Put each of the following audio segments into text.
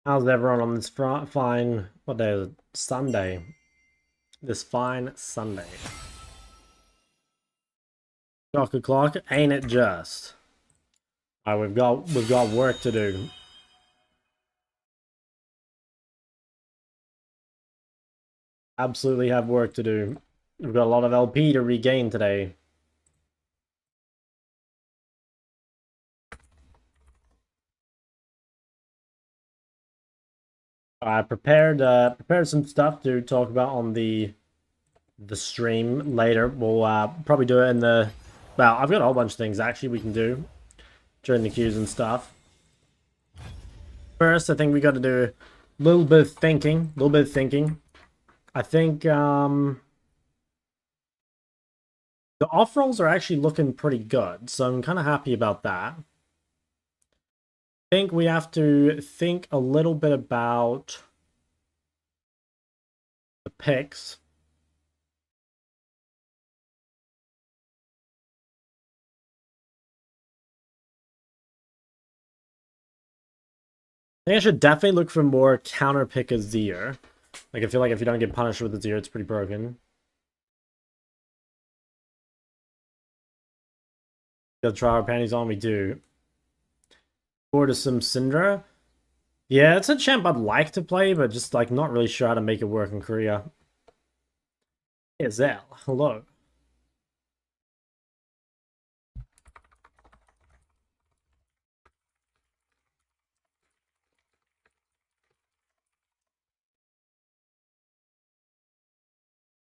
How's everyone on this fine, what day is it? Sunday. This fine Sunday. Chocolate clock, ain't it just? Alright, we've got work to do. Absolutely have work to do. We've got a lot of LP to regain today. I prepared some stuff to talk about on the stream later. We'll probably do it in the well, I've got a whole bunch of things actually we can do during the queues and stuff. First, I think we got to do a little bit of thinking. I think the off rolls are actually looking pretty good, so I'm kind of happy about that. I think we have to think a little bit about the picks. I think I should definitely look for more counter pick Azir. Like, I feel like if you don't get punished with Azir, it's pretty broken. Gotta try our panties on, we do. Or to some Syndra. Yeah, it's a champ I'd like to play, but just like not really sure how to make it work in Korea. Izelle, hello.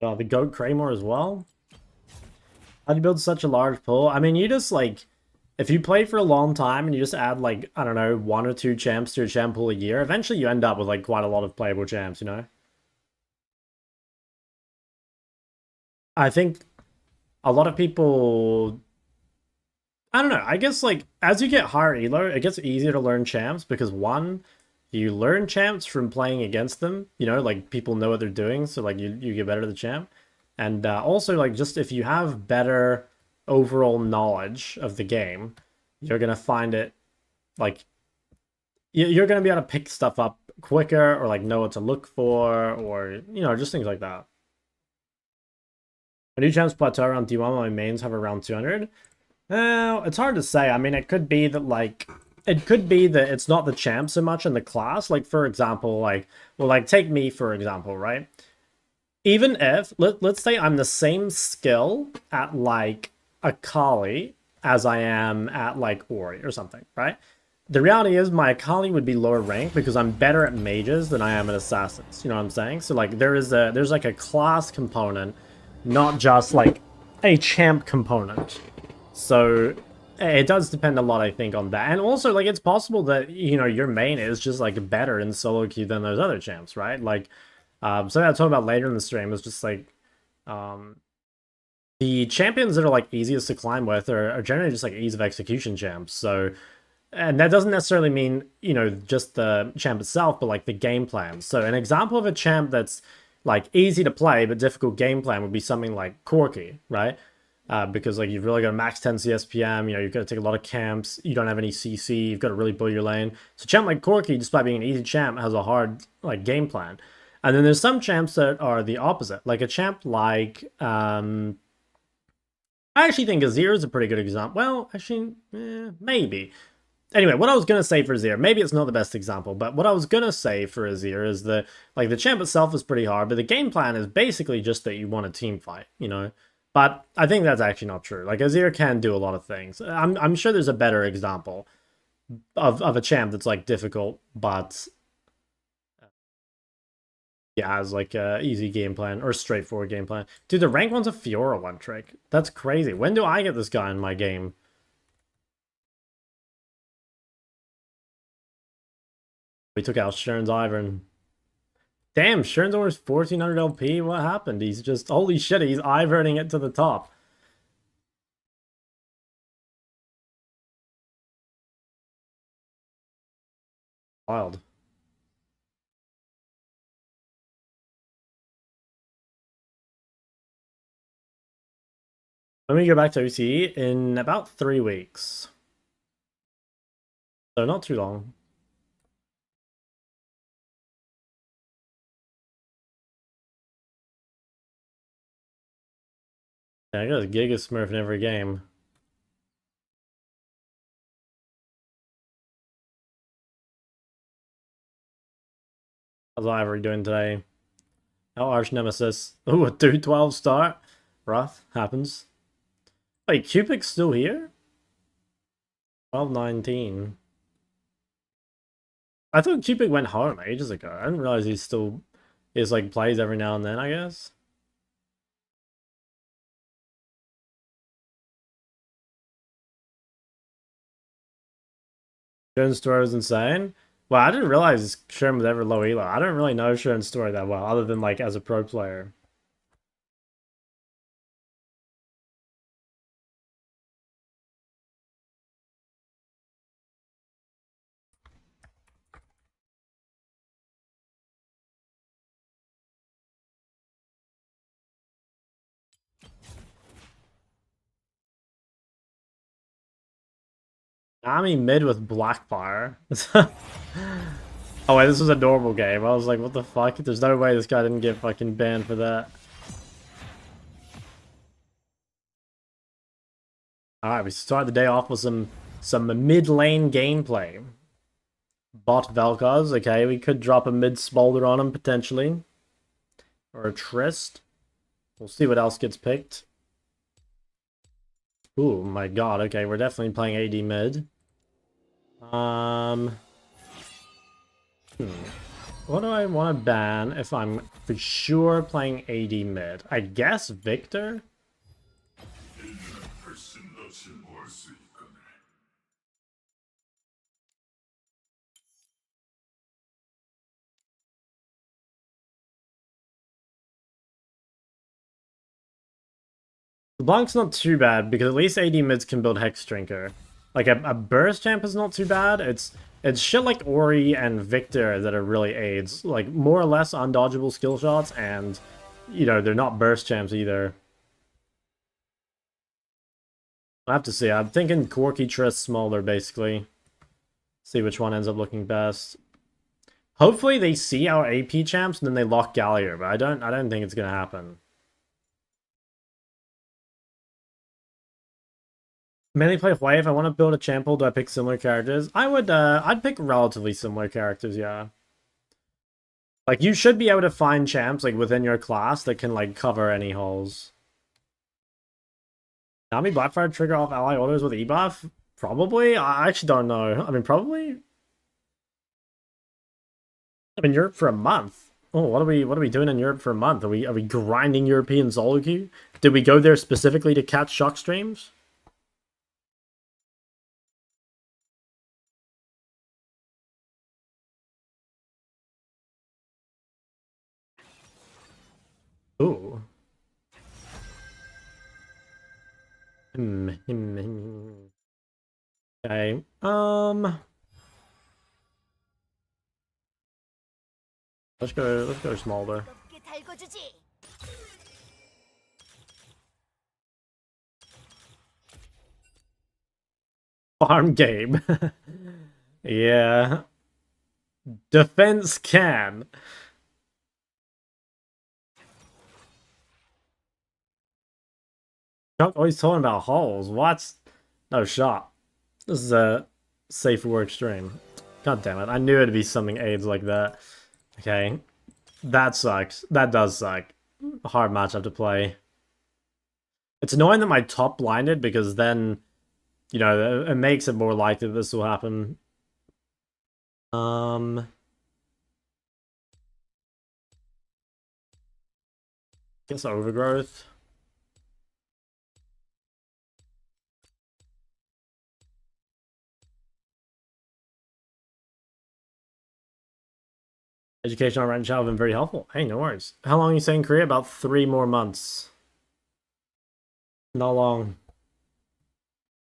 The Goat Kramer as well. How do you build such a large pool? I mean, you just like, if you play for a long time and you just add like, I don't know, 1 or 2 champs to your champ pool a year, eventually you end up with like quite a lot of playable champs, you know? I think a lot of people, I don't know, I guess like as you get higher elo, it gets easier to learn champs because one, you learn champs from playing against them, you know, like people know what they're doing, so like you get better at the champ. And also like just if you have better overall knowledge of the game, you're gonna find it like you're gonna be able to pick stuff up quicker or like know what to look for or you know just things like that. My new champs plateau around D1, my mains have around 200. It's hard to say. I mean, it could be that like it could be that it's not the champ so much in the class. Like for example, like well, like take me for example, right? Even if let's say I'm the same skill at like Akali as I am at like Ori or something, right? The reality is my Akali would be lower rank because I'm better at mages than I am at assassins. You know what I'm saying? So like there's like a class component, not just like a champ component. So it does depend a lot, I think, on that. And also, like, it's possible that, you know, your main is just, like, better in solo queue than those other champs, right? Like, something I'll talk about later in the stream is just, like, um, the champions that are, like, easiest to climb with are generally just, like, ease of execution champs. So, and that doesn't necessarily mean, you know, just the champ itself, but, like, the game plan. So an example of a champ that's, like, easy to play but difficult game plan would be something like Corki, right? Because like you've really got a max 10 CSPM, you know, you've got to take a lot of camps, you don't have any CC, you've got to really build your lane. So champ like Corki, despite being an easy champ, has a hard like game plan. And then there's some champs that are the opposite. Like a champ like I actually think Azir is a pretty good example. Well, actually, maybe. Anyway, what I was gonna say for Azir, maybe it's not the best example, but what I was gonna say for Azir is that like the champ itself is pretty hard, but the game plan is basically just that you want a team fight, you know. But I think that's actually not true. Like Azir can do a lot of things. I'm sure there's a better example of a champ that's like difficult, but yeah, has like a easy game plan or straightforward game plan. Dude, the rank one's a Fiora one trick. That's crazy. When do I get this guy in my game? We took out Sharon's Ivern. Damn, Sharon's almost 1400 LP. What happened? He's just holy shit. He's Iverning it to the top. Wild. Let me go back to OCE in about 3 weeks. So not too long. Yeah, I got a Giga Smurf in every game. How's Ivory doing today? Our arch nemesis. Ooh, a 212 start. Rough. Happens. Wait, Cupid's still here? 12-19. I thought Cupid went home ages ago. I didn't realize he still is like plays every now and then, I guess. Sharon's story was insane. Well, I didn't realize Sharon was ever low elo. I don't really know Sharon's story that well, other than like as a pro player. Nami mid with Blackfire. Oh wait, this was a normal game. I was like, what the fuck? There's no way this guy didn't get fucking banned for that. Alright, we start the day off with some mid lane gameplay. Bot Vel'Koz, okay, we could drop a mid Smolder on him potentially. Or a Trist. We'll see what else gets picked. Ooh, my god, okay, we're definitely playing AD mid. What do I want to ban if I'm for sure playing AD mid? I guess Victor? LeBlanc's not too bad, because at least AD mids can build Hex Drinker. Like, a Burst Champ is not too bad. It's shit like Ori and Victor that are really aids. Like, more or less undodgeable skill shots, and, you know, they're not Burst Champs either. I have to see. I'm thinking Corky, Trist, Smolder, basically. See which one ends up looking best. Hopefully they see our AP champs and then they lock Gallier, but I don't think it's gonna happen. Mainly play White. If I want to build a champ pool, do I pick similar characters? I'd pick relatively similar characters, yeah. Like, you should be able to find champs, like, within your class that can, like, cover any holes. Nami Blackfire trigger off ally orders with E-buff? Probably? I actually don't know. I mean, probably? I'm in Europe for a month. Oh, what are we doing in Europe for a month? Are we grinding European solo queue? Did we go there specifically to catch shock streams? Ooh. Okay. Let's go Smolder. Farm game. Yeah. Defense can. Chuck always talking about holes. What? No shot. This is a safe work stream. God damn it. I knew it'd be something AIDS like that. Okay. That sucks. That does suck. A hard matchup to play. It's annoying that my top blinded because then, you know, it makes it more likely that this will happen. Guess overgrowth. Education on Rent Child have been very helpful. Hey, no worries. How long are you saying Korea? About 3 more months. Not long.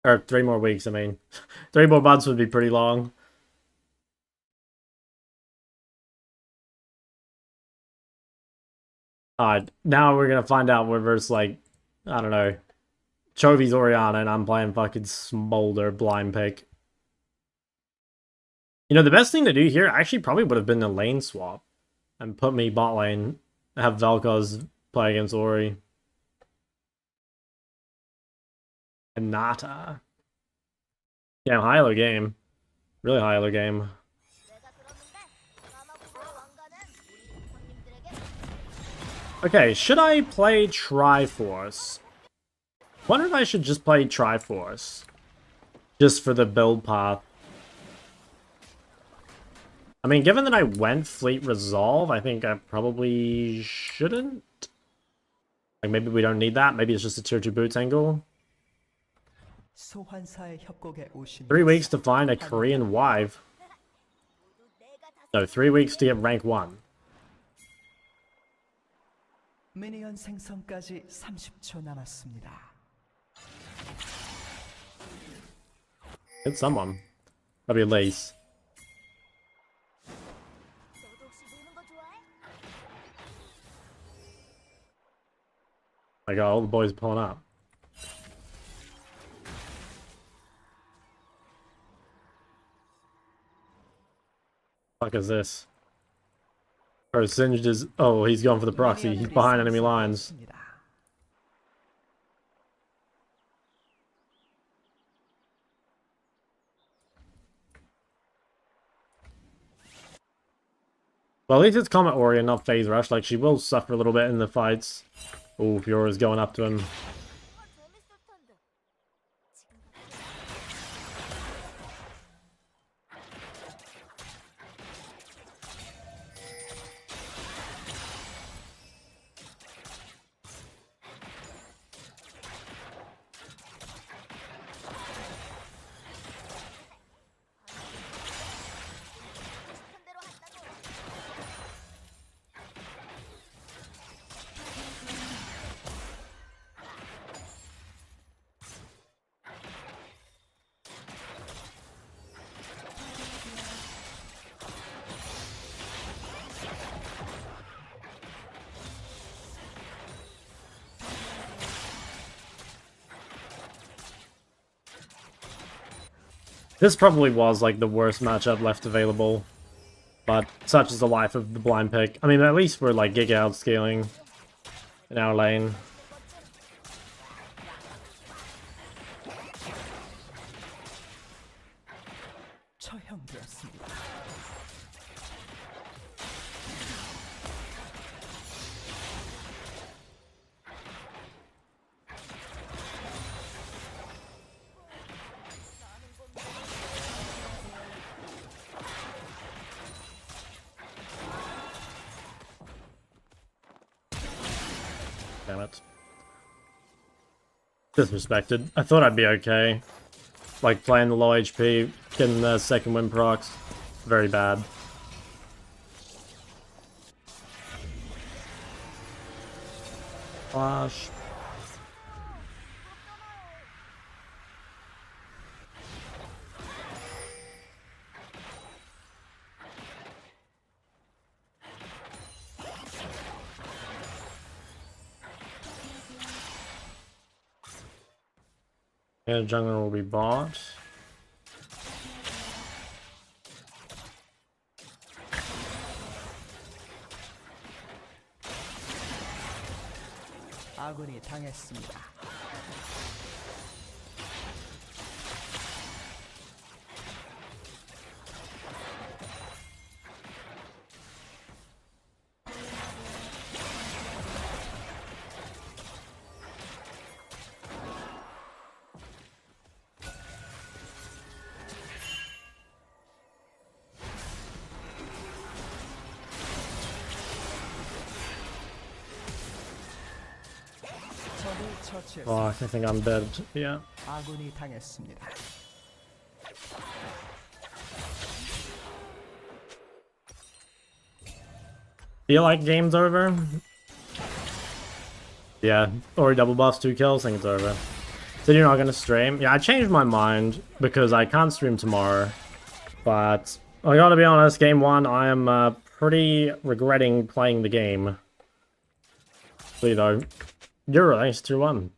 Or 3 more weeks, I mean. 3 more months would be pretty long. Now we're gonna find out we're versus, like, I don't know, Chovy's Oriana, and I'm playing fucking Smolder blind pick. You know, the best thing to do here actually probably would have been a lane swap. And put me bot lane, have Vel'Koz play against Ori. Hinata. Yeah, high-elo game. Really high-elo game. Okay, should I play Triforce? Wonder if I should just play Triforce. Just for the build path. I mean, given that I went Fleet Resolve, I think I probably shouldn't. Like, maybe we don't need that. Maybe it's just a tier 2 boots angle. 3 weeks to find a Korean wife. No, 3 weeks to get rank 1. 미니언 생성까지 30초 남았습니다. Hit someone. That'd be a lace. I got all the boys pulling up. Fuck is this? Or Singed is... Oh, he's going for the proxy. He's behind enemy lines. Well, at least it's Comet Warrior, not Phase Rush. Like, she will suffer a little bit in the fights. Oh, Fiora's going up to him. This probably was, like, the worst matchup left available. But such is the life of the blind pick. I mean, at least we're, like, giga outscaling in our lane. Damn it. Disrespected. I thought I'd be okay. Like, playing the low HP, getting the second win procs. Very bad. Flash. Yeah, jungler will be bought. 아군이 당했습니다. Oh, I think I'm dead. Yeah. 아군이 당했습니다. Feel like game's over? Yeah, or double buffs, 2 kills, think it's over. Said you're not gonna stream? Yeah, I changed my mind because I can't stream tomorrow. But I gotta be honest, game 1, I am pretty regretting playing the game. So, though, you're nice 2-1.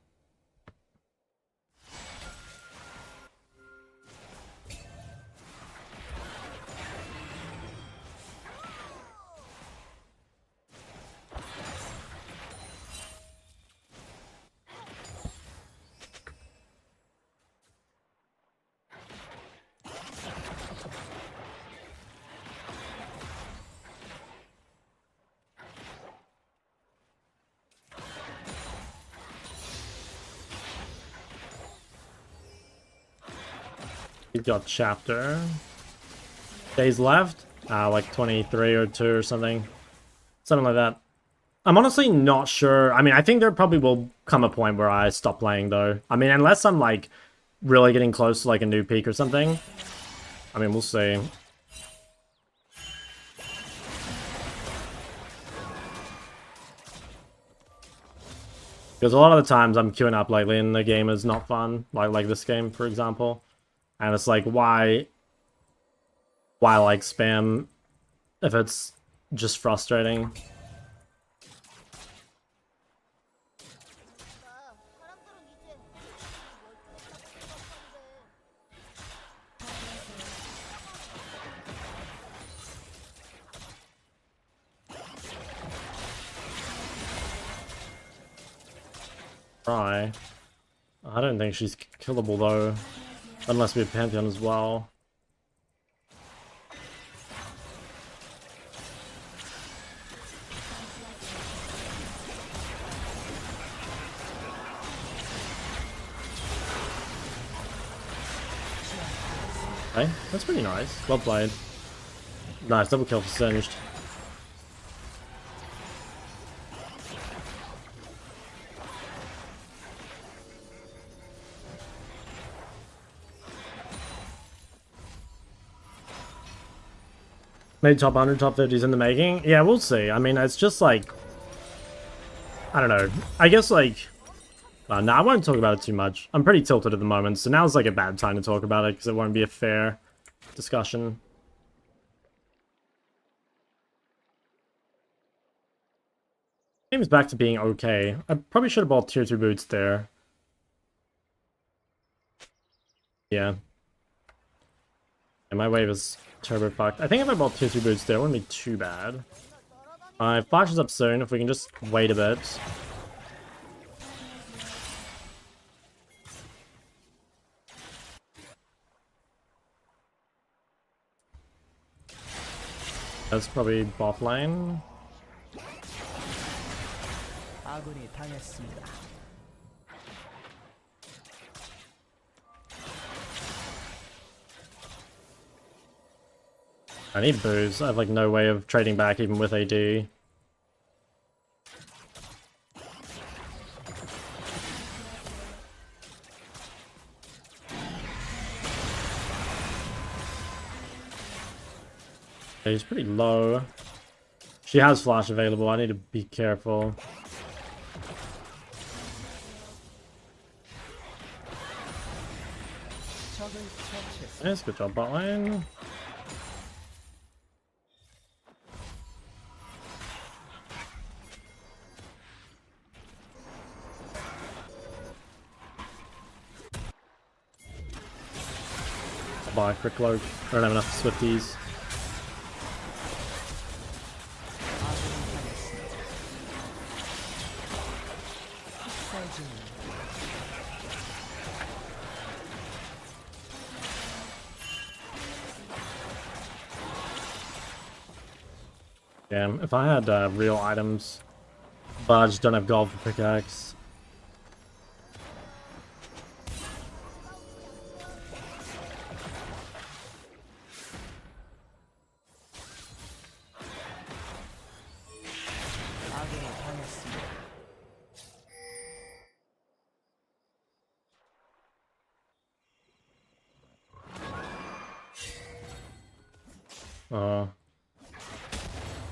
He's got chapter. Days left? Like 23 or 2 or something. Something like that. I'm honestly not sure. I mean, I think there probably will come a point where I stop playing, though. I mean, unless I'm, like, really getting close to, like, a new peak or something. I mean, we'll see. Because a lot of the times I'm queuing up lately and the game is not fun. Like this game, for example. And it's like, why like, spam if it's just frustrating? Try. I don't think she's killable though, unless we have Pantheon as well. Okay, that's pretty nice. Well played. Nice, double kill for Singed. Maybe top 100, top 50s in the making? Yeah, we'll see. I mean, it's just like... I don't know. I guess, like... nah, I won't talk about it too much. I'm pretty tilted at the moment, so now's like a bad time to talk about it, because it won't be a fair discussion. Game's back to being okay. I probably should have bought tier 2 boots there. Yeah. And my wave is turbo fucked. I think if I bought tier 2 boots there, it wouldn't be too bad. Flash is up soon, if we can just wait a bit. That's probably bot lane. 아군이 당했습니다. I need booze. I have like no way of trading back even with AD. Okay, he's pretty low. She has flash available. I need to be careful. Nice, good job, bot lane. I'll buy a quick cloak. I don't have enough Swifties. Damn, if I had real items, but I just don't have gold for pickaxe. I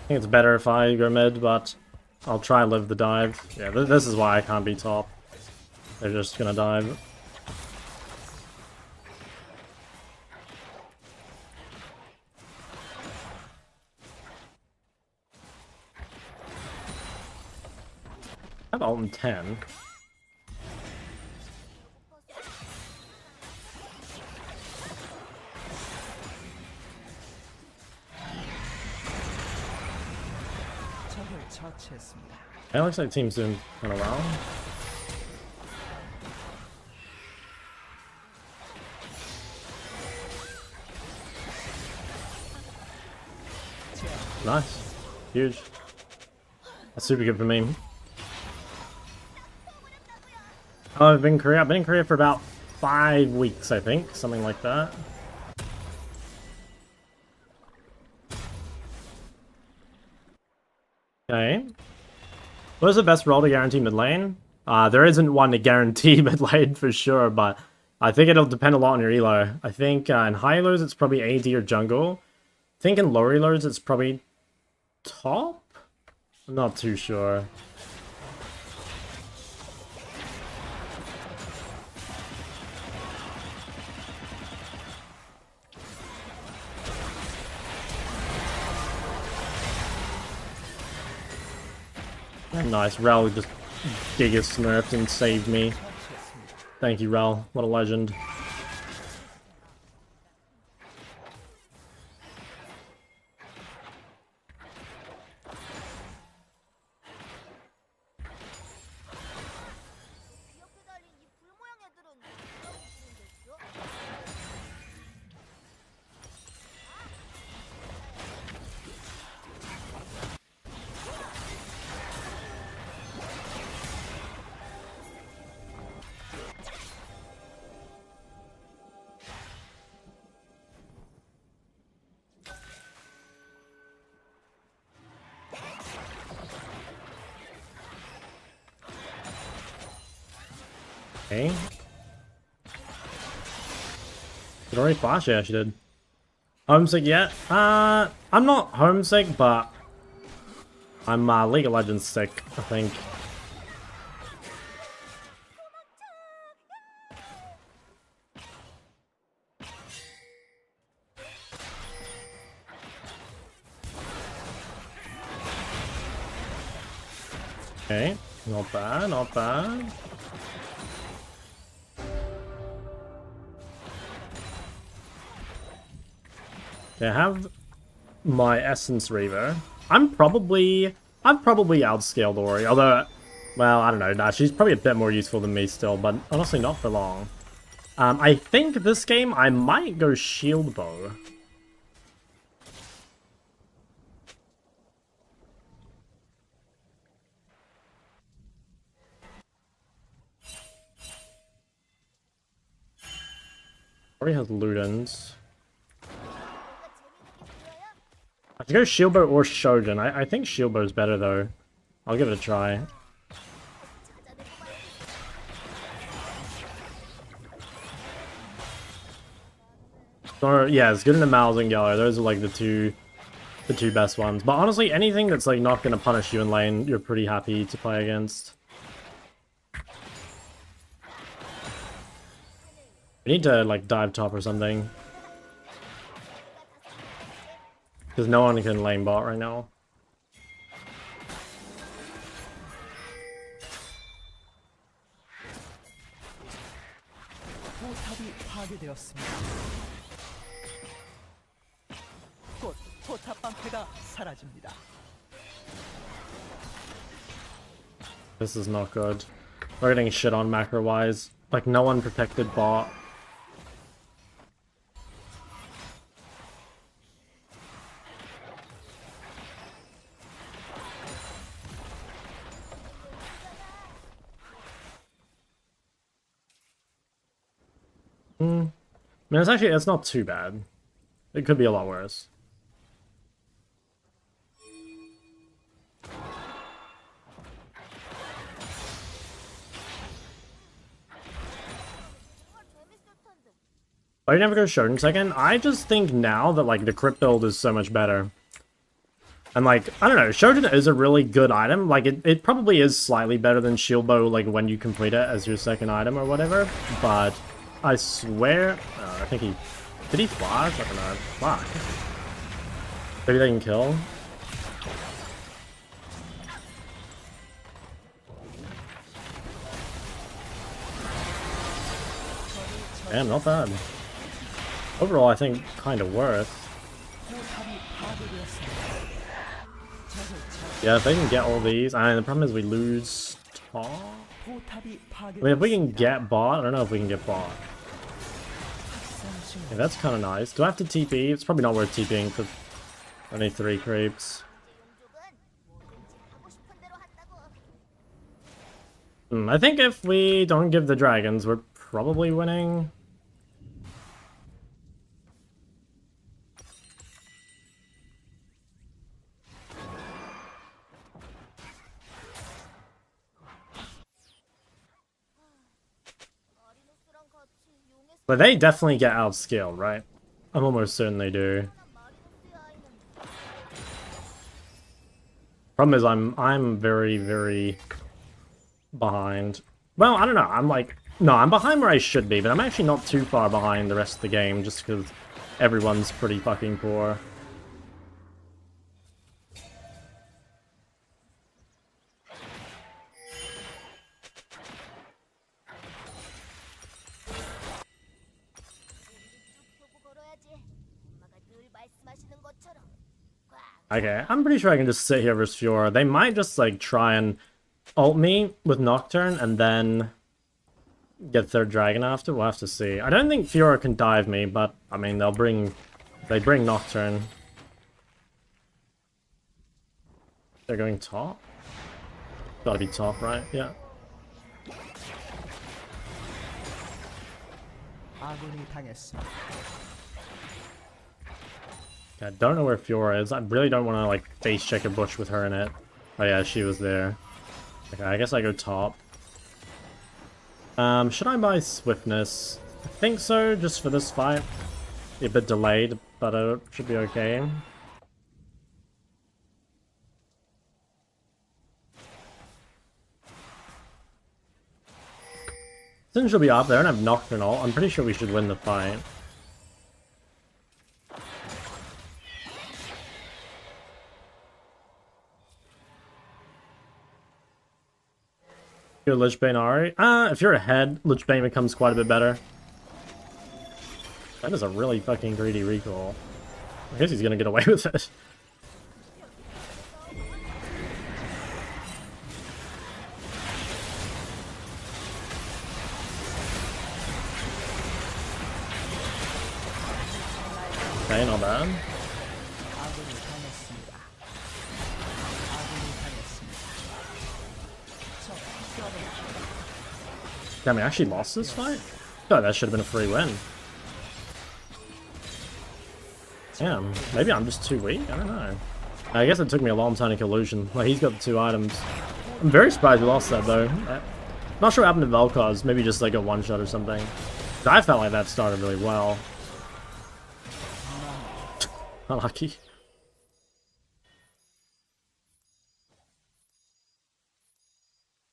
think it's better if I go mid, but I'll try and live the dive. Yeah, this is why I can't be top. They're just gonna dive. I have ult in 10. It looks like team's doing kind of well. Nice. Huge. That's super good for me. Oh, I've been in Korea for about 5 weeks, I think. Something like that. Okay. What is the best role to guarantee mid lane? There isn't one to guarantee mid lane for sure, but I think it'll depend a lot on your elo. I think in high elos it's probably AD or jungle. I think in low elos it's probably top? I'm not too sure. Nice, Rel just giga smurfed and saved me. Thank you, Rel. What a legend. Okay. Did already flash? Yeah, she did. Homesick yet? I'm not homesick, but I'm League of Legends sick, I think. Okay, not bad, not bad. Okay, I have my Essence Reaver. I've probably outscaled Ori, although, well, I don't know, nah, she's probably a bit more useful than me still, but honestly not for long. I think this game I might go Shield Bow. Ori has Ludens. I could go Shield Bow or Shogun. I think Shield Bow is better though. I'll give it a try. Or, yeah, it's good in the Mal's and Yellow. Those are like the two best ones. But honestly, anything that's like not gonna punish you in lane, you're pretty happy to play against. We need to like dive top or something. Because no one can lane bot right now. 포탑이 파괴되었습니다. 곧 포탑 방패가 사라집니다. This is not good. We're getting shit on macro-wise. Like, no one protected bot. I mean, it's not too bad. It could be a lot worse. Why you never go Shogun second? I just think now that like the crypt build is so much better. And like, I don't know, Shogun is a really good item. Like it probably is slightly better than Shield Bow like when you complete it as your second item or whatever. But I swear, I think did he flash? I don't know. Fuck. Maybe they can kill. Damn, not bad. Overall, I think kind of worth. Yeah, if they can get all these, I mean, the problem is we lose top. I mean, if we can get bot, I don't know if we can get bot. Yeah, that's kind of nice. Do I have to TP? It's probably not worth TPing for only 3 creeps. I think if we don't give the dragons, we're probably winning. But they definitely get outscaled, right? I'm almost certain they do. Problem is I'm very behind. Well, I don't know. I'm like, no, I'm behind where I should be, but I'm actually not too far behind the rest of the game just because everyone's pretty fucking poor. Okay, I'm pretty sure I can just sit here versus Fiora. They might just like try and ult me with Nocturne and then get third dragon after. We'll have to see. I don't think Fiora can dive me, but I mean they bring Nocturne. They're going top. Gotta be top, right? Yeah. I don't know where Fiora is. I really don't want to like face check a bush with her in it. Oh yeah, she was there. Okay, I guess I go top. Should I buy Swiftness? I think so, just for this fight. Be a bit delayed, but it should be okay. Since she'll be up there and have Nocturne ult, I'm pretty sure we should win the fight. You're Lich Bane Ari? If you're ahead, Lich Bane becomes quite a bit better. That is a really fucking greedy recall. I guess he's gonna get away with it. Okay, not bad. Damn, we actually lost this fight? Oh, that should have been a free win. Damn, maybe I'm just too weak? I don't know. I guess it took me a long time to kill Lucian. Like, he's got the 2 items. I'm very surprised we lost that, though. Not sure what happened to Vel'Koz. Maybe just like a one-shot or something. I felt like that started really well. Unlucky.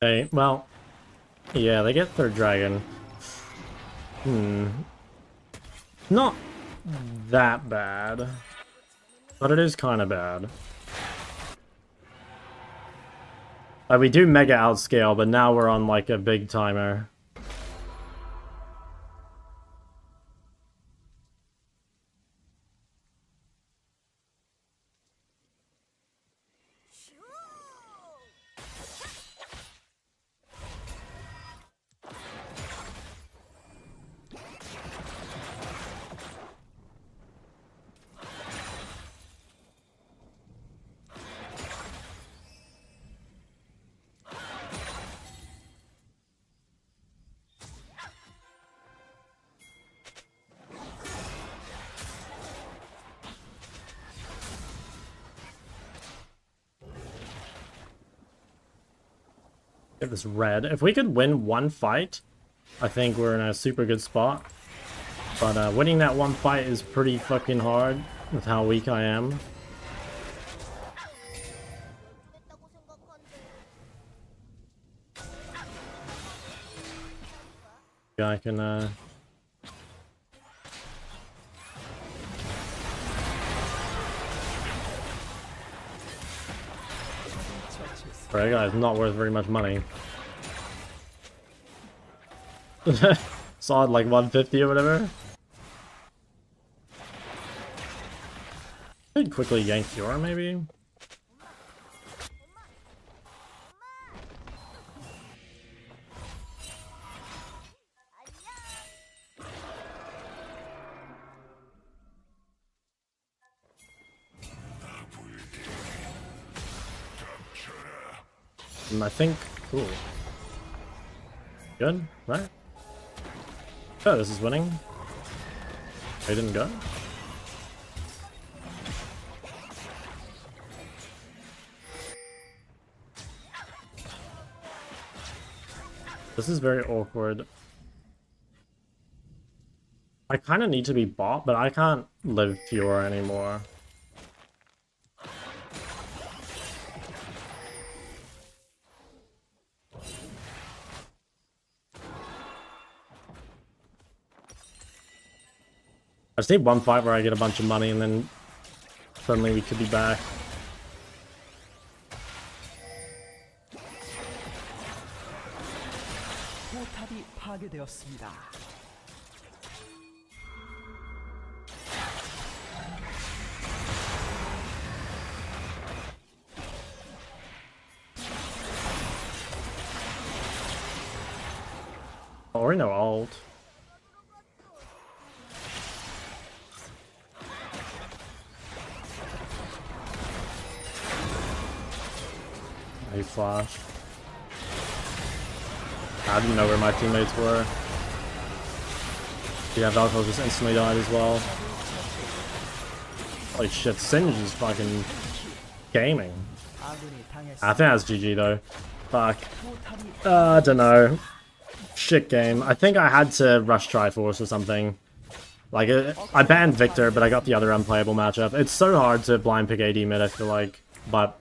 Okay, well... yeah, they get third dragon. Not that bad. But it is kind of bad. Like, we do mega outscale, but now we're on, like, a big timer. Get this red. If we could win one fight, I think we're in a super good spot. But winning that one fight is pretty fucking hard with how weak I am. Yeah, I can That guy is not worth very much money. Solid like 150 or whatever. Could quickly yank Fiora maybe. I think, cool. Good, right? Oh, this is winning. They didn't go. This is very awkward. I kind of need to be bot, but I can't live Fiora anymore. I just need one fight where I get a bunch of money and then suddenly we could be back. 포탑이 파괴되었습니다. Or no ult. He flashed. I didn't know where my teammates were. Yeah, Valkyrie just instantly died as well. Holy shit, Singe is fucking gaming. I think that's GG though. Fuck. I don't know. Shit game. I think I had to rush Triforce or something. Like, I banned Victor, but I got the other unplayable matchup. It's so hard to blind pick AD mid, I feel like. But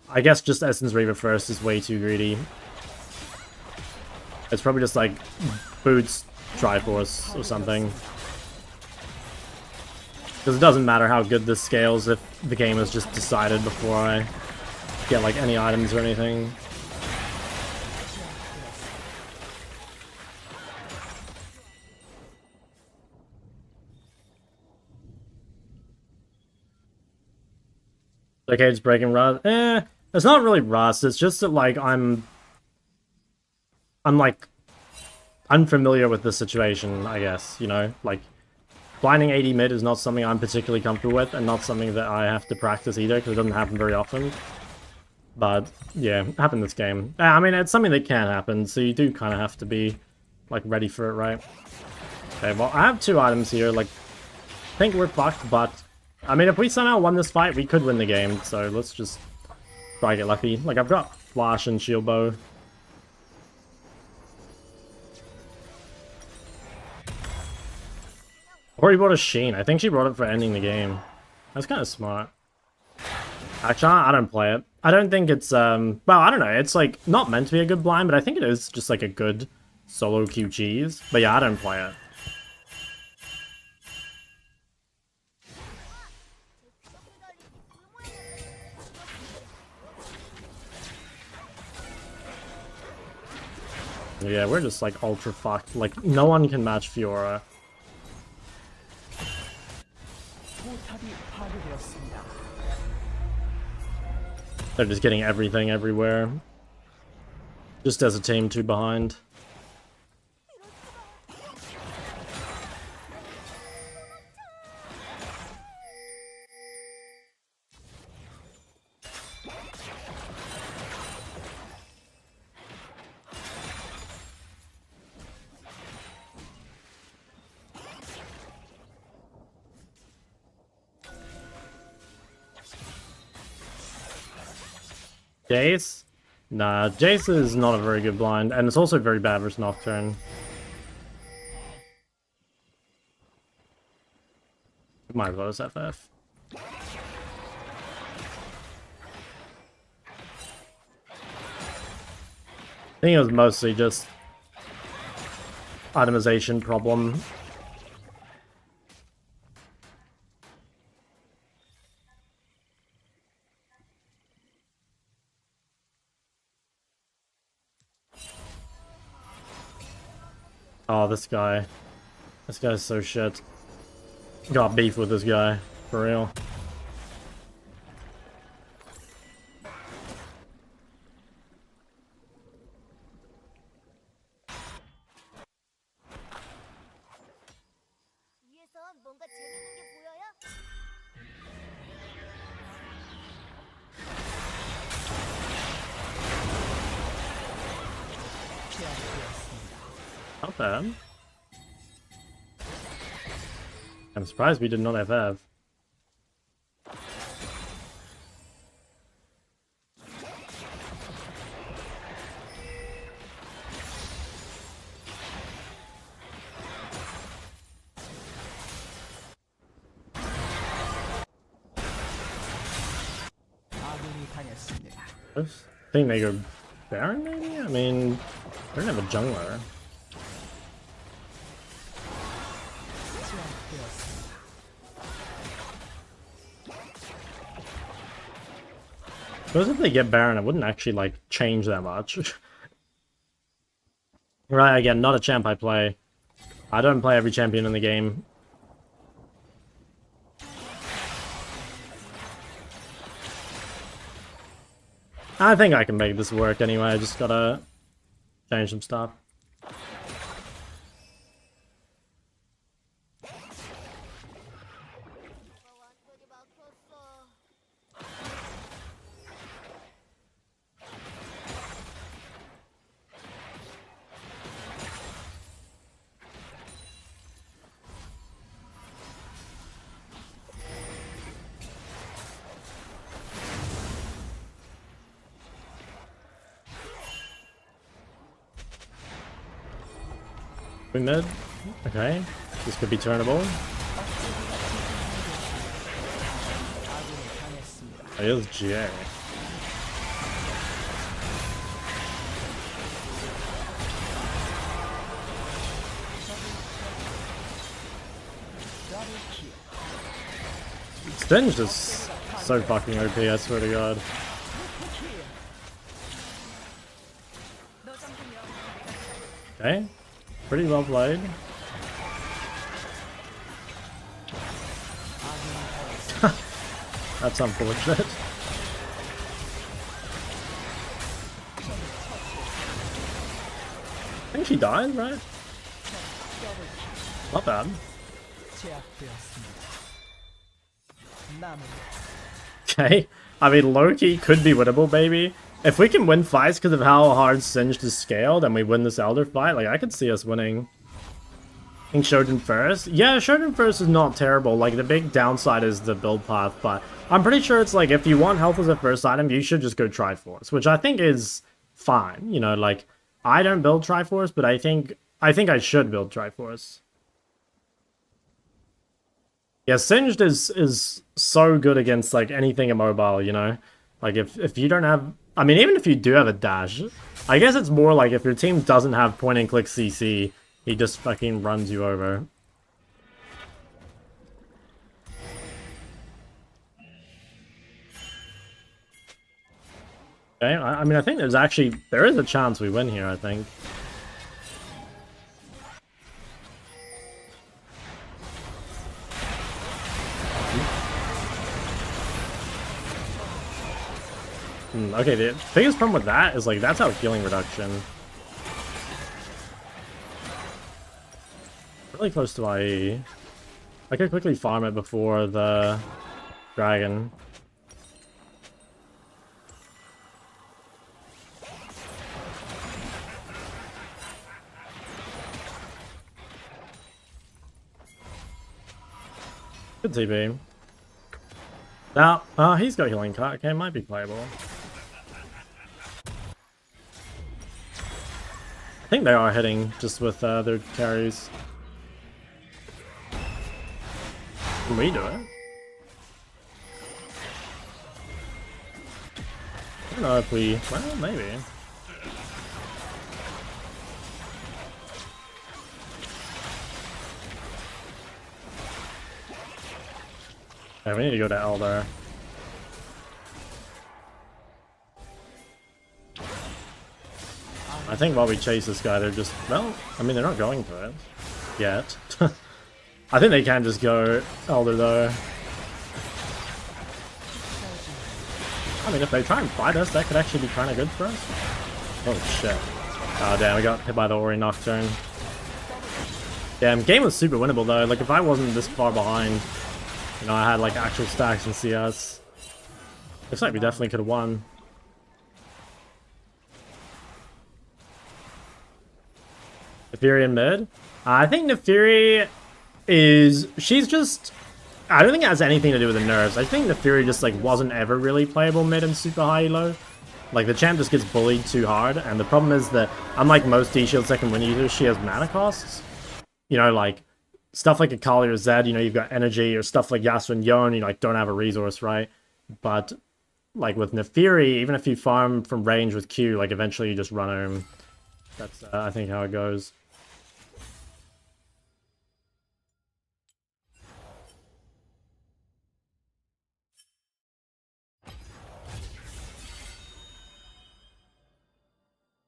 I guess just Essence Reaver first is way too greedy. It's probably just like boots Triforce or something. Because it doesn't matter how good this scales if the game is just decided before I get like any items or anything. Okay, it's breaking rust. It's not really rust. It's just that like I'm like unfamiliar with the situation, I guess, you know? Like, blinding AD mid is not something I'm particularly comfortable with, and not something that I have to practice either, because it doesn't happen very often. But, yeah, it happened this game. I mean, it's something that can happen, so you do kind of have to be, like, ready for it, right? Okay, well, I have 2 items here, like, I think we're fucked, but, I mean, if we somehow won this fight, we could win the game, so let's just try to get lucky. Like, I've got Flash and Shield Bow. Or he brought a Sheen. I think she brought it for ending the game. That's kind of smart. Actually, I don't play it. I don't think it's, well, I don't know. It's, like, not meant to be a good blind, but I think it is just, like, a good solo Q cheese. But yeah, I don't play it. Yeah, we're just, like, ultra fucked. Like, no one can match Fiora. They're just getting everything everywhere. Just as a team, 2 behind. Jace? Nah, Jace is not a very good blind, and it's also very bad versus Nocturne. Might as well as FF. I think it was mostly just itemization problem. Oh, this guy. This guy's so shit. Got beef with this guy. For real. Not bad. I'm surprised we did not have Ev. 당했습니다. I think they go Baron, maybe? I mean, they don't have a jungler. 제압되었습니다. Suppose if they get Baron, it wouldn't actually, like, change that much. Right, again, not a champ I play. I don't play every champion in the game. I think I can make this work anyway, I just gotta change some stuff. Mid. Okay, this could be turnable. Oh, it is GA. Stinged is so fucking OP, I swear to god. Okay, pretty well played. That's unfortunate. I think she died, right? Not bad. Okay, I mean, Loki could be winnable, baby. If we can win fights because of how hard Singed is scaled and we win this Elder fight, like, I could see us winning. I think Shodan first. Yeah, Shodan first is not terrible. Like, the big downside is the build path, but I'm pretty sure it's like, if you want health as a first item, you should just go Triforce, which I think is fine. You know, like, I don't build Triforce, but I think I should build Triforce. Yeah, Singed is so good against, like, anything immobile, you know? Like, if you don't have... I mean, even if you do have a dash, I guess it's more like if your team doesn't have point-and-click CC, he just fucking runs you over. Okay, I mean, I think there is a chance we win here, I think. Okay, the biggest problem with that is, like, that's our healing reduction. Really close to IE. I could quickly farm it before the dragon. Good TP. Now, he's got healing cut. Okay, might be playable. I think they are hitting just with their carries. Can we do it? I don't know if we... Well, maybe. Yeah, we need to go to Elder. I think while we chase this guy, they're just... Well, I mean, they're not going to it. Yet. I think they can just go Elder, though. I mean, if they try and fight us, that could actually be kind of good for us. Oh, shit. Oh, damn, we got hit by the Ori Nocturne. Damn, game was super winnable, though. Like, if I wasn't this far behind, you know, I had, like, actual stacks in CS. Looks like we definitely could have won. Neferi in mid? I think Neferi is... She's just... I don't think it has anything to do with the nerfs. I think Neferi just, like, wasn't ever really playable mid in super high-elo. Like, the champ just gets bullied too hard, and the problem is that, unlike most D-Shield second win users, she has mana costs. You know, like, stuff like Akali or Zed, you know, you've got energy, or stuff like Yasuo and Yon, you, like, don't have a resource, right? But like with Nefiri, even if you farm from range with Q, like eventually you just run home. That's I think how it goes.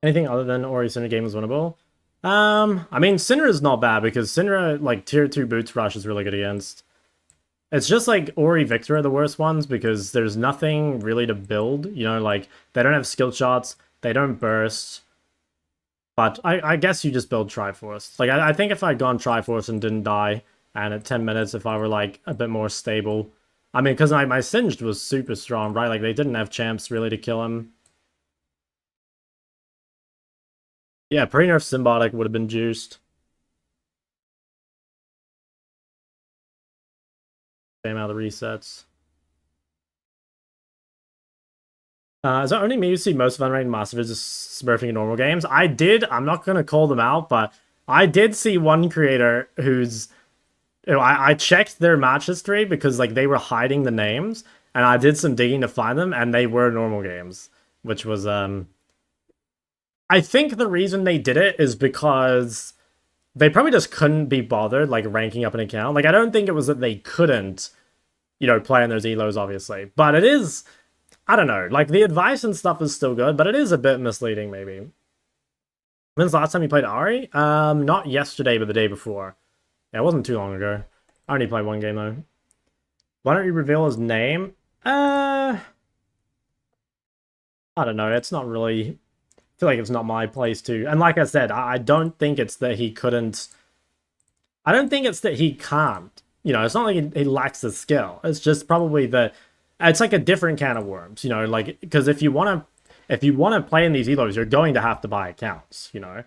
Anything other than Ori Syndra game is winnable? I mean, Syndra is not bad because Syndra, like, tier 2 boots rush is really good against. It's just like Ori Victor are the worst ones because there's nothing really to build. You know, like, they don't have skill shots, they don't burst. But I guess you just build Triforce. Like, I think if I'd gone Triforce and didn't die, and at 10 minutes, if I were, like, a bit more stable. I mean, because my Singed was super strong, right? Like, they didn't have champs really to kill him. Yeah, pre-nerf Symbiotic would have been juiced. Same out of the resets. Is it only me who see most of unranked Master Vids smurfing in normal games? I'm not going to call them out, but I did see one creator who's... You know, I checked their match history because like they were hiding the names, and I did some digging to find them, and they were normal games, which was... I think the reason they did it is because they probably just couldn't be bothered, like, ranking up an account. Like, I don't think it was that they couldn't, you know, play in those elos, obviously. But it is... I don't know, like, the advice and stuff is still good, but it is a bit misleading, maybe. When's the last time you played Ari? Not yesterday, but the day before. Yeah, it wasn't too long ago. I only played one game, though. Why don't you reveal his name? I don't know, it's not really... I feel like it's not my place to... And like I said, I don't think it's that he couldn't... I don't think it's that he can't. You know, it's not like he lacks the skill. It's just probably that... It's like a different can of worms, you know, like, because if you want to play in these elos, you're going to have to buy accounts, you know.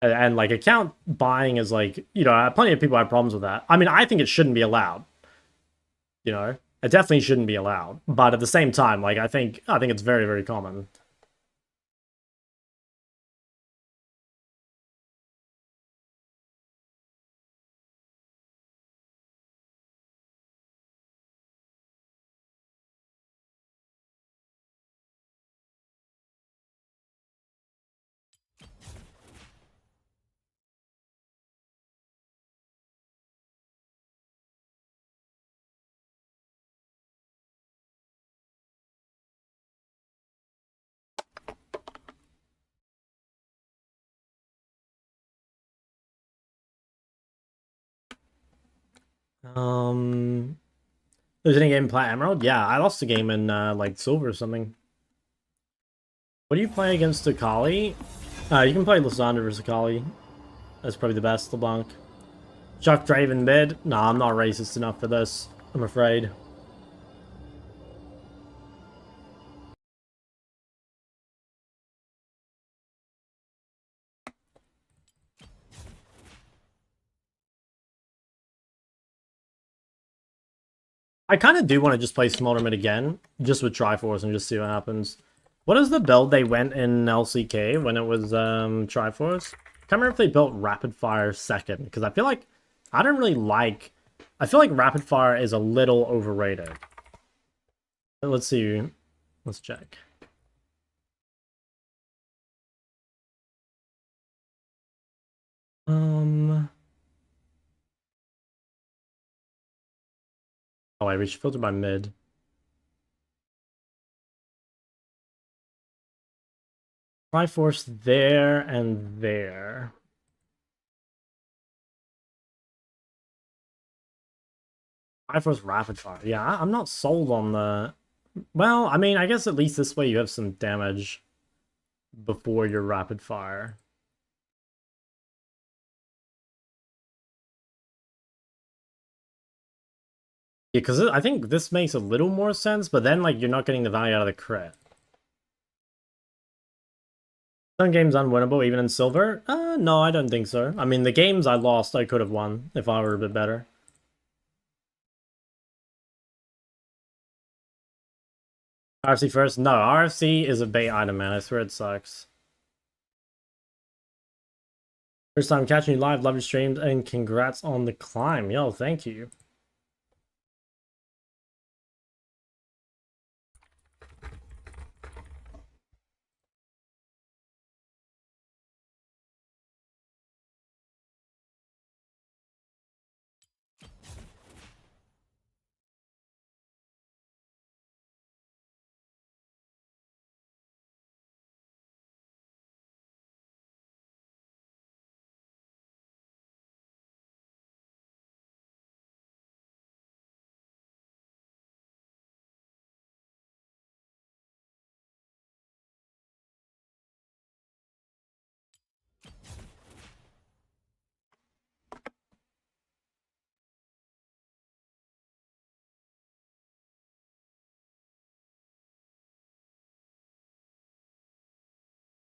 And like, account buying is like, you know, plenty of people have problems with that. I mean, I think it shouldn't be allowed. You know, it definitely shouldn't be allowed. But at the same time, like, I think it's very, very common. There's any game in Plat Emerald? Yeah, I lost a game in like Silver or something. What do you play against Akali? You can play Lysandre versus Akali. That's probably the best, LeBlanc. Chuck Draven mid? Nah, I'm not racist enough for this, I'm afraid. I kind of do want to just play Smolder mid again, just with Triforce and just see what happens. What is the build they went in LCK when it was Triforce? I can't remember if they built Rapid Fire second, because I feel like I don't really like... I feel like Rapid Fire is a little overrated. Let's see. Let's check. Oh, wait, we should filter by mid. Triforce there and there. Triforce Rapid Fire. Yeah, I'm not sold on the... Well, I mean, I guess at least this way you have some damage before your Rapid Fire. Yeah, because I think this makes a little more sense, but then, like, you're not getting the value out of the crit. Some games unwinnable, even in Silver? No, I don't think so. I mean, the games I lost, I could have won if I were a bit better. RFC first? No, RFC is a bait item, man. I swear it sucks. First time catching you live, love your streams, and congrats on the climb. Yo, thank you.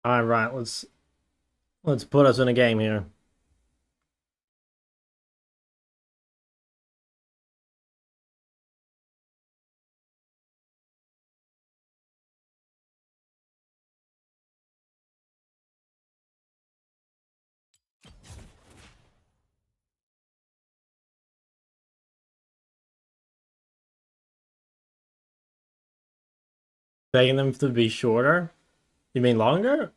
Alright, let's put us in a game here. Begging them to be shorter? You mean longer?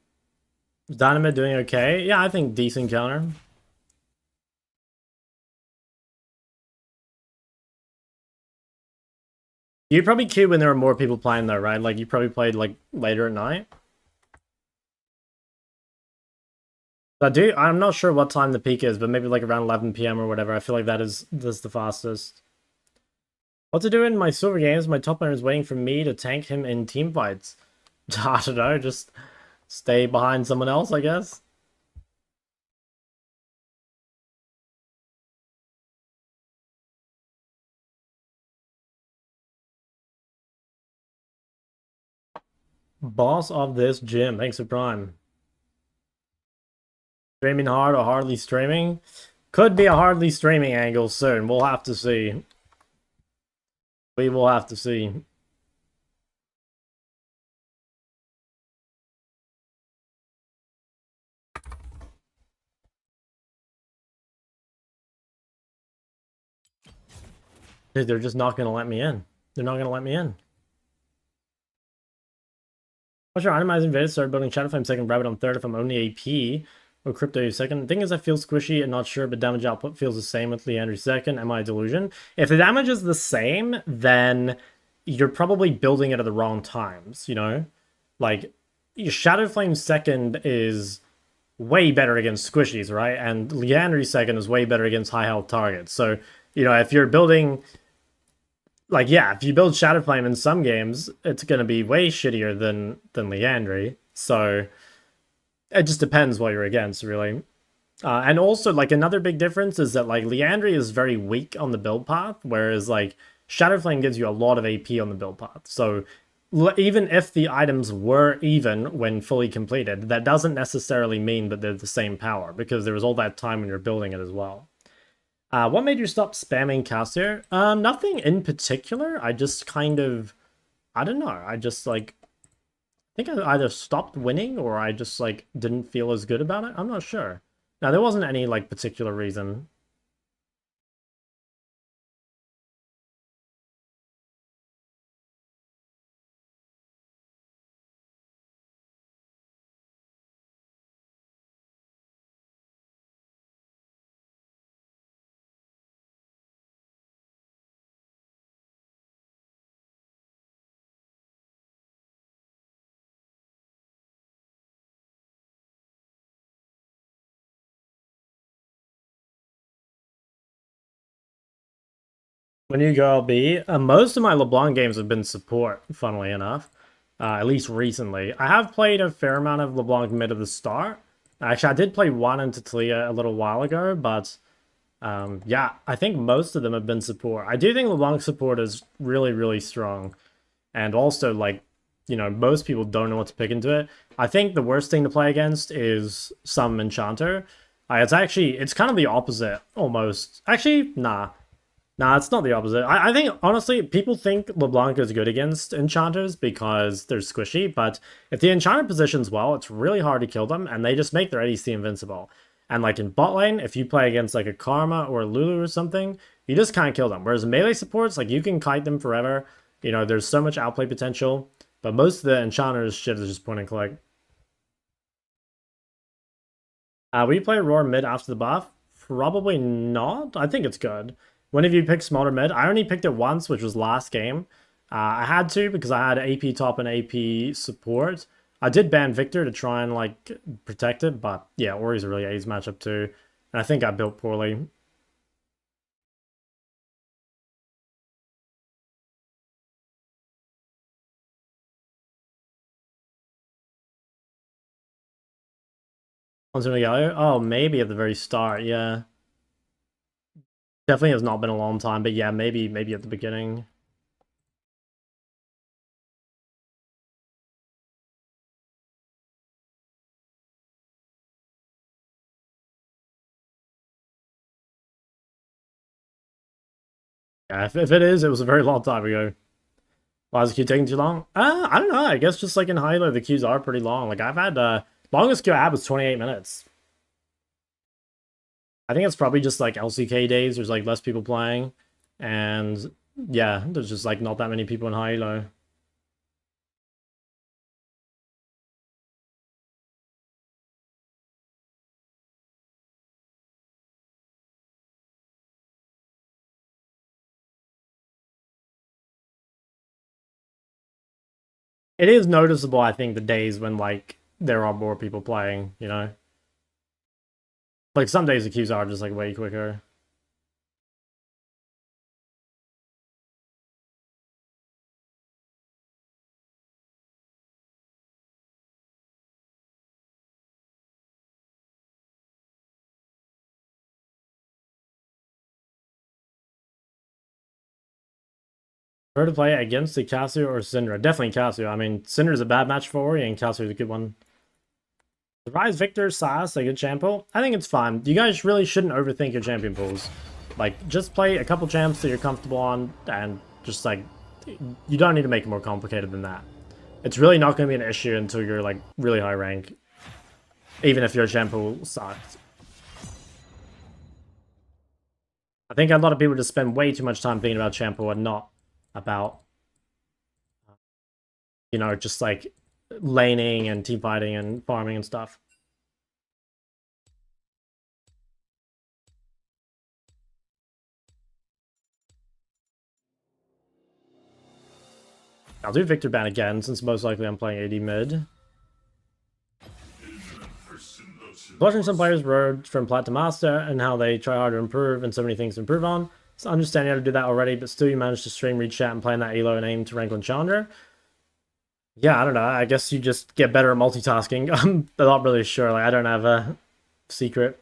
Is Dynamite doing okay? Yeah, I think decent counter. You probably queued when there were more people playing though, right? Like you probably played like later at night. I'm not sure what time the peak is, but maybe like around 11 p.m. or whatever. I feel like that's the fastest. What to do in my silver games? My top laner is waiting for me to tank him in team fights. I don't know, just stay behind someone else, I guess. Boss of this gym. Thanks for Prime. Streaming hard or hardly streaming? Could be a hardly streaming angle soon. We'll have to see. We will have to see. Dude, they're just not going to let me in. They're not going to let me in. What's your itemizing vid? Start building Shadowflame second, Rabbit on third if I'm only AP. Or Crypto second. The thing is, I feel squishy and not sure, but damage output feels the same with Leandry second. Am I a delusion? If the damage is the same, then you're probably building it at the wrong times, you know? Like, your Shadowflame second is way better against squishies, right? And Leandry second is way better against high health targets. So, you know, if you're building, like, yeah, if you build Shadowflame in some games, it's going to be way shittier than Leandry. So it just depends what you're against, really. And also, like, another big difference is that, like, Leandry is very weak on the build path, whereas, like, Shadowflame gives you a lot of AP on the build path. So even if the items were even when fully completed, that doesn't necessarily mean that they're the same power, because there was all that time when you're building it as well. What made you stop spamming Cassier? Nothing in particular. I just kind of, I don't know. I just like, I think I either stopped winning or I just like didn't feel as good about it. I'm not sure. Now there wasn't any like particular reason. When you go LB, most of my LeBlanc games have been support, funnily enough. At least recently. I have played a fair amount of LeBlanc mid at the start. Actually, I did play one in Tatalia a little while ago, but yeah, I think most of them have been support. I do think LeBlanc support is really, really strong. And also, like, you know, most people don't know what to pick into it. I think the worst thing to play against is some Enchanter. It's kind of the opposite, almost. Actually, nah. Nah, it's not the opposite. I think, honestly, people think LeBlanc is good against enchanters because they're squishy, but if the enchanter positions well, it's really hard to kill them, and they just make their ADC invincible. And like in bot lane, if you play against like a Karma or a Lulu or something, you just can't kill them. Whereas melee supports, like you can kite them forever. You know, there's so much outplay potential, but most of the enchanters shit is just point and click. Will you play Roar mid after the buff? Probably not. I think it's good. When have you picked Smolder mid? I only picked it once, which was last game. I had to because I had AP top and AP support. I did ban Victor to try and like protect it, but yeah, Ori's a really A's matchup too. And I think I built poorly. Oh, maybe at the very start, yeah. Definitely has not been a long time, but yeah, maybe at the beginning. Yeah, if it is, it was a very long time ago. Why is the queue taking too long? I don't know. I guess just like in High-ELO, the queues are pretty long. Like I've had longest queue I had was 28 minutes. I think it's probably just like LCK days. There's like less people playing, and yeah, there's just like not that many people in High-ELO. It is noticeable, I think, the days when like there are more people playing. You know, like some days the queues are just like way quicker. Prefer to play against the Cassio or Syndra? Definitely Cassio. I mean, Syndra's a bad match for Ori, and Cassio's a good one. The Rise Victor, Sass, a good champ pool? I think it's fine. You guys really shouldn't overthink your champion pools. Like, just play a couple champs that you're comfortable on, and just like, you don't need to make it more complicated than that. It's really not going to be an issue until you're like really high rank, even if your champ pool sucks. I think a lot of people just spend way too much time thinking about champ pool and not about, you know, just like laning and team fighting and farming and stuff. I'll do Victor ban again, since most likely I'm playing AD mid. Watching some players road from plat to master and how they try hard to improve and so many things to improve on. So I understand you how to do that already, but still you managed to stream, read chat, and play in that elo and aim to rank on challenger. Yeah, I don't know. I guess you just get better at multitasking. I'm not really sure. Like, I don't have a secret.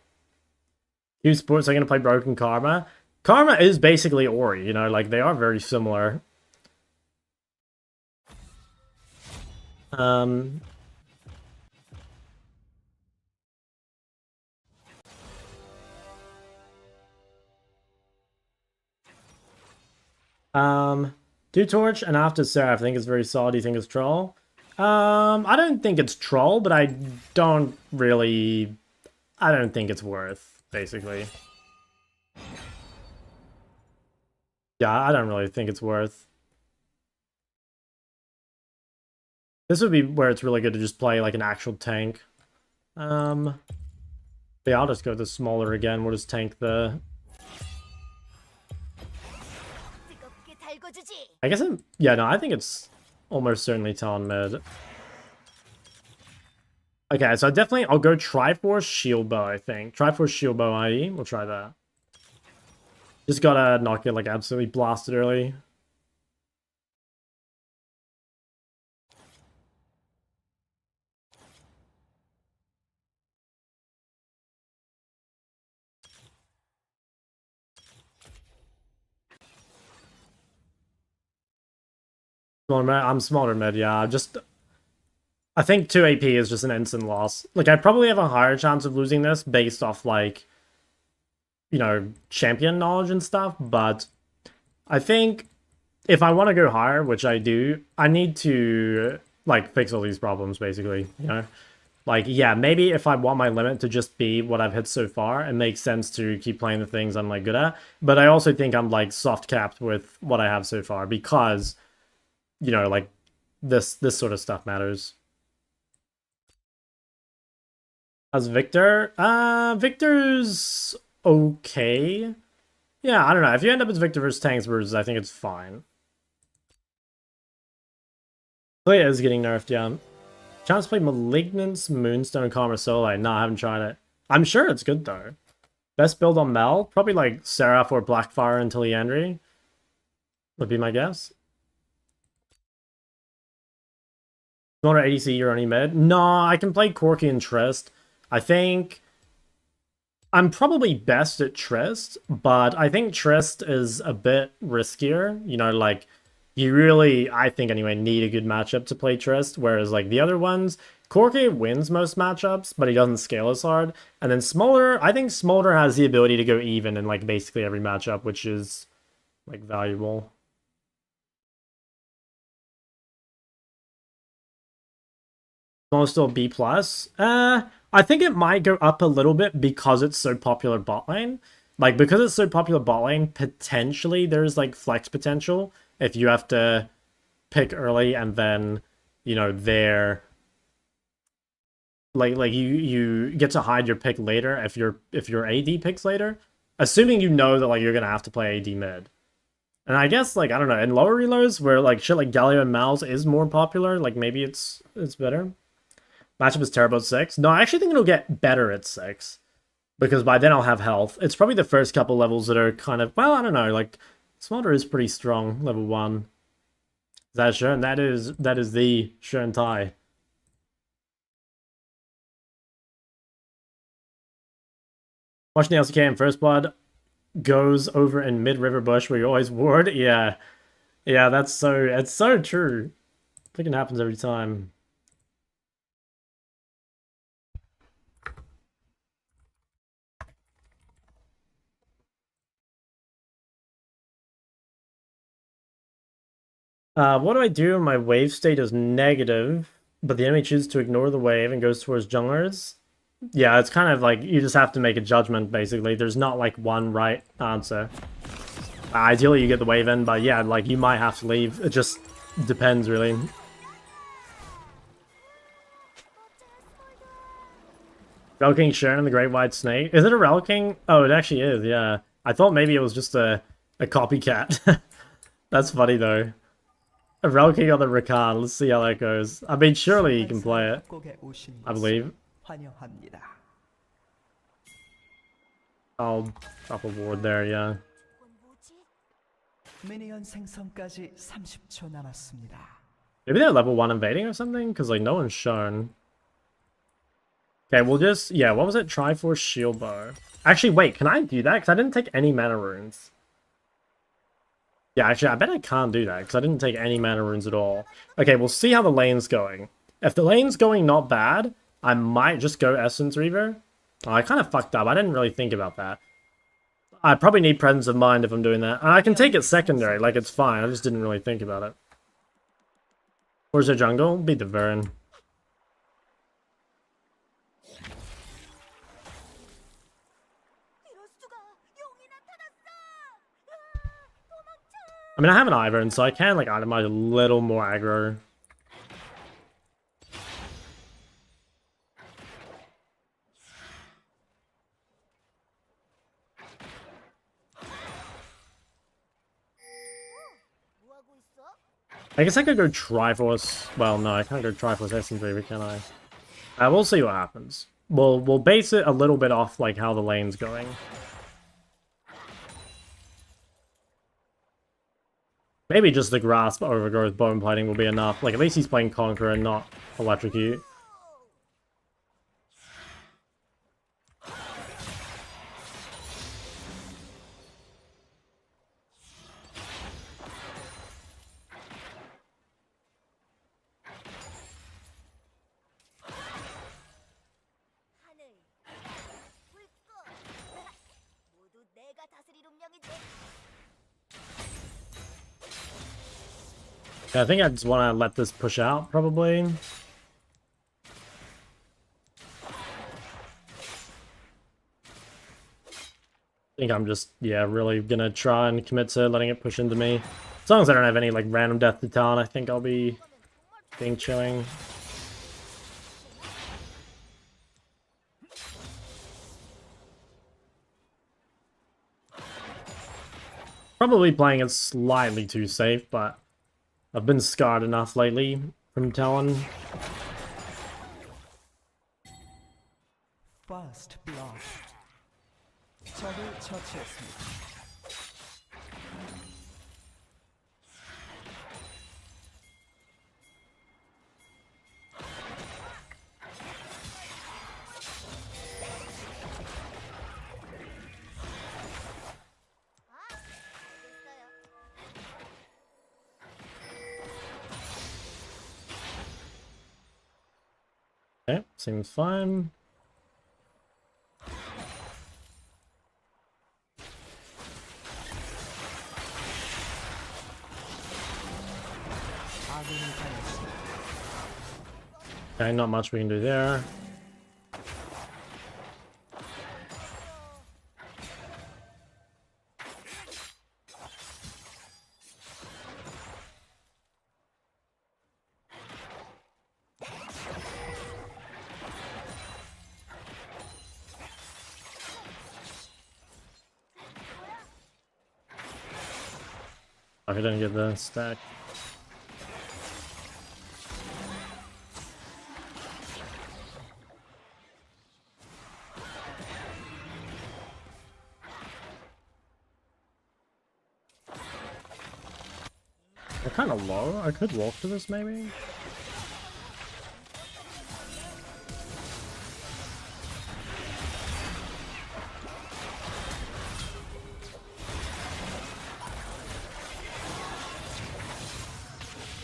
Q Sports are going to play Broken Karma. Karma is basically Ori, you know, like they are very similar. Um, do Torch and after Seraph, I think it's very solid. Do you think it's Troll? I don't think it's Troll, but I don't think it's worth, basically. Yeah, I don't really think it's worth. This would be where it's really good to just play like an actual tank. But yeah, I'll just go with the Smolder again. We'll just tank the... I guess yeah, no, I think it's almost certainly Talon mid. Okay, so I'll go Triforce Shield Bow, I think. Triforce Shield Bow IE, we'll try that. Just gotta not get like absolutely blasted early. I'm Smolder mid, yeah. I think 2 AP is just an instant loss. Like, I probably have a higher chance of losing this based off, like, you know, champion knowledge and stuff, but I think if I want to go higher, which I do, I need to, like, fix all these problems, basically, you know? Like, yeah, maybe if I want my limit to just be what I've hit so far, it makes sense to keep playing the things I'm, like, good at, but I also think I'm, like, soft-capped with what I have so far, because, you know, like, this sort of stuff matters. As Victor? Victor's okay. Yeah, I don't know. If you end up as Victor versus Tanks versus, I think it's fine. Play is getting nerfed, yeah. Chance to play Malignance, Moonstone, Karma Solo. No, I haven't tried it. I'm sure it's good, though. Best build on Mel? Probably like Seraph or Blackfire until Leandry. Would be my guess. Smolder ADC, you're only mid? No, I can play Corki and Trist. I think I'm probably best at Trist, but I think Trist is a bit riskier. You know, like, you really, I think anyway, need a good matchup to play Trist, whereas, like, the other ones, Corki wins most matchups, but he doesn't scale as hard. And then Smolder, I think Smolder has the ability to go even in, like, basically every matchup, which is like valuable. Almost still B plus. I think it might go up a little bit because it's so popular bot lane. Like, because it's so popular bot lane, potentially there's like flex potential if you have to pick early and then, you know, there like you get to hide your pick later if your AD picks later, assuming you know that like you're gonna have to play AD mid. And I guess like I don't know, in lower reloads where like shit like Galio and Mal's is more popular, like maybe it's better. Matchup is terrible at 6. No, I actually think it'll get better at 6. Because by then I'll have health. It's probably the first couple levels that are kind of, well, I don't know, like Smolder is pretty strong, level 1. Is that sure? And that is the Shern Tai. Watching the LCK in First Blood goes over in mid-river bush where you always ward. Yeah. Yeah, it's so true. I think it happens every time. What do I do when my wave state is negative, but the enemy chooses to ignore the wave and goes towards junglers? Yeah, it's kind of like you just have to make a judgment, basically. There's not like one right answer. Ideally, you get the wave in, but yeah, like you might have to leave. It just depends, really. Relking Sharon and the Great White Snake. Is it a Relking? Oh, it actually is, yeah. I thought maybe it was just a copycat. That's funny, though. A Relking on the Rakan. Let's see how that goes. I mean, surely you can play it. I believe. 환영합니다. I'll drop a ward there, yeah. 미니언 생성까지 30초 남았습니다. Maybe they're level 1 invading or something? Because, like, no one's shown. Okay, we'll just... Yeah, what was it? Triforce Shield Bow. Actually, wait, can I do that? Because I didn't take any mana runes. Yeah, actually, I bet I can't do that, because I didn't take any mana runes at all. Okay, we'll see how the lane's going. If the lane's going not bad, I might just go Essence Reaver. Oh, I kind of fucked up. I didn't really think about that. I probably need Presence of Mind if I'm doing that. And I can take it secondary, like, it's fine. I just didn't really think about it. Where's their jungle? Beat the Vern. I mean, I have an Ivern, so I can, like, itemize a little more aggro. I guess I could go Triforce. Well, no, I can't go Triforce Essence Reaver, can I? We'll see what happens. We'll base it a little bit off, like, how the lane's going. Maybe just the Grasp Overgrowth Bone Plating will be enough. Like, at least he's playing Conqueror and not Electrocute. I think I just want to let this push out, probably. I think I'm just, yeah, really gonna try and commit to letting it push into me. As long as I don't have any, like, random death to talent, I think I'll be being chilling. Probably playing it slightly too safe, but I've been scarred enough lately from Talon. First blood. 적을 처치했습니다. Okay, seems fine. 아군이 당했습니다. Okay, not much we can do there. I didn't get the stack. They're kind of low. I could walk to this maybe.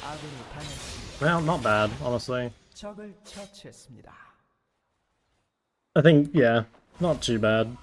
아군이 당했습니다. Well, not bad, honestly. 적을 처치했습니다. I think, yeah, not too bad.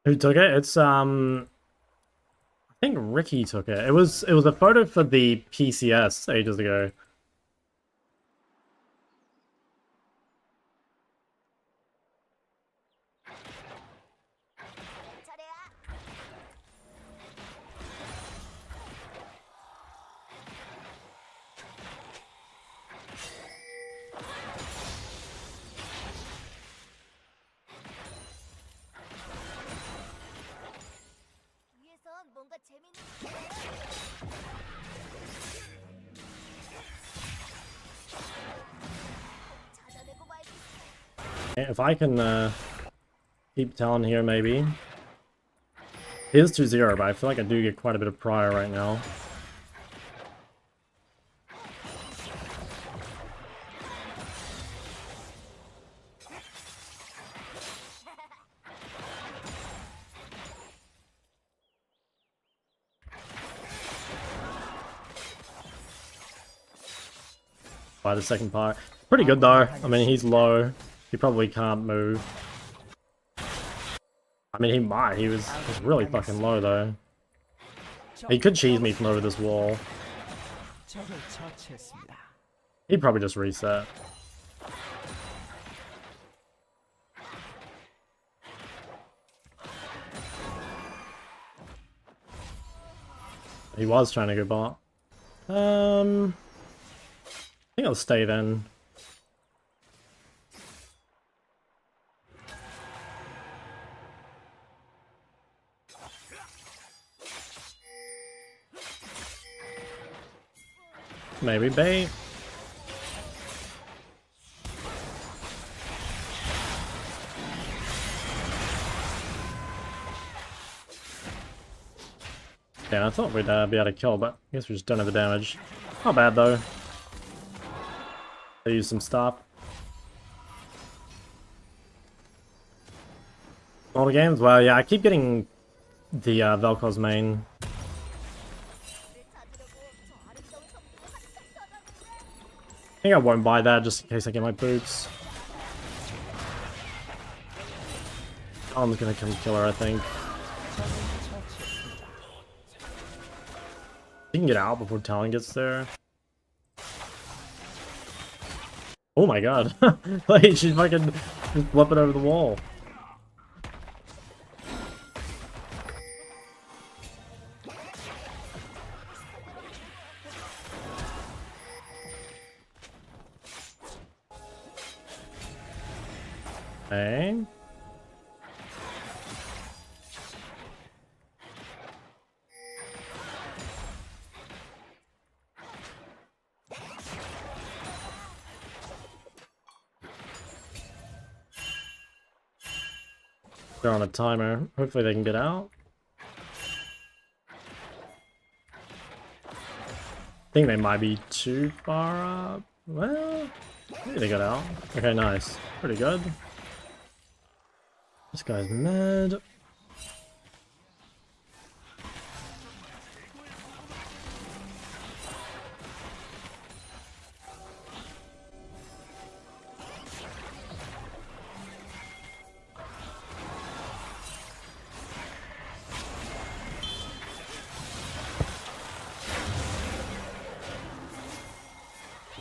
Who took it? It's I think Ricky took it. It was a photo for the PCS ages ago. If I can keep Talon here, maybe. It is 2-0, but I feel like I do get quite a bit of prior right now. By the second part. Pretty good though. I mean, he's low. He probably can't move. I mean, he might. He's really fucking low though. He could cheese me from over this wall. 적을 처치했습니다. He'd probably just reset. He was trying to go bot. I think I'll stay then. Maybe bait. Yeah, I thought we'd be able to kill, but I guess we just don't have the damage. Not bad though. They use some stop. All the games? Well, yeah, I keep getting the Vel'Koz main. I think I won't buy that just in case I get my boots. I'm gonna come kill her, I think. You can get out before Talon gets there. Oh my god. Like, she's fucking just flipping over the wall. Okay. They're on a timer. Hopefully they can get out. I think they might be too far up. Well, maybe they got out. Okay, nice. Pretty good. This guy's mid.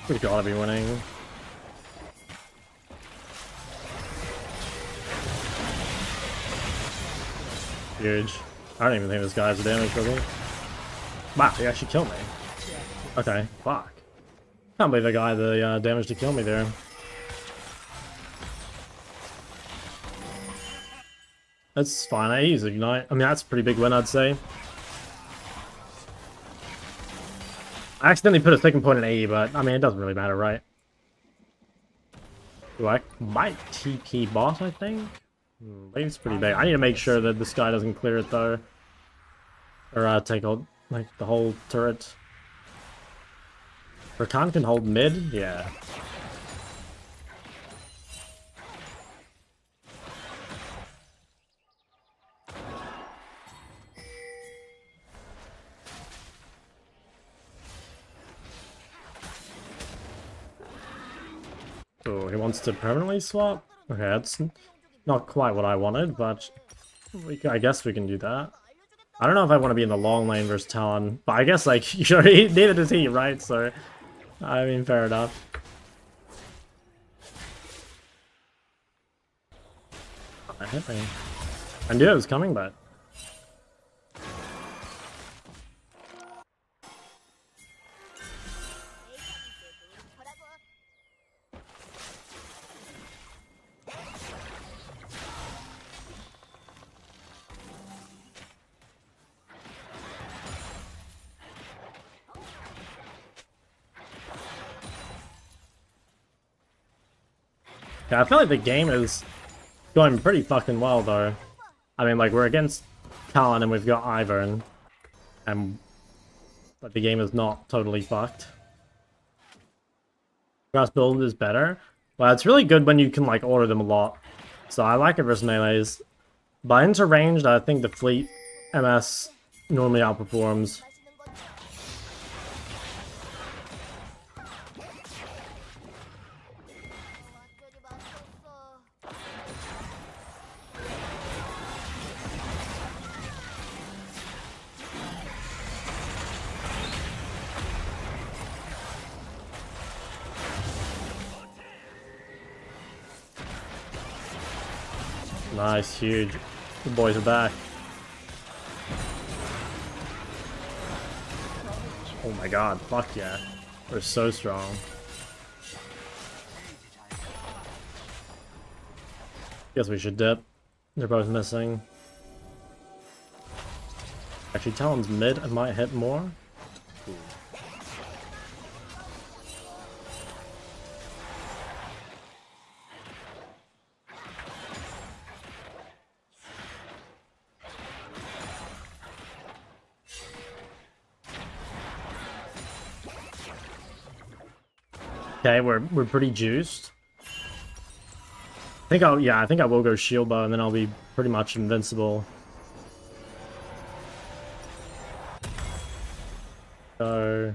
We gotta be winning. Huge. I don't even think this guy has damage for me. Wow, he actually killed me. Okay, fuck. Can't believe the guy the damage to kill me there. That's fine, I use Ignite. I mean, that's a pretty big win, I'd say. I accidentally put a second point in AE, but I mean, it doesn't really matter, right? Do I might TP bot, I think? Wave's pretty big. I need to make sure that this guy doesn't clear it, though. Or take out, like, the whole turret. Rakan can hold mid? Yeah. Oh, he wants to permanently swap? Okay, that's not quite what I wanted, but I guess we can do that. I don't know if I want to be in the long lane versus Talon, but I guess, like, you already neither does he, right? So, I mean, fair enough. I hit me. I knew it was coming, but... Yeah, I feel like the game is going pretty fucking well, though. I mean, like, we're against Talon and we've got Ivern. But the game is not totally fucked. Grass build is better. Well, it's really good when you can, like, order them a lot. So I like it versus melees. But into ranged, I think the fleet MS normally outperforms. Nice, huge. The boys are back. Oh my god, fuck yeah. We're so strong. Guess we should dip. They're both missing. Actually, Talon's mid. I might hit more. Okay, we're pretty juiced. I think I think I will go shield bow and then I'll be pretty much invincible. So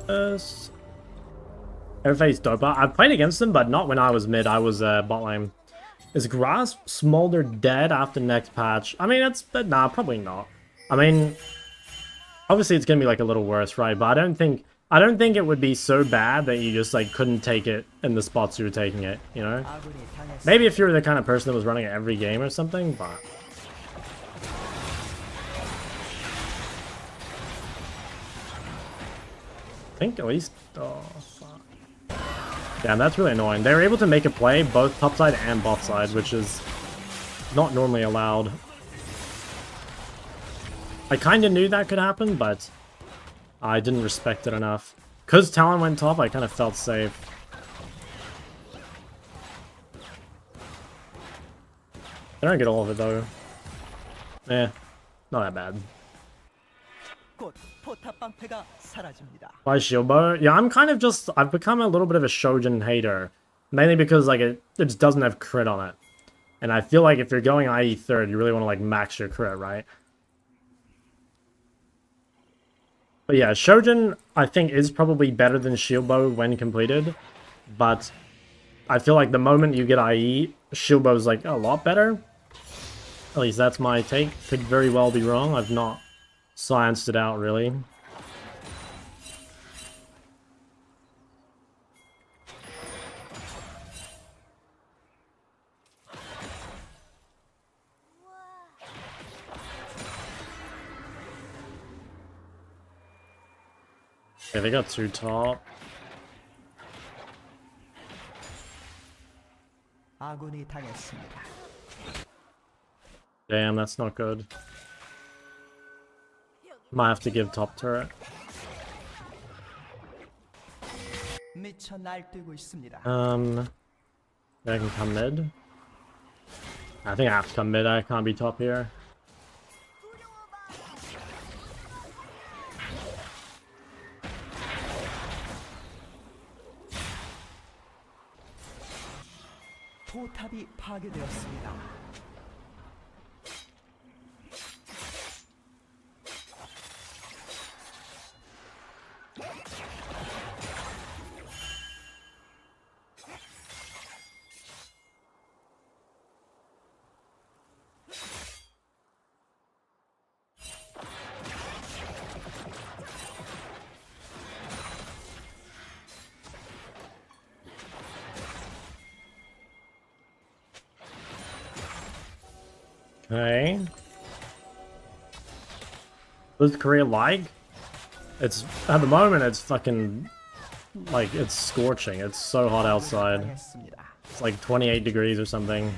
this Everybody's dope. I've played against them, but not when I was mid. I was bot lane. Is grass Smolder dead after next patch? I mean, nah, probably not. I mean, obviously it's gonna be like a little worse, right? But I don't think it would be so bad that you just like couldn't take it in the spots you were taking it, you know? Maybe if you were the kind of person that was running it every game or something, but... I think at least... Oh, fuck. Damn, that's really annoying. They were able to make a play both top side and bot side, which is not normally allowed. I kind of knew that could happen, but... I didn't respect it enough. Because Talon went top, I kind of felt safe. I don't get all of it though. Eh, not that bad. Why shield bow? Yeah, I'm kind of just... I've become a little bit of a Shojin hater. Mainly because like it just doesn't have crit on it. And I feel like if you're going IE third, you really want to like max your crit, right? But yeah, Shojin, I think, is probably better than Shield Bow when completed. But I feel like the moment you get IE, Shield Bow is like a lot better. At least that's my take. Could very well be wrong. I've not scienced it out, really. Okay, they got 2 top. 아군이 당했습니다. Damn, that's not good. Might have to give top turret. 미쳐 날뛰고 있습니다. I can come mid. I think I have to come mid. I can't be top here. 포탑이 파괴되었습니다. Okay. What's Korea like? It's, at the moment, it's fucking, like, it's scorching. It's so hot outside. 당했습니다. It's like 28 degrees or something.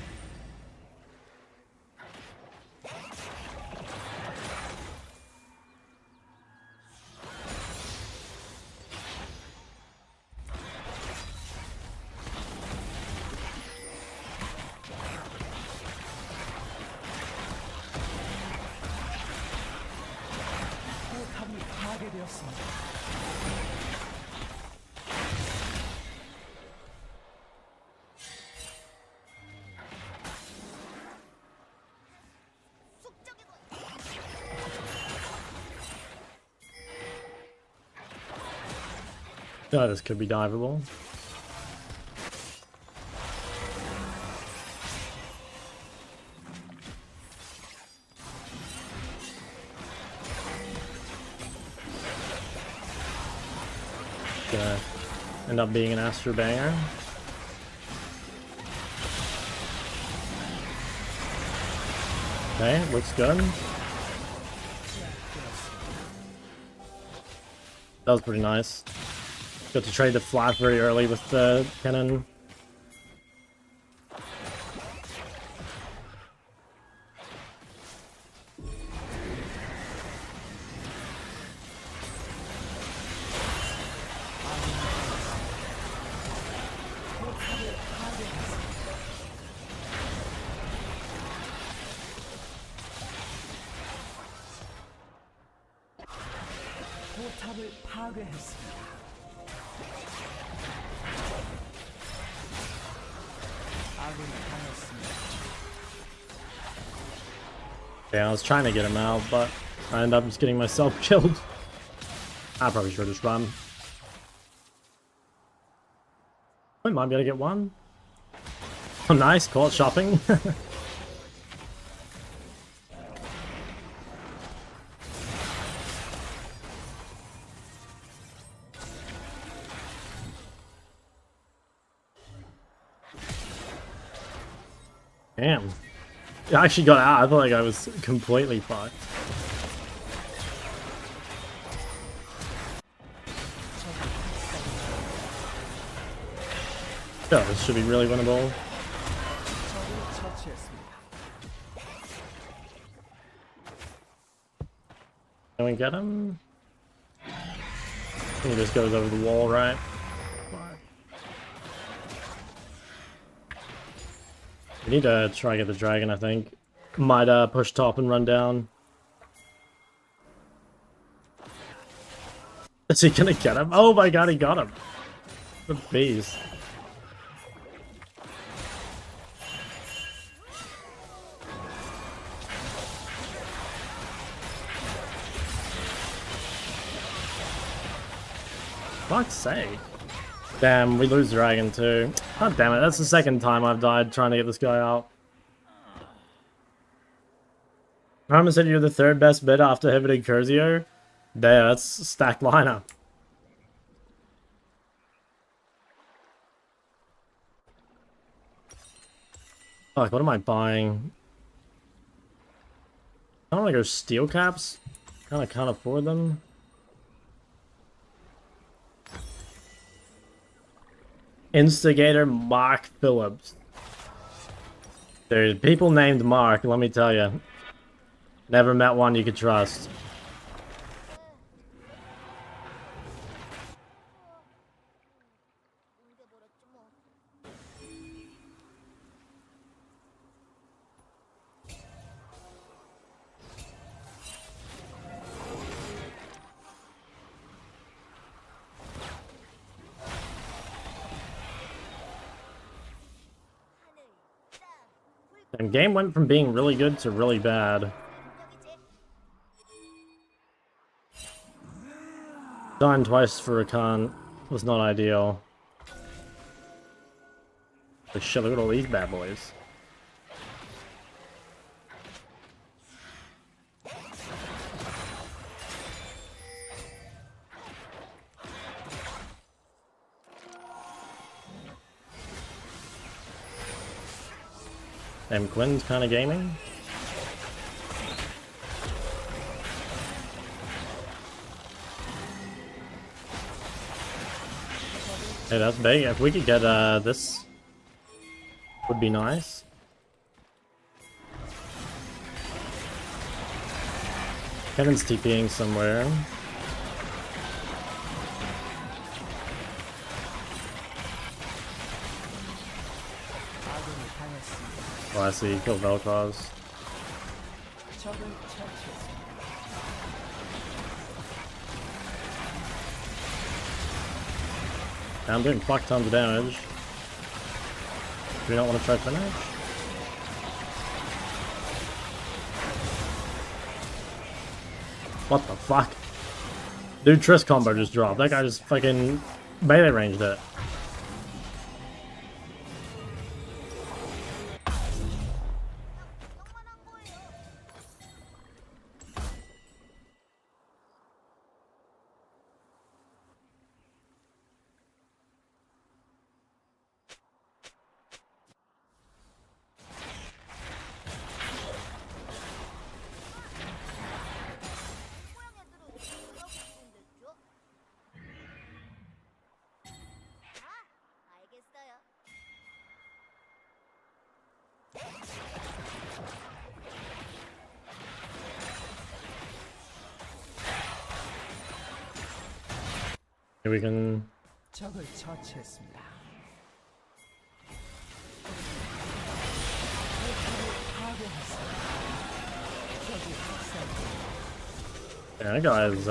포탑이 파괴되었습니다. Oh, this could be diveable. Gonna end up being an Astro Banger. Okay, looks good. That was pretty nice. Got to trade the flash very early with the cannon. 포탑을 파괴했습니다. 아군이 당했습니다. Yeah, I was trying to get him out, but I ended up just getting myself killed. I probably should have just run. I might be able to get one. Oh, nice. Caught shopping. Damn. I actually got out. I felt like I was completely fucked. Oh, this should be really winnable. 적을 처치했습니다. Can we get him? I think he just goes over the wall, right? We need to try to get the dragon, I think. Might push top and run down. Is he gonna get him? Oh my god, he got him! The beast. fuck's sake. Damn, we lose Dragon too. God damn it, that's the second time I've died trying to get this guy out. Harman said you're the third best bid after Hibbert and Curzio. There, that's stacked lineup. Fuck, what am I buying? I don't want to go steel caps. Kinda can't afford them. Instigator Mark Phillips. Dude, people named Mark, let me tell you. Never met one you could trust. And game went from being really good to really bad. Dying twice for a con was not ideal. Holy shit, look at all these bad boys. And Quinn's kind of gaming. Hey, that's big. If we could get this, would be nice. Kevin's TPing somewhere. Oh, I see. Kill Vel'Koz. I'm doing fuck tons of damage. Do we not want to try finish? What the fuck? Dude, Triss combo just dropped. That guy just fucking melee ranged it. Here we can. 적을 처치했습니다. Yeah, that guy is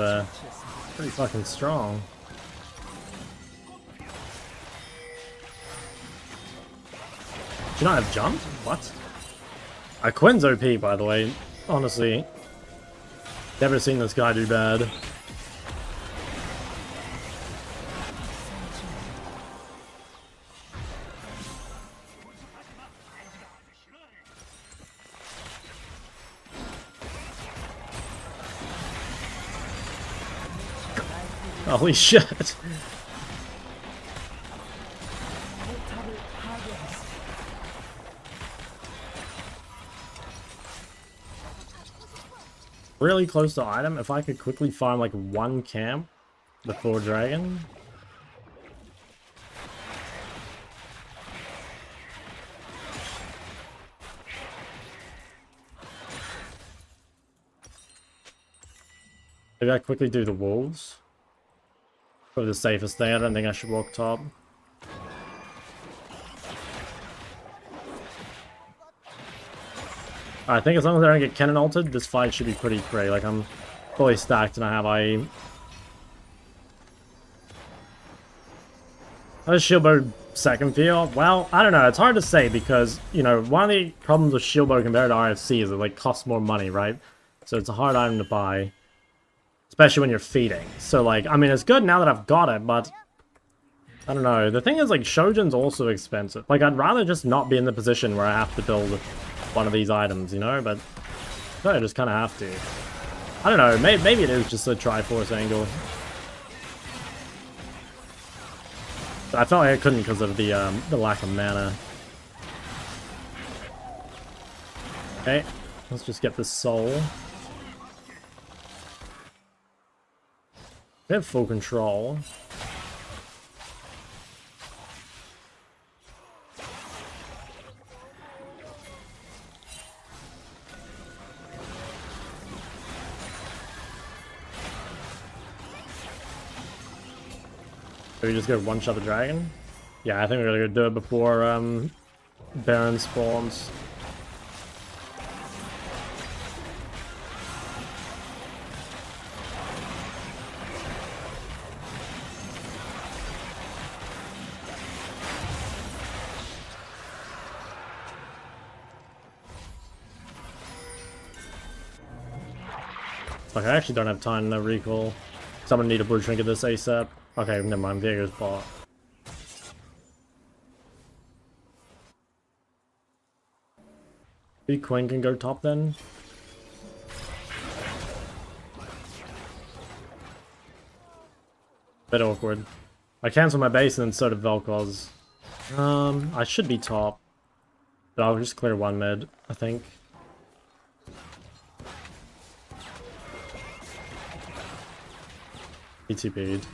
pretty fucking strong. Did you not have jumped? What? Quinn's OP, by the way. Honestly, never seen this guy do bad. Holy shit. Really close to item. If I could quickly find like one camp before Dragon. Maybe I quickly do the wolves. Probably the safest thing. I don't think I should walk top. I think as long as I don't get cannon altered, this fight should be pretty cray. Like, I'm fully stacked and I have IE. How's Shieldbow second feel? Well, I don't know. It's hard to say because, you know, one of the problems with Shieldbow compared to RFC is it, like, costs more money, right? So it's a hard item to buy. especially when you're feeding. So, like, I mean, it's good now that I've got it, but I don't know. The thing is, like, Shojin's also expensive. Like, I'd rather just not be in the position where I have to build one of these items, you know? But I just kind of have to. I don't know. Maybe it is just a Triforce angle. I felt like I couldn't because of the lack of mana. Okay, let's just get this soul. We have full control. Do we just go one-shot the dragon? Yeah, I think we're gonna go do it before Baron spawns. Like, I actually don't have time to recall. Someone need a blue trinket this ASAP. Okay, never mind. Viego's bot. Maybe Quinn can go top then. Bit awkward. I cancelled my base and then so did Vel'Koz. I should be top. But I'll just clear one mid, I think. ETP'd.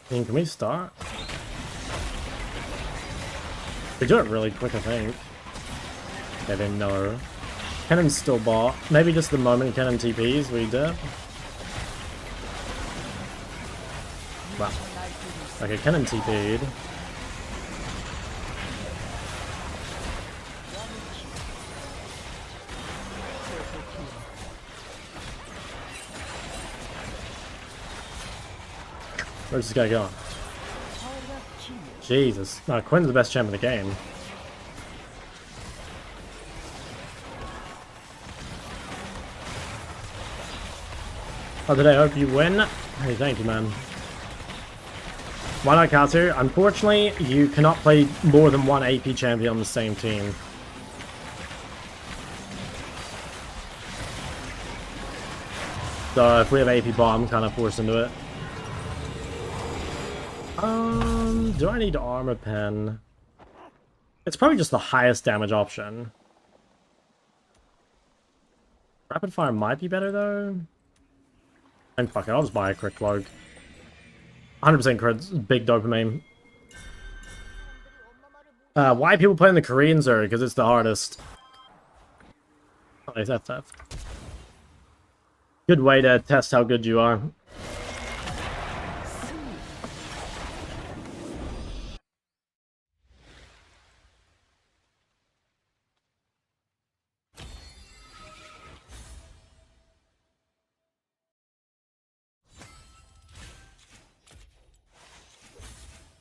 Can we start? We do it really quick, I think. Okay, then no. Cannon's still bot. Maybe just the moment Cannon TPs, we dip. Wow. Okay, Cannon TP'd. Where's this guy going? Jesus. No, Quinn's the best champ in the game. Oh, today, I hope you win. Hey, thank you, man. Why not Katsu? Unfortunately, you cannot play more than one AP champion on the same team. So if we have AP bot, I'm kind of forced into it. Do I need armor pen? It's probably just the highest damage option. Rapid fire might be better though. And fuck it, I'll just buy a crit cloak. 100% crits, big dopamine. Why people play in the Korean Zerg? Because it's the hardest. Nice FF. Good way to test how good you are.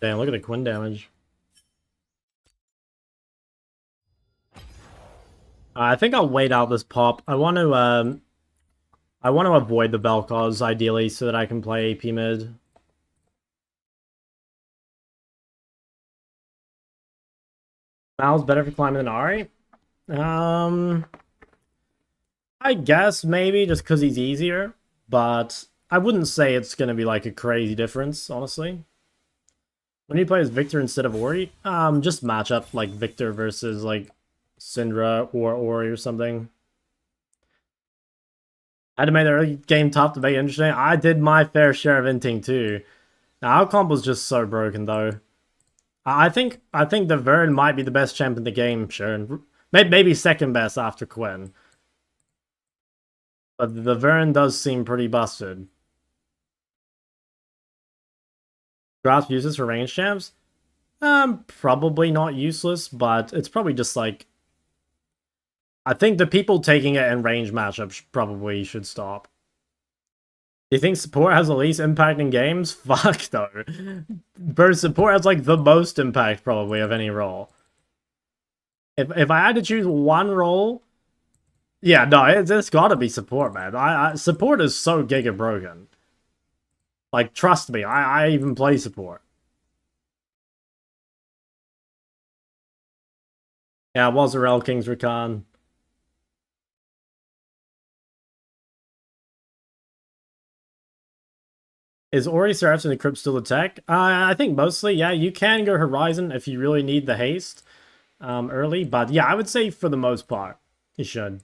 Damn, look at the Quinn damage. I think I'll wait out this pop. I want to avoid the Vel'Koz ideally so that I can play AP mid. Mal's better for climbing than Ari? I guess maybe just because he's easier, but I wouldn't say it's gonna be like a crazy difference, honestly. When you play as Victor instead of Ori, just match up like Victor versus like Syndra or Ori or something. I had to make the early game tough to make it interesting. I did my fair share of inting too. Now, our comp was just so broken though. I think the Vern might be the best champ in the game, sure. Maybe second best after Quinn. But the Vern does seem pretty busted. Grasp useless for range champs? Probably not useless, but it's probably just like... I think the people taking it in range matchups probably should stop. you think support has the least impact in games? Fuck no. Bro, support has like the most impact probably of any role. If I had to choose one role, yeah, no, it's gotta be support, man. Support is so giga broken. Like, trust me, I even play support. Yeah, it was a Rel King's Rakan. Is Ori Seraphs in the Crypt still the tech? I think mostly, yeah. You can go Horizon if you really need the haste early, but yeah, I would say for the most part, you should.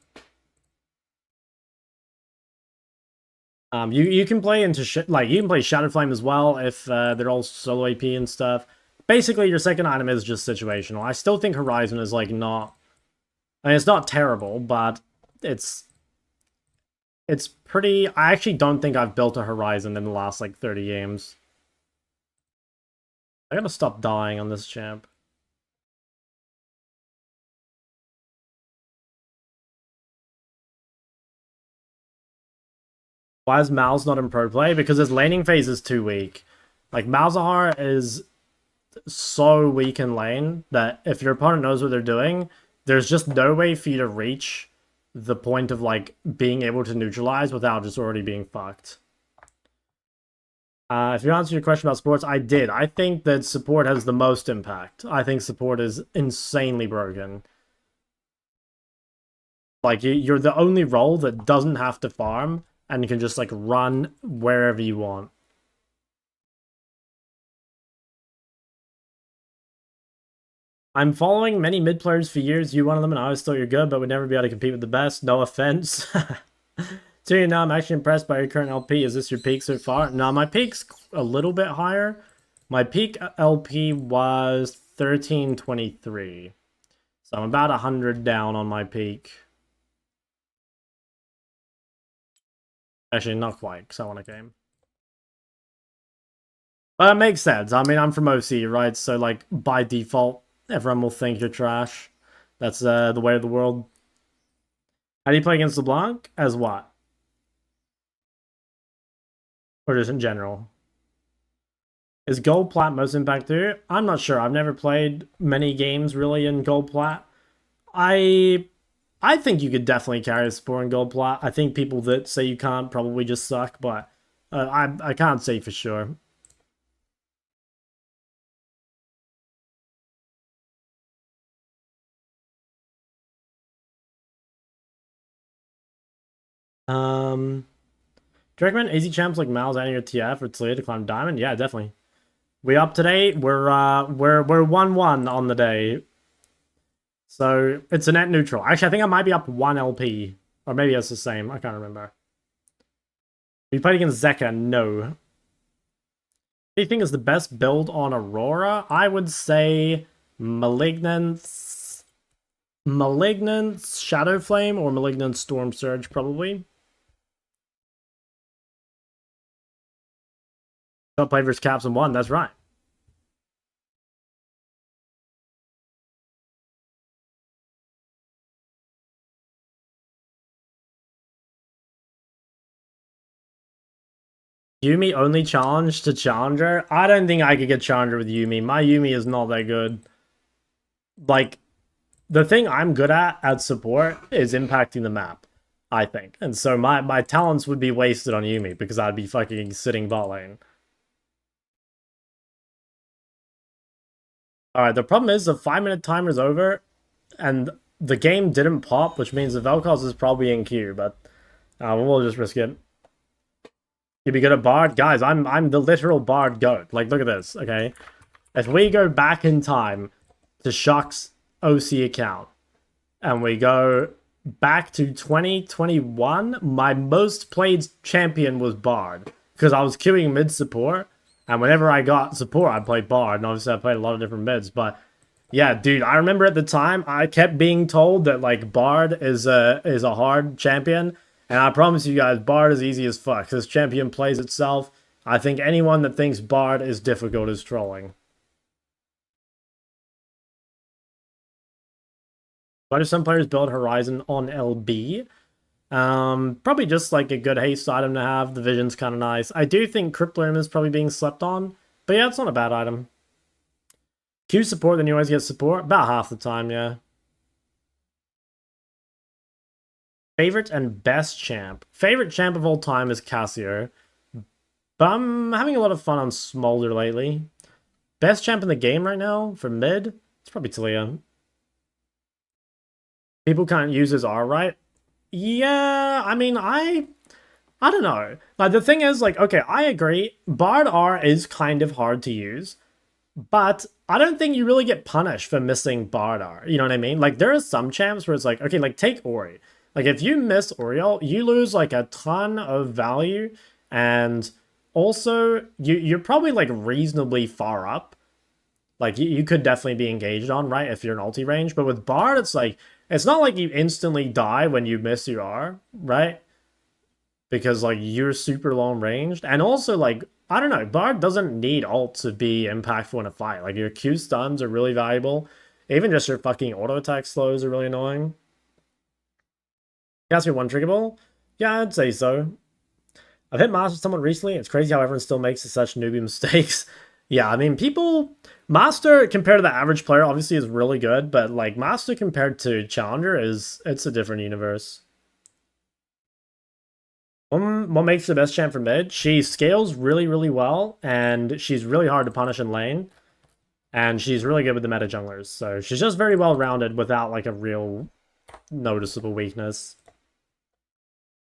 You can play into like you can play Shadow Flame as well if they're all solo AP and stuff. Basically, your second item is just situational. I still think Horizon is like not. I mean, it's not terrible, but it's pretty. I actually don't think I've built a Horizon in the last like 30 games. I gotta stop dying on this champ. Why is Mal's not in pro play? Because his laning phase is too weak. Like, Malzahar is so weak in lane that if your opponent knows what they're doing, there's just no way for you to reach the point of, like, being able to neutralize without just already being fucked. If you answer your question about supports, I did. I think that support has the most impact. I think support is insanely broken. Like, you're the only role that doesn't have to farm and you can just, like, run wherever you want. I'm following many mid players for years. You one of them, and I always thought you're good, but would never be able to compete with the best. No offense. So you know, I'm actually impressed by your current LP. Is this your peak so far? No, my peak's a little bit higher. My peak LP was 1323. So I'm about 100 down on my peak. Actually, not quite, because I won a game. But it makes sense. I mean, I'm from OC, right? So, like, by default, everyone will think you're trash. That's the way of the world. How do you play against LeBlanc? As what? Or just in general? Is Gold Plat most impact through? I'm not sure. I've never played many games really in Gold Plat. I think you could definitely carry a spore in Gold Plat. I think people that say you can't probably just suck, but I can't say for sure. Do you recommend easy champs like Mal's adding your TF or Talia to climb Diamond? Yeah, definitely. We up to date. We're 1-1 on the day. So it's a net neutral. Actually, I think I might be up 1 LP. Or maybe it's the same. I can't remember. We played against Zeka. No. What do you think is the best build on Aurora? I would say Malignance, Shadow Flame, or Malignant Storm Surge, probably. Don't play versus Caps and 1. That's right. Yuumi only challenge to Challenger? I don't think I could get Challenger with Yuumi. My Yuumi is not that good. Like, the thing I'm good at support is impacting the map, I think. And so my talents would be wasted on Yuumi because I'd be fucking sitting bot lane. Alright, the problem is the 5-minute timer's over and the game didn't pop, which means the Vel'Koz is probably in queue, but we'll just risk it. You be good at Bard? Guys, I'm the literal Bard goat. Like, look at this, okay? If we go back in time to Shock's OC account, and we go back to 2021, my most played champion was Bard, because I was queuing mid support, and whenever I got support, I played Bard, and obviously I played a lot of different mids, but yeah, dude, I remember at the time, I kept being told that, like, Bard is a hard champion, and I promise you guys, Bard is easy as fuck. This champion plays itself. I think anyone that thinks Bard is difficult is trolling. Why do some players build Horizon on LB? Probably just like a good haste item to have. The vision's kind of nice. I do think Crippler is probably being slept on, but yeah, it's not a bad item. Q support, then you always get support. About half the time, yeah. Favorite and best champ. Favorite champ of all time is Cassio. But I'm having a lot of fun on Smolder lately. Best champ in the game right now for mid? It's probably Talia. People can't use his R, right? Yeah, I mean, I don't know. Like, the thing is, like, okay, I agree. Bard R is kind of hard to use. But I don't think you really get punished for missing Bard R. You know what I mean? Like, there are some champs where it's like, okay, like, take Ori. Like, if you miss Oriel, you lose, like, a ton of value. And also, you're probably, like, reasonably far up. Like, you could definitely be engaged on, right, if you're in ulti range. But with Bard, it's like, it's not like you instantly die when you miss your R, right? Because, like, you're super long ranged. And also, like, I don't know, Bard doesn't need ult to be impactful in a fight. Like, your Q stuns are really valuable. Even just your fucking auto attack slows are really annoying. Cassio one triggable? Yeah, I'd say so. I've hit Master somewhat recently. It's crazy how everyone still makes such newbie mistakes. Yeah, I mean, people... Master, compared to the average player, obviously is really good. But, like, Master compared to Challenger it's a different universe. What makes the best champ for mid? She scales really, really well, and she's really hard to punish in lane. And she's really good with the meta junglers. So she's just very well-rounded without, like, a real noticeable weakness.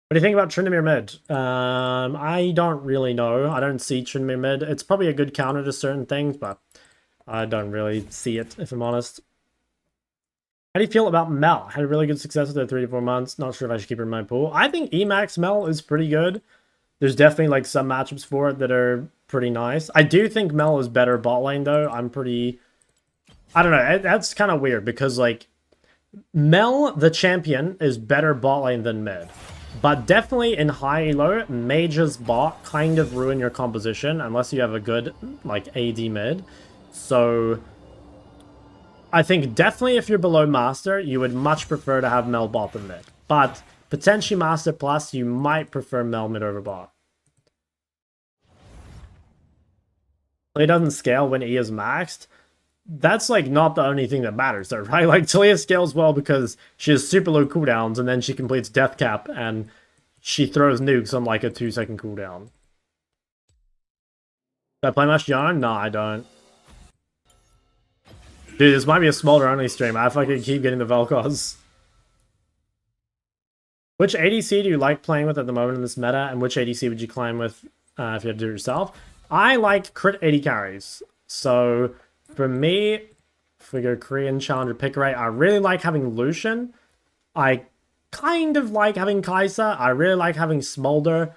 What do you think about Tryndamere mid? I don't really know. I don't see Tryndamere mid. It's probably a good counter to certain things, but I don't really see it, if I'm honest. How do you feel about Mel? Had a really good success with her 3 to 4 months. Not sure if I should keep her in my pool. I think Emax Mel is pretty good. There's definitely like some matchups for it that are pretty nice. I do think Mel is better bot lane though. I don't know. That's kind of weird because like Mel, the champion, is better bot lane than mid. But definitely in high-elo, mage's bot kind of ruin your composition unless you have a good like AD mid. So I think definitely if you're below Master, you would much prefer to have Mel bot than mid. But potentially Master Plus, you might prefer Mel mid over bot. He doesn't scale when E is maxed. That's like not the only thing that matters though, right? Like Talia scales well because she has super low cooldowns and then she completes Death Cap and she throws nukes on like a 2-second cooldown. Do I play much Yarn? No, I don't. Dude, this might be a Smolder only stream. I fucking keep getting the Vel'Koz. Which ADC do you like playing with at the moment in this meta, and which ADC would you climb with if you had to do it yourself? I like crit AD carries. So, for me, if we go Korean Challenger pick rate, I really like having Lucian. I kind of like having Kai'Sa. I really like having Smolder.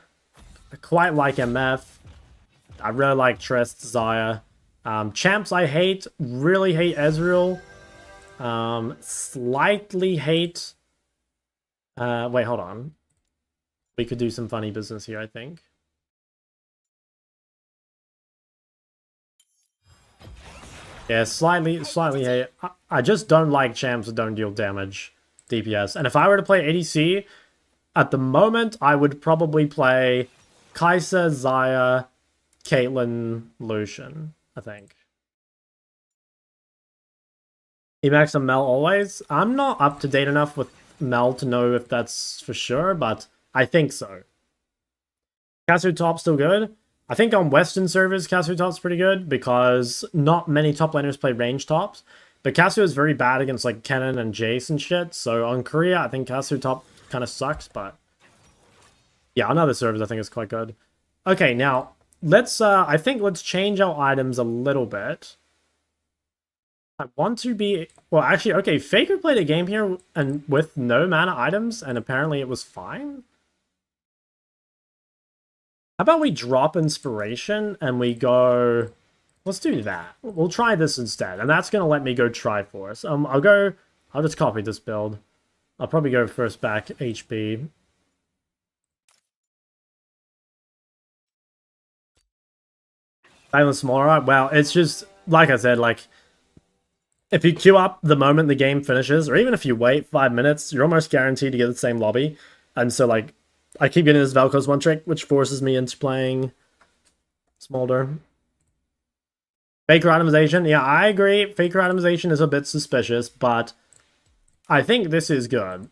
I quite like MF. I really like Trist, Xayah. Champs I hate, really hate Ezreal. Slightly hate... wait, hold on. We could do some funny business here, I think. Yeah, slightly hate. I just don't like champs that don't deal damage DPS. And if I were to play ADC, at the moment, I would probably play Kai'Sa, Xayah, Caitlyn, Lucian, I think. Emax and Mel always? I'm not up to date enough with Mel to know if that's for sure, but I think so. Cassio top still good? I think on Western servers, Cassio top's pretty good because not many top laners play range tops. But Cassio is very bad against like Kennen and Jace and shit. So on Korea, I think Cassio top kind of sucks, but yeah, on other servers, I think it's quite good. Okay, now let's I think let's change our items a little bit. I want to be... Well, actually, okay, Faker played a game here and with no mana items, and apparently it was fine. How about we drop Inspiration and we go... Let's do that. We'll try this instead, and that's going to let me go Triforce. I'll just copy this build. I'll probably go first back HP. Silent Smolder, well, it's just, like I said, like... If you queue up the moment the game finishes, or even if you wait 5 minutes, you're almost guaranteed to get the same lobby. And so, like, I keep getting this Vel'Koz one trick, which forces me into playing Smolder. Faker itemization. Yeah, I agree. Faker itemization is a bit suspicious, but I think this is good.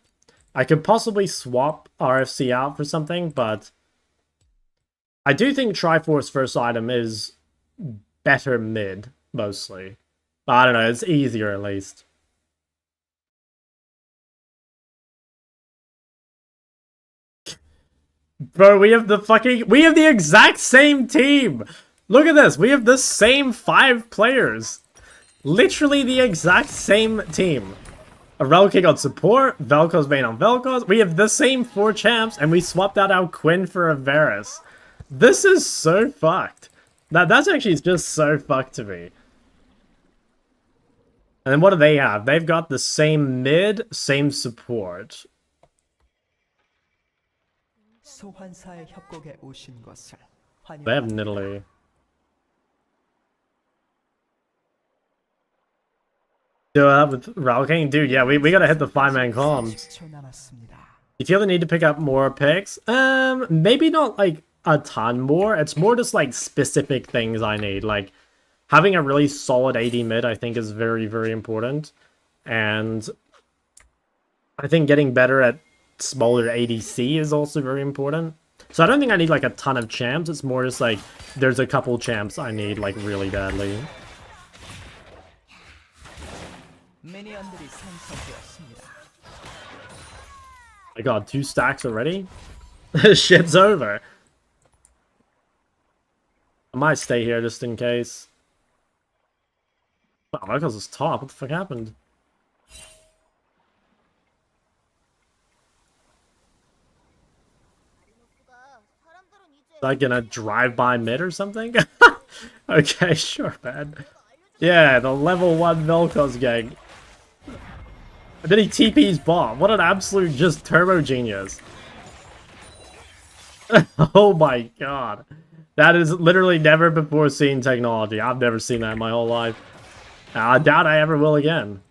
I could possibly swap RFC out for something, but I do think Triforce first item is better mid, mostly. But I don't know, it's easier at least. Bro, we have the exact same team! Look at this, we have the same 5 players. Literally the exact same team. A Relking on support, Vel'Koz main on Vel'Koz. We have the same 4 champs, and we swapped out our Quinn for a Varus. This is so fucked. That's actually just so fucked to me. And then what do they have? They've got the same mid, same support. They have Nidalee. Do that with Relking? Dude, yeah, we gotta hit the 5-man comms. You feel the need to pick up more picks? Maybe not like a ton more. It's more just like specific things I need. Like having a really solid AD mid, I think, is very, very important. And I think getting better at Smolder ADC is also very important. So I don't think I need like a ton of champs. It's more just like there's a couple champs I need like really badly. I got 2 stacks already? Shit's over. I might stay here just in case. Oh, Vel'Koz is top. What the fuck happened? Is that gonna drive by mid or something? Okay, sure, man. Yeah, the level 1 Vel'Koz gang. And then he TP's bot. What an absolute just turbo genius. Oh my god. That is literally never before seen technology. I've never seen that in my whole life. I doubt I ever will again.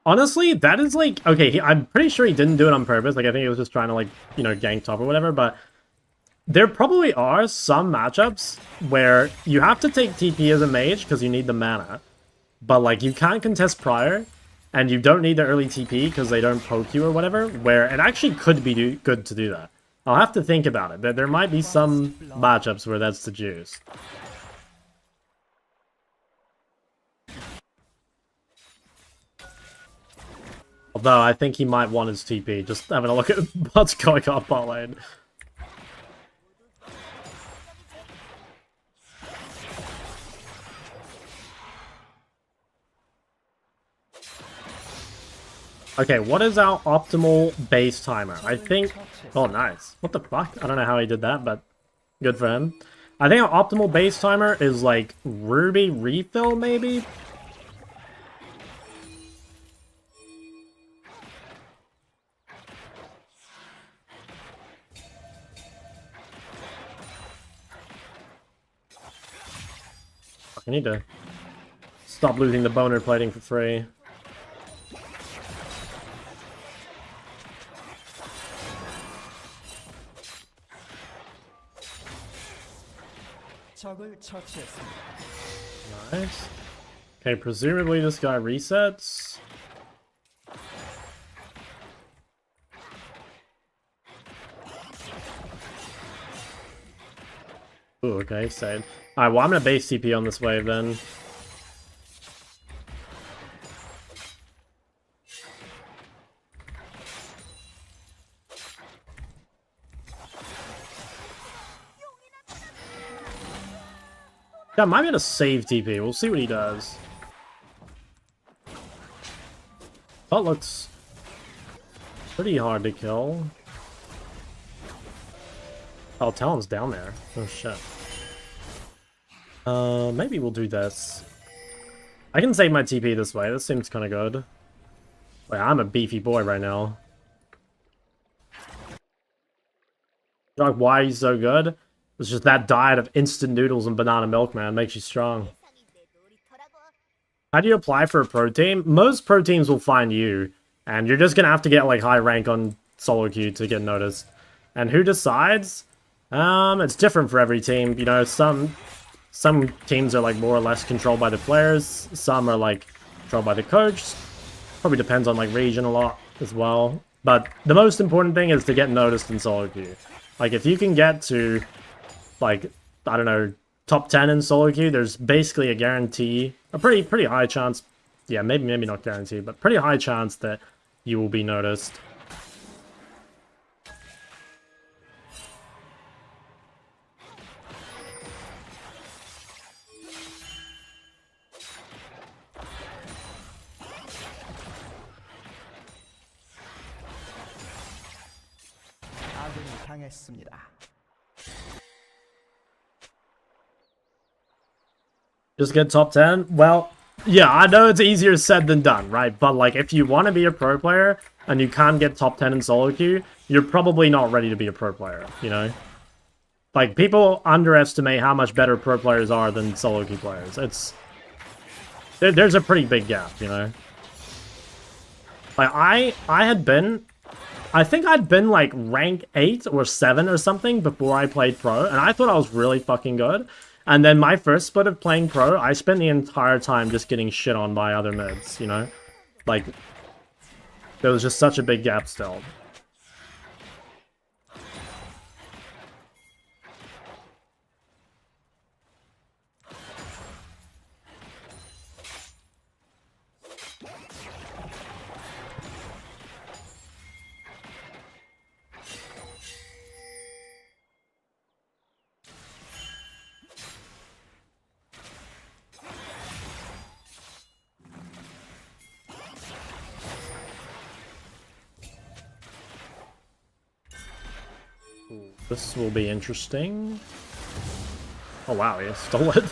Honestly, that is like... Okay, I'm pretty sure he didn't do it on purpose. Like, I think he was just trying to, like, you know, gank top or whatever, but... There probably are some matchups where you have to take TP as a mage because you need the mana. But, like, you can't contest prior, and you don't need the early TP because they don't poke you or whatever, where it actually could be good to do that. I'll have to think about it. There might be some matchups where that's the juice. Although, I think he might want his TP, just having a look at what's going on bot lane. Okay, what is our optimal base timer? I think... Oh, nice. What the fuck? I don't know how he did that, but good for him. I think our optimal base timer is, like, Ruby refill, maybe? I need to stop losing the boner plating for free. Nice. Okay, presumably this guy resets. Ooh, okay, same. Alright, well, I'm gonna base TP on this wave then. Yeah, I might be able to save TP. We'll see what he does. That looks pretty hard to kill. Oh, Talon's down there. Oh, shit. Maybe we'll do this. I can save my TP this way. This seems kind of good. Wait, I'm a beefy boy right now. Like, why are you so good? It's just that diet of instant noodles and banana milk, man. Makes you strong. How do you apply for a pro team? Most pro teams will find you, and you're just gonna have to get like high rank on solo queue to get noticed. And who decides? It's different for every team. You know, some teams are like more or less controlled by the players. Some are like controlled by the coach. Probably depends on like region a lot as well. But the most important thing is to get noticed in solo queue. Like if you can get to like, I don't know, top 10 in solo queue, there's basically a guarantee, a pretty high chance. Yeah, maybe not guarantee, but pretty high chance that you will be noticed. 아군이 당했습니다. Just get top 10? Well, yeah, I know it's easier said than done, right? But like, if you want to be a pro player and you can't get top 10 in solo queue, you're probably not ready to be a pro player, you know? Like, people underestimate how much better pro players are than solo queue players. There's a pretty big gap, you know? Like, I think I'd been like rank 8 or 7 or something before I played pro, and I thought I was really fucking good. And then my first split of playing pro, I spent the entire time just getting shit on by other mids, you know? Like, there was just such a big gap still. This will be interesting. Oh wow, he stole it.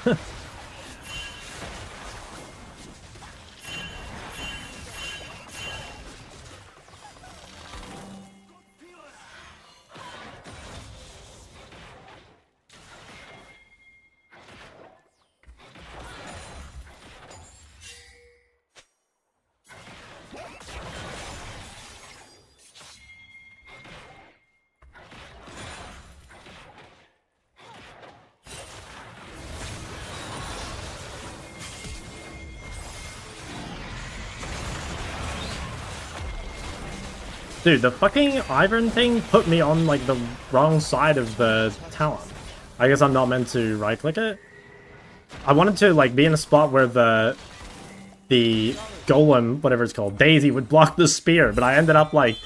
Dude, the fucking Iron thing put me on, like, the wrong side of the talon. I guess I'm not meant to right-click it. I wanted to, like, be in a spot where the golem, whatever it's called, Daisy, would block the spear, but I ended up, like,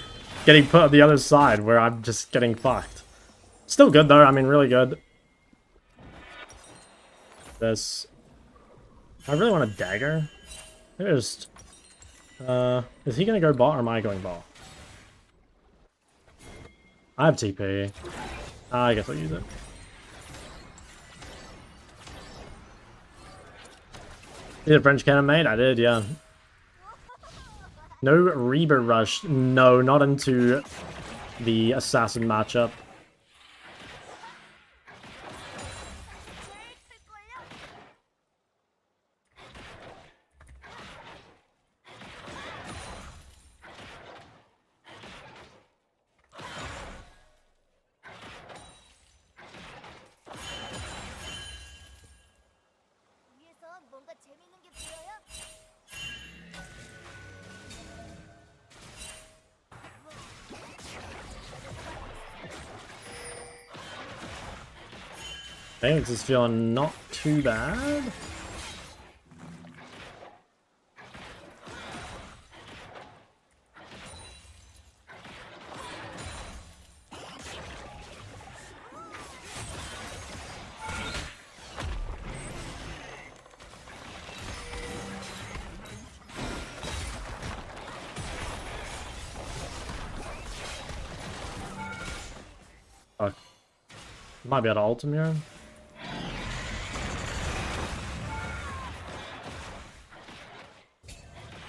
getting put on the other side where I'm just getting fucked. Still good, though. I mean, really good. This... I really want a dagger. Just... is he gonna go bot or am I going bot? I have TP. I guess I'll use it. You did a French cannon, mate? I did, yeah. No Reaper Rush. No, not into the Assassin matchup. This is feeling not too bad. Fuck. Might be able to ult him here.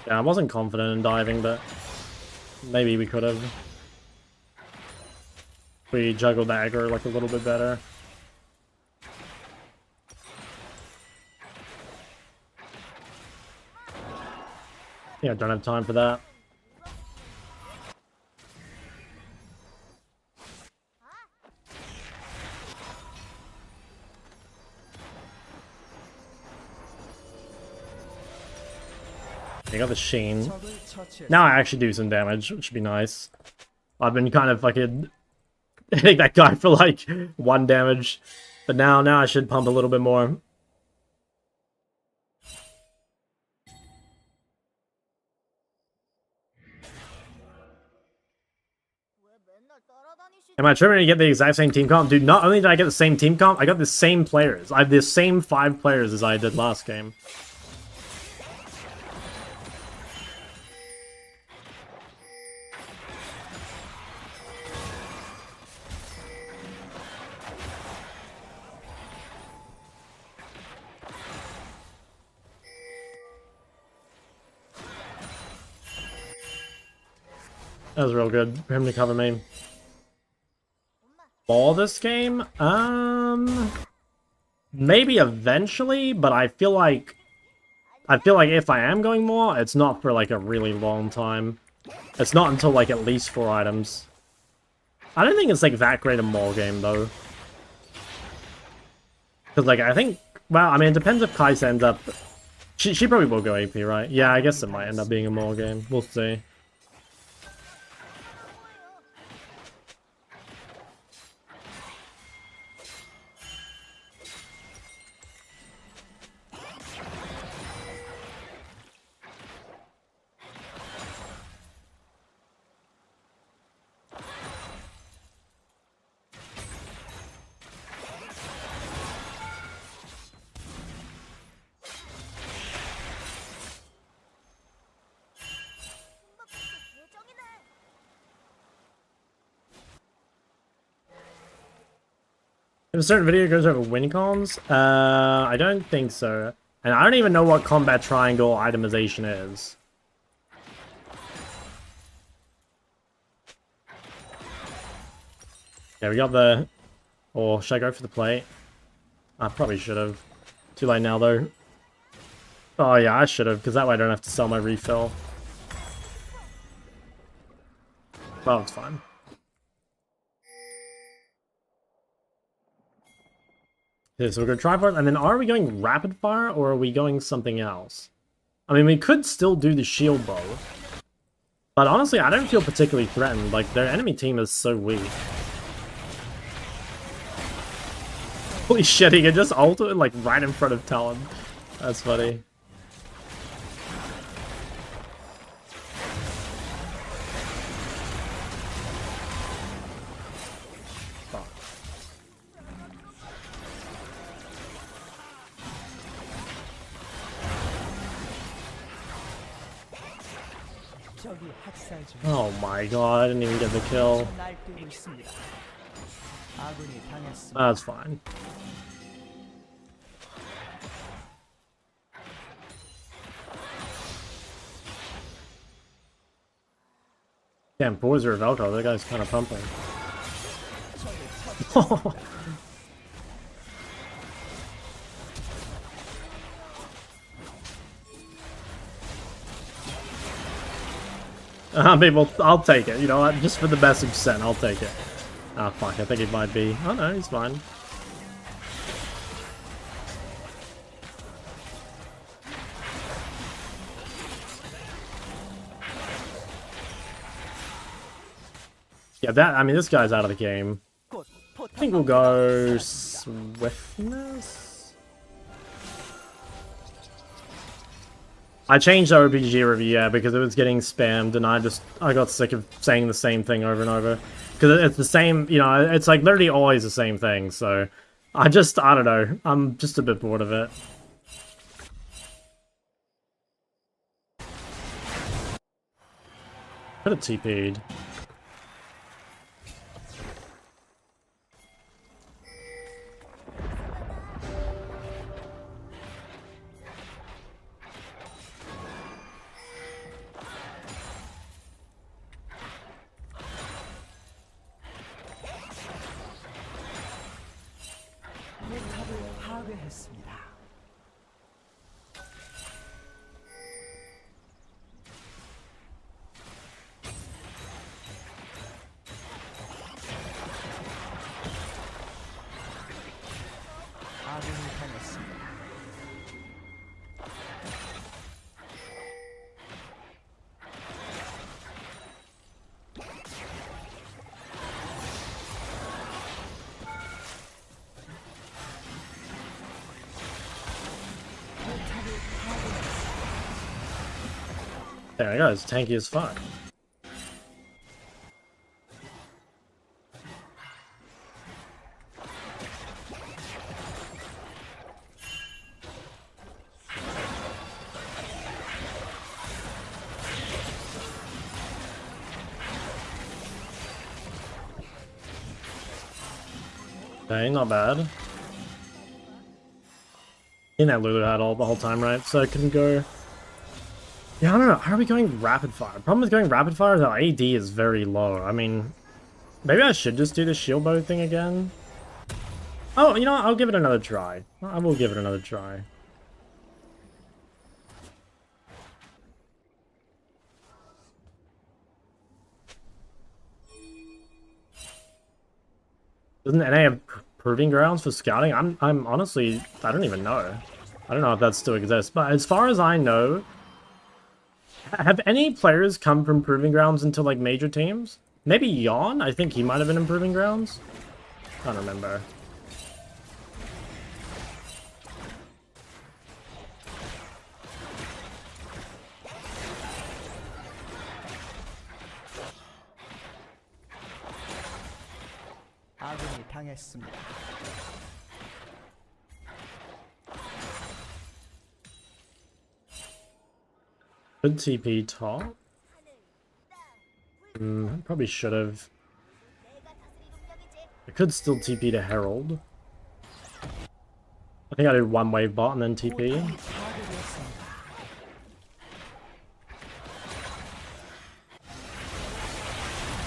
Yeah, I wasn't confident in diving, but maybe we could have. We juggled the aggro like a little bit better. Yeah, I don't have time for that. I got the Sheen. 적을 처치했습니다. Now I actually do some damage, which would be nice. I've been kind of fucking hitting that guy for like 1 damage. But now I should pump a little bit more. Am I trying to get the exact same team comp? Dude, not only did I get the same team comp, I got the same players. I have the same 5 players as I did last game. That was real good for him to cover me. For this game? Maybe eventually, but I feel like if I am going more, it's not for like a really long time. It's not until like at least 4 items. I don't think it's like that great a mall game though. Because like I think, well, I mean it depends if Kais ends up. She probably will go AP, right? Yeah, I guess it might end up being a mall game. We'll see. If a certain video goes over win cons, I don't think so. And I don't even know what combat triangle itemization is. Yeah, we got the... Or should I go for the plate? I probably should have. Too late now, though. Oh, yeah, I should have, because that way I don't have to sell my refill. Well, it's fine. Okay, so we're going to try for it, and then are we going rapid fire, or are we going something else? I mean, we could still do the shield bow. But honestly, I don't feel particularly threatened. Like, their enemy team is so weak. Holy shit, he can just ult it, like, right in front of Talon. That's funny. 적이 학살 중. Oh my god, I didn't even get the kill. 날뛰고 있습니다. 아군이 당했습니다. That's fine. Damn, boys are Velcro, that guy's kind of pumping. People, I'll take it. You know what? Just for the best of percent, I'll take it. Ah, fuck. I think it might be. Oh no, he's fine. Yeah, that. I mean, this guy's out of the game. I think we'll go swiftness. I changed the RPG review, yeah, because it was getting spammed, and I got sick of saying the same thing over and over. Because it's the same, you know, it's like literally always the same thing, so I don't know, I'm just a bit bored of it. Could have TP'd. There we go, it's tanky as fuck. Okay, not bad. In that Lulu had all the whole time, right? So I couldn't go. Yeah, I don't know. How are we going rapid fire? The problem with going rapid fire is that AD is very low. I mean, maybe I should just do the shield bow thing again. Oh, you know what? I'll give it another try. I will give it another try. Doesn't NA have proving grounds for scouting? I'm honestly, I don't even know. I don't know if that still exists, but as far as I know, have any players come from proving grounds into like major teams? Maybe Yawn? I think he might have been in proving grounds. I don't remember. 아군이 당했습니다. Good TP top. Probably should have. I could still TP to Herald. I think I did one wave bot and then TP.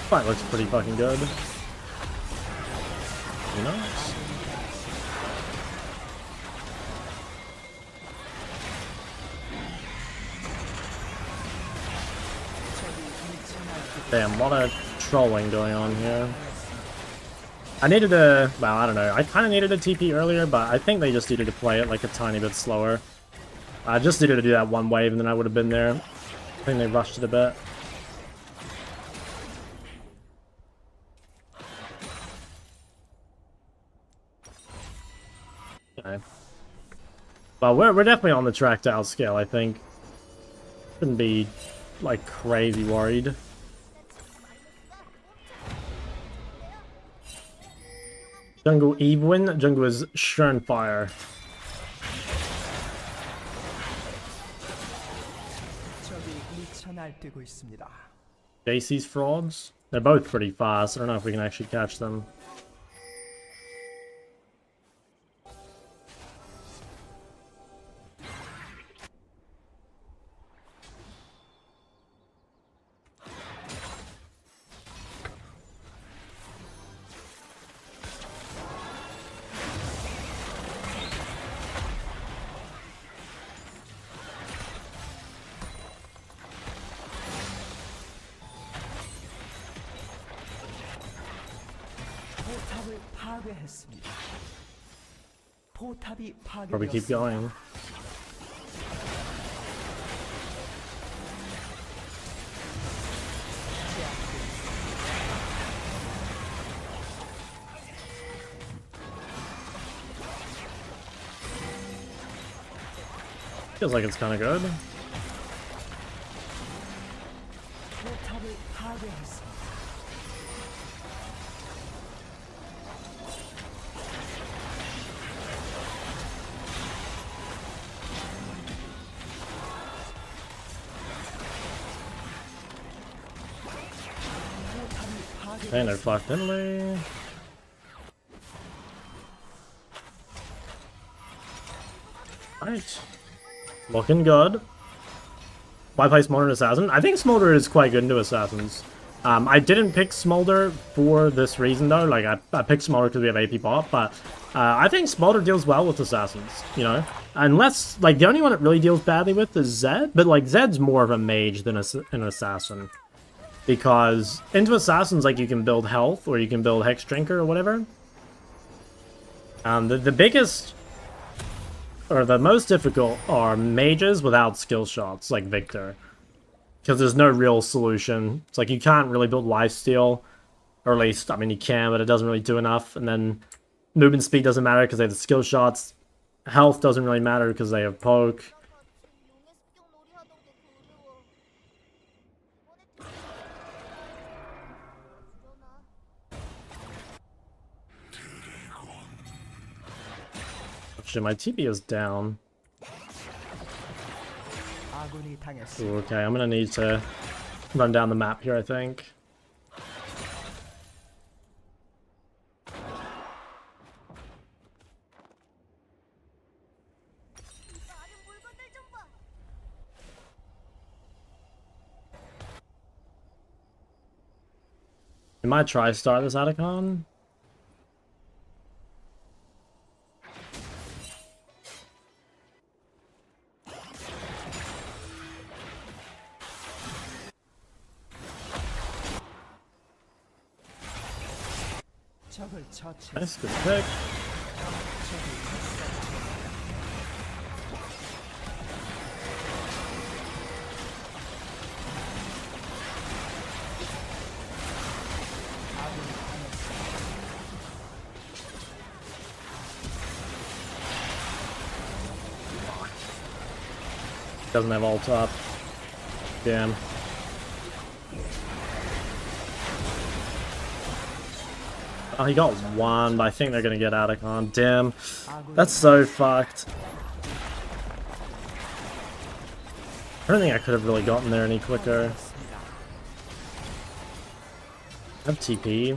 Fight looks pretty fucking good. Nice. Damn, a lot of trolling going on here. I needed a... well, I don't know. I kind of needed a TP earlier, but I think they just needed to play it like a tiny bit slower. I just needed to do that one wave and then I would have been there. I think they rushed it a bit. Okay. Well, we're definitely on the track to outscale, I think. Shouldn't be, like, crazy worried. Jungle Evelyn, jungle is Fire. JC's frauds? They're both pretty fast. I don't know if we can actually catch them. Probably keep going. Feels like it's kind of good. And they're fucked Italy. Alright. Looking good. Why play Smolder and Assassin? I think Smolder is quite good into Assassins. I didn't pick Smolder for this reason though. Like, I picked Smolder because we have AP bot, but I think Smolder deals well with Assassins, you know? Unless, like, the only one it really deals badly with is Zed, but, like, Zed's more of a mage than an Assassin. Because into Assassins, like, you can build health, or you can build Hex Drinker, or whatever. The biggest, or the most difficult, are mages without skill shots, like Victor. Because there's no real solution. It's like, you can't really build lifesteal, or at least, I mean, you can, but it doesn't really do enough. And then movement speed doesn't matter because they have the skill shots. Health doesn't really matter because they have poke. Shit, my TP is down. 아군이 당했습니다. Ooh, okay, I'm gonna need to run down the map here, I think. We might try start this Atacon. 적을 처치했습니다. Nice, good pick. Doesn't have ult up. Damn. Oh, he got one, but I think they're gonna get Atacon. Damn. That's so fucked. I don't think I could have really gotten there any quicker. I have TP.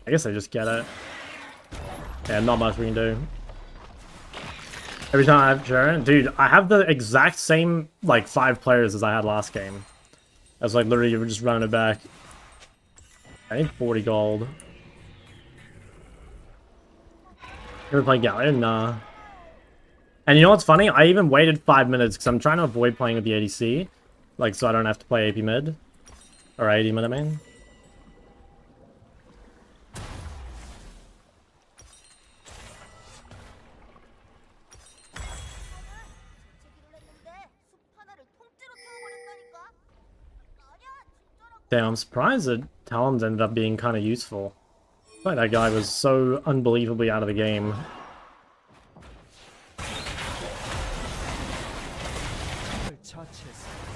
I guess I just get it. Yeah, not much we can do. Every time I have Jaren, dude, I have the exact same, like, 5 players as I had last game. I was like, literally, you were just running it back. I need 40 gold. You ever play Galleon? Nah. And you know what's funny? I even waited 5 minutes because I'm trying to avoid playing with the ADC. Like, so I don't have to play AP mid. Or AD mid, I mean. Damn, I'm surprised that Talons ended up being kind of useful. Like, that guy was so unbelievably out of the game. 적을 처치했습니다.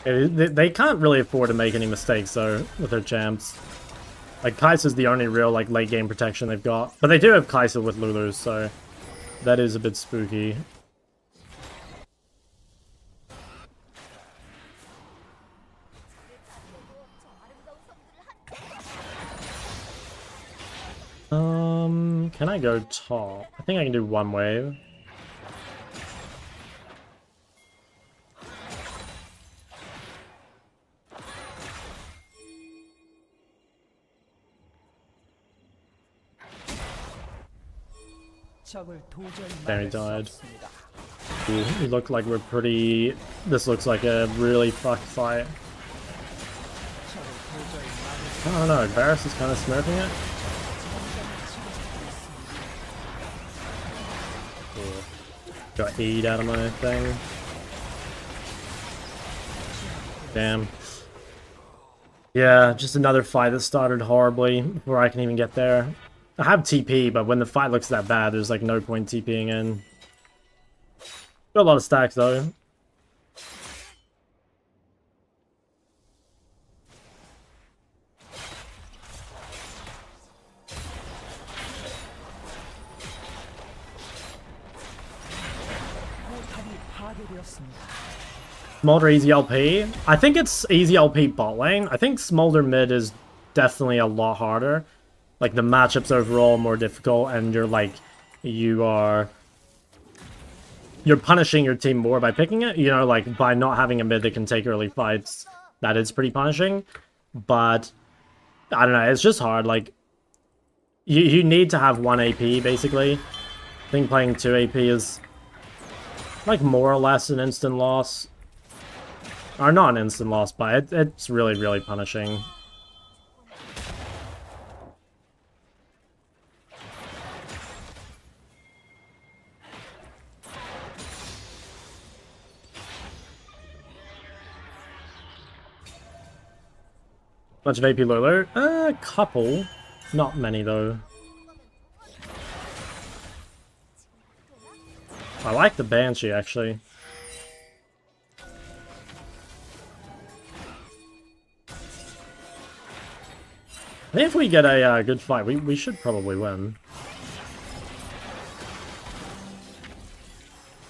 They can't really afford to make any mistakes, though, with their champs. Like, Kai'Sa's the only real, like, late game protection they've got. But they do have Kai'Sa with Lulu's, so that is a bit spooky. Can I go top? I think I can do one wave. 적을 도저히 There he 막을 수 died. 없습니다. Ooh, we look like we're pretty... This looks like a really fucked fight. 적을 도저히 막을 수 I don't know, Varus is kind of smurfing it. Ooh. Got E'd out of my thing. Damn. Yeah, just another fight that started horribly before I can even get there. I have TP, but when the fight looks that bad, there's like no point TPing in. Got a lot of stacks though. 포탑이 파괴되었습니다. Smolder easy LP. I think it's easy LP bot lane. I think Smolder mid is definitely a lot harder. Like, the matchups overall are more difficult, and you're punishing your team more by picking it. You know, like, by not having a mid that can take early fights. That is pretty punishing. But, I don't know, it's just hard. Like, you need to have 1 AP, basically. I think playing 2 AP is, like, more or less an instant loss. Or not an instant loss, but it's really, really punishing. Bunch of AP Lolo. A couple. Not many though. I like the Banshee actually. I think if we get a good fight, we should probably win.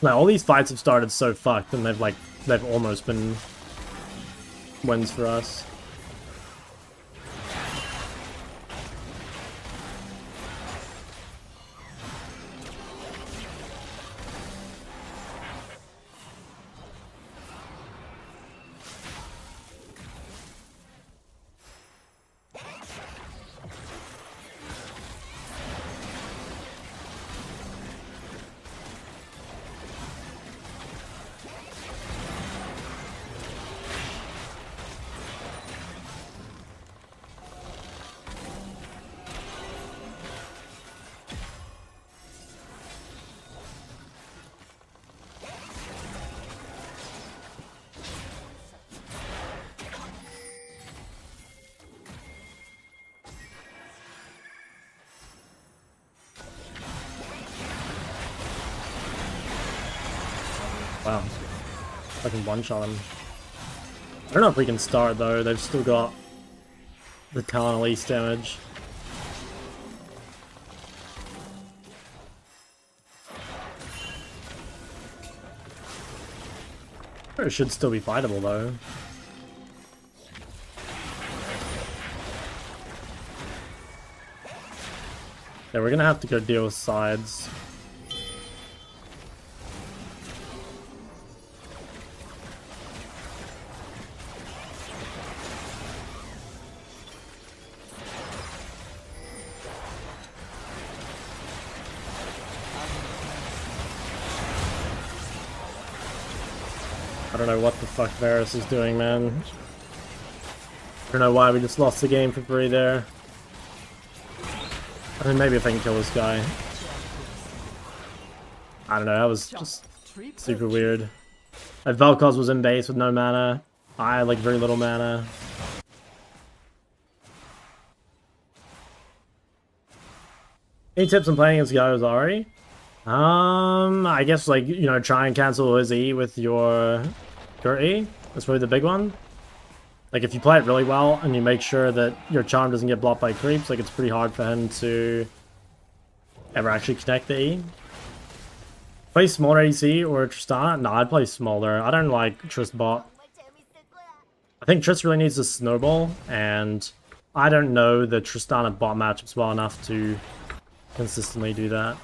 Now all these fights have started so fucked, and they've almost been wins for us. Wow. Fucking one-shot him. I don't know if we can start though, they've still got the Talon Elise damage. It should still be fightable though. Yeah, we're gonna have to go deal with sides. I don't know what the fuck Varus is doing, man. I don't know why we just lost the game for free there. I mean, maybe if I can kill this guy. I don't know, that was just super weird. Like, Vel'Koz was in base with no mana. I had like very little mana. Any tips on playing against Gyozari? I guess like, you know, try and cancel his E with your E. That's probably the big one. Like if you play it really well and you make sure that your charm doesn't get blocked by creeps, like it's pretty hard for him to ever actually connect the E. Play Smolder AC or Tristana? No, I'd play Smolder. I don't like Trist bot. I think Trist really needs to snowball, and I don't know the Tristana bot matchups well enough to consistently do that.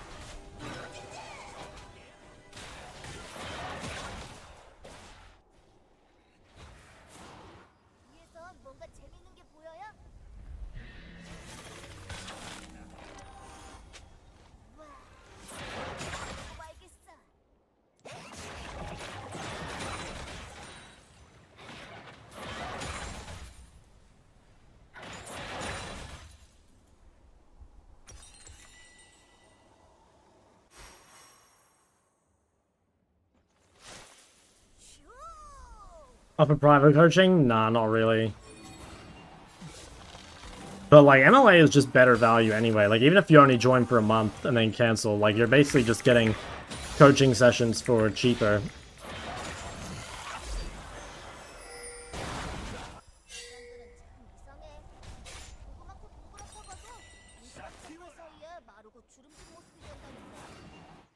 Up in private coaching? Nah, not really. But like MLA is just better value anyway. Like even if you only join for a month and then cancel, like you're basically just getting coaching sessions for cheaper.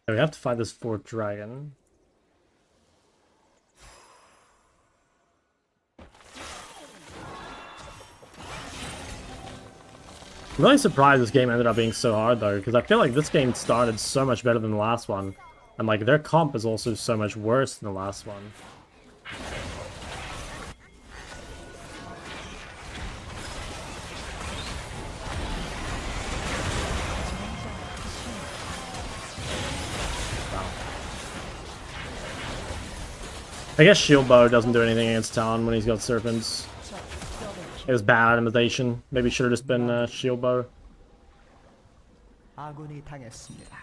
We have to fight this fourth dragon. I'm really surprised this game ended up being so hard though, because I feel like this game started so much better than the last one. And like their comp is also so much worse than the last one. Wow. I guess Shield Bow doesn't do anything against Talon when he's got Serpents. It was bad itemization. Maybe should have just been Shield Bow. 아군이 당했습니다.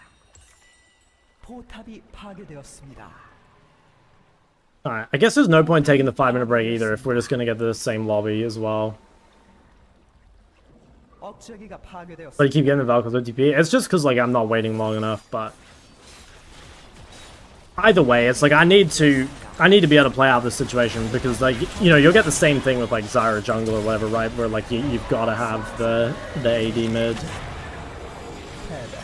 포탑이 파괴되었습니다. Alright, I guess there's no point taking the 5-minute break either if we're just gonna get the same lobby as well. 억제기가 But you 파괴되었습니다. keep getting the Valkyries OTP. It's just because like I'm not waiting long enough, but either way, it's like I need to be able to play out this situation because like you know you'll get the same thing with like Zyra jungle or whatever, right? Where like you've got to have the AD mid. 패배.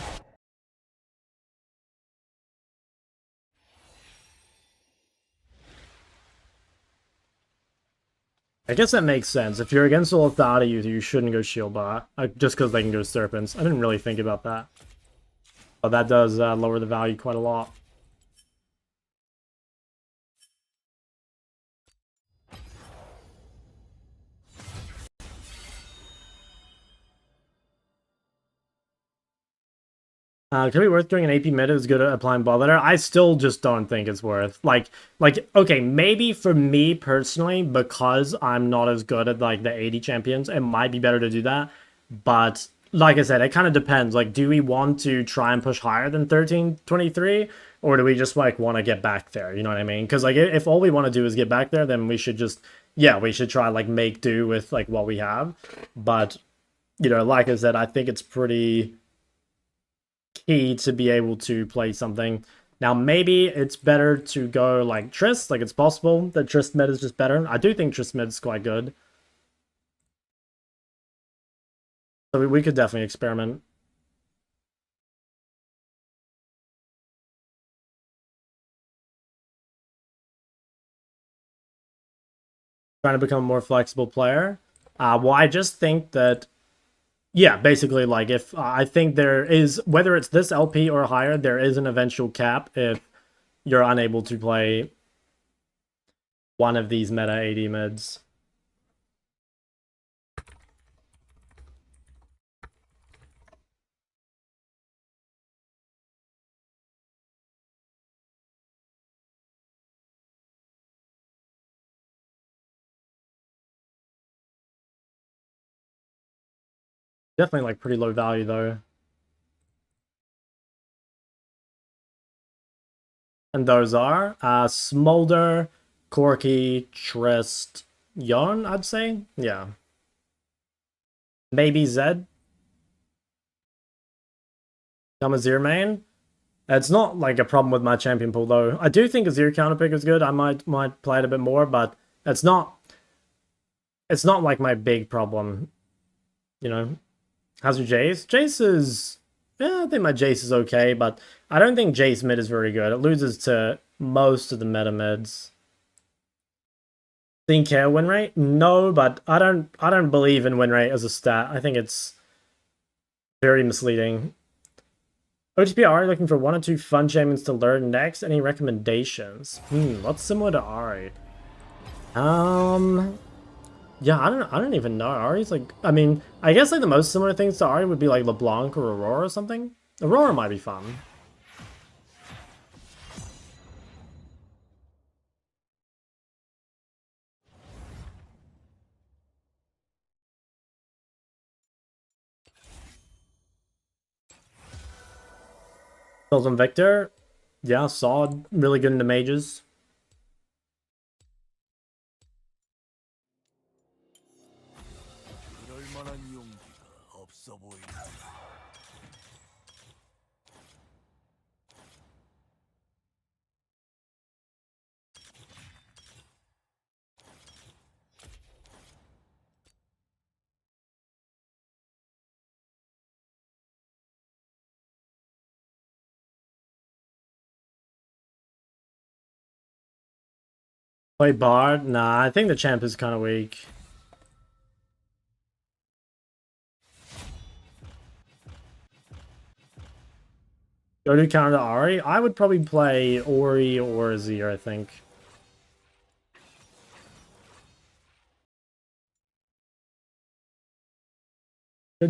I guess that makes sense. If you're against all authority, you shouldn't go shield bar just because they can go serpents. I didn't really think about that, but that does lower the value quite a lot. Could be worth doing an AP meta is good at applying ball letter. I still just don't think it's worth. Like, okay, maybe for me personally, because I'm not as good at like the 80 champions, it might be better to do that. But like I said, it kind of depends. Like, do we want to try and push higher than 1323? Or do we just like want to get back there? You know what I mean? Because like if all we want to do is get back there, then we should just, yeah, we should try like make do with like what we have. But, you know, like I said, I think it's pretty key to be able to play something. Now, maybe it's better to go like Trist, like it's possible that Trist mid is just better. I do think Trist mid is quite good. So we could definitely experiment. Trying to become a more flexible player. Well, I just think that, yeah, basically, like, if I think there is, whether it's this LP or higher, there is an eventual cap if you're unable to play one of these meta AD mids. Definitely, like, pretty low value, though. And those are Smolder, Corki, Trist, Yon, I'd say. Yeah. Maybe Zed. Azir main. It's not like a problem with my champion pool though. I do think Azir counter pick is good. I might play it a bit more, but it's not like my big problem. You know. How's your Jace? Jace is, yeah, I think my Jace is okay, but I don't think Jace mid is very good. It loses to most of the meta mids. Think care win rate? No, but I don't believe in win rate as a stat. I think it's very misleading. OTP Ari looking for 1 or 2 fun champions to learn next. Any recommendations? What's similar to Ari? Yeah, I don't even know. Ari's like, I mean, I guess like the most similar things to Ari would be like LeBlanc or Aurora or something. Aurora might be fun. Pills on Victor. Yeah, solid. Really good into mages. Play Bard? Nah, I think the champ is kind of weak. Go to counter to Ari? I would probably play Ori or Azir, I think.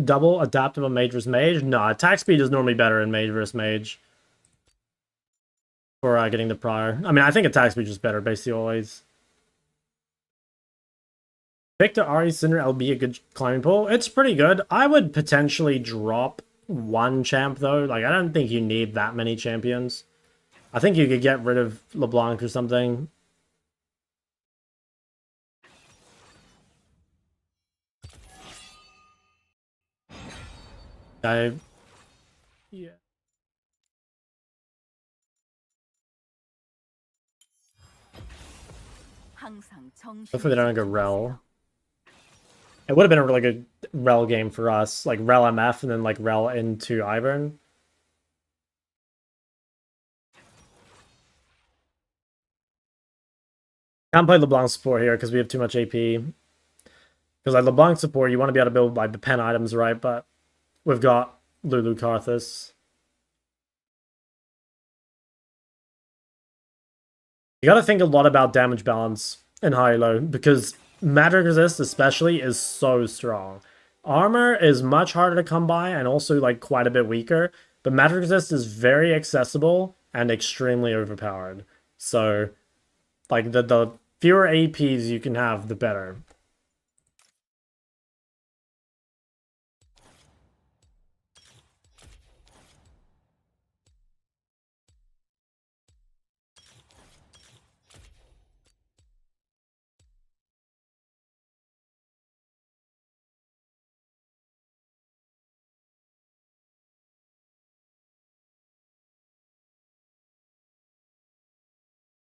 Double adaptive on mage versus mage? No, attack speed is normally better in mage versus mage. For getting the prior. I mean, I think attack speed is just better, basically always. Victor, Ari, Cinder, LB, a good climbing pool. It's pretty good. I would potentially drop one champ, though. Like, I don't think you need that many champions. I think you could get rid of LeBlanc or something. Yeah. Hopefully they don't go Rel. It would have been a really good Rel game for us, like Rel MF and then like Rel into Ivern. Can't play LeBlanc support here because we have too much AP. Because like LeBlanc support, you want to be able to build like the pen items, right? But we've got Lulu Karthus. You got to think a lot about damage balance in High-ELO because magic resist especially is so strong. Armor is much harder to come by and also like quite a bit weaker, but magic resist is very accessible and extremely overpowered. So like the fewer APs you can have, the better.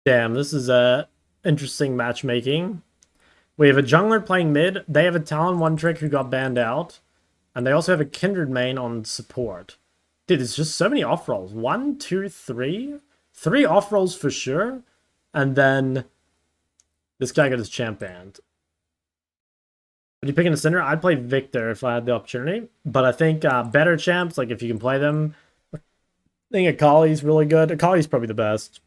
Damn, this is interesting matchmaking. We have a jungler playing mid. They have a Talon one trick who got banned out. And they also have a Kindred main on support. Dude, there's just so many off rolls. 1, 2, 3. 3 off rolls for sure. And then this guy got his champ banned. Would you pick in the center? I'd play Victor if I had the opportunity. But I think better champs, like if you can play them, I think Akali's really good. Akali's probably the best.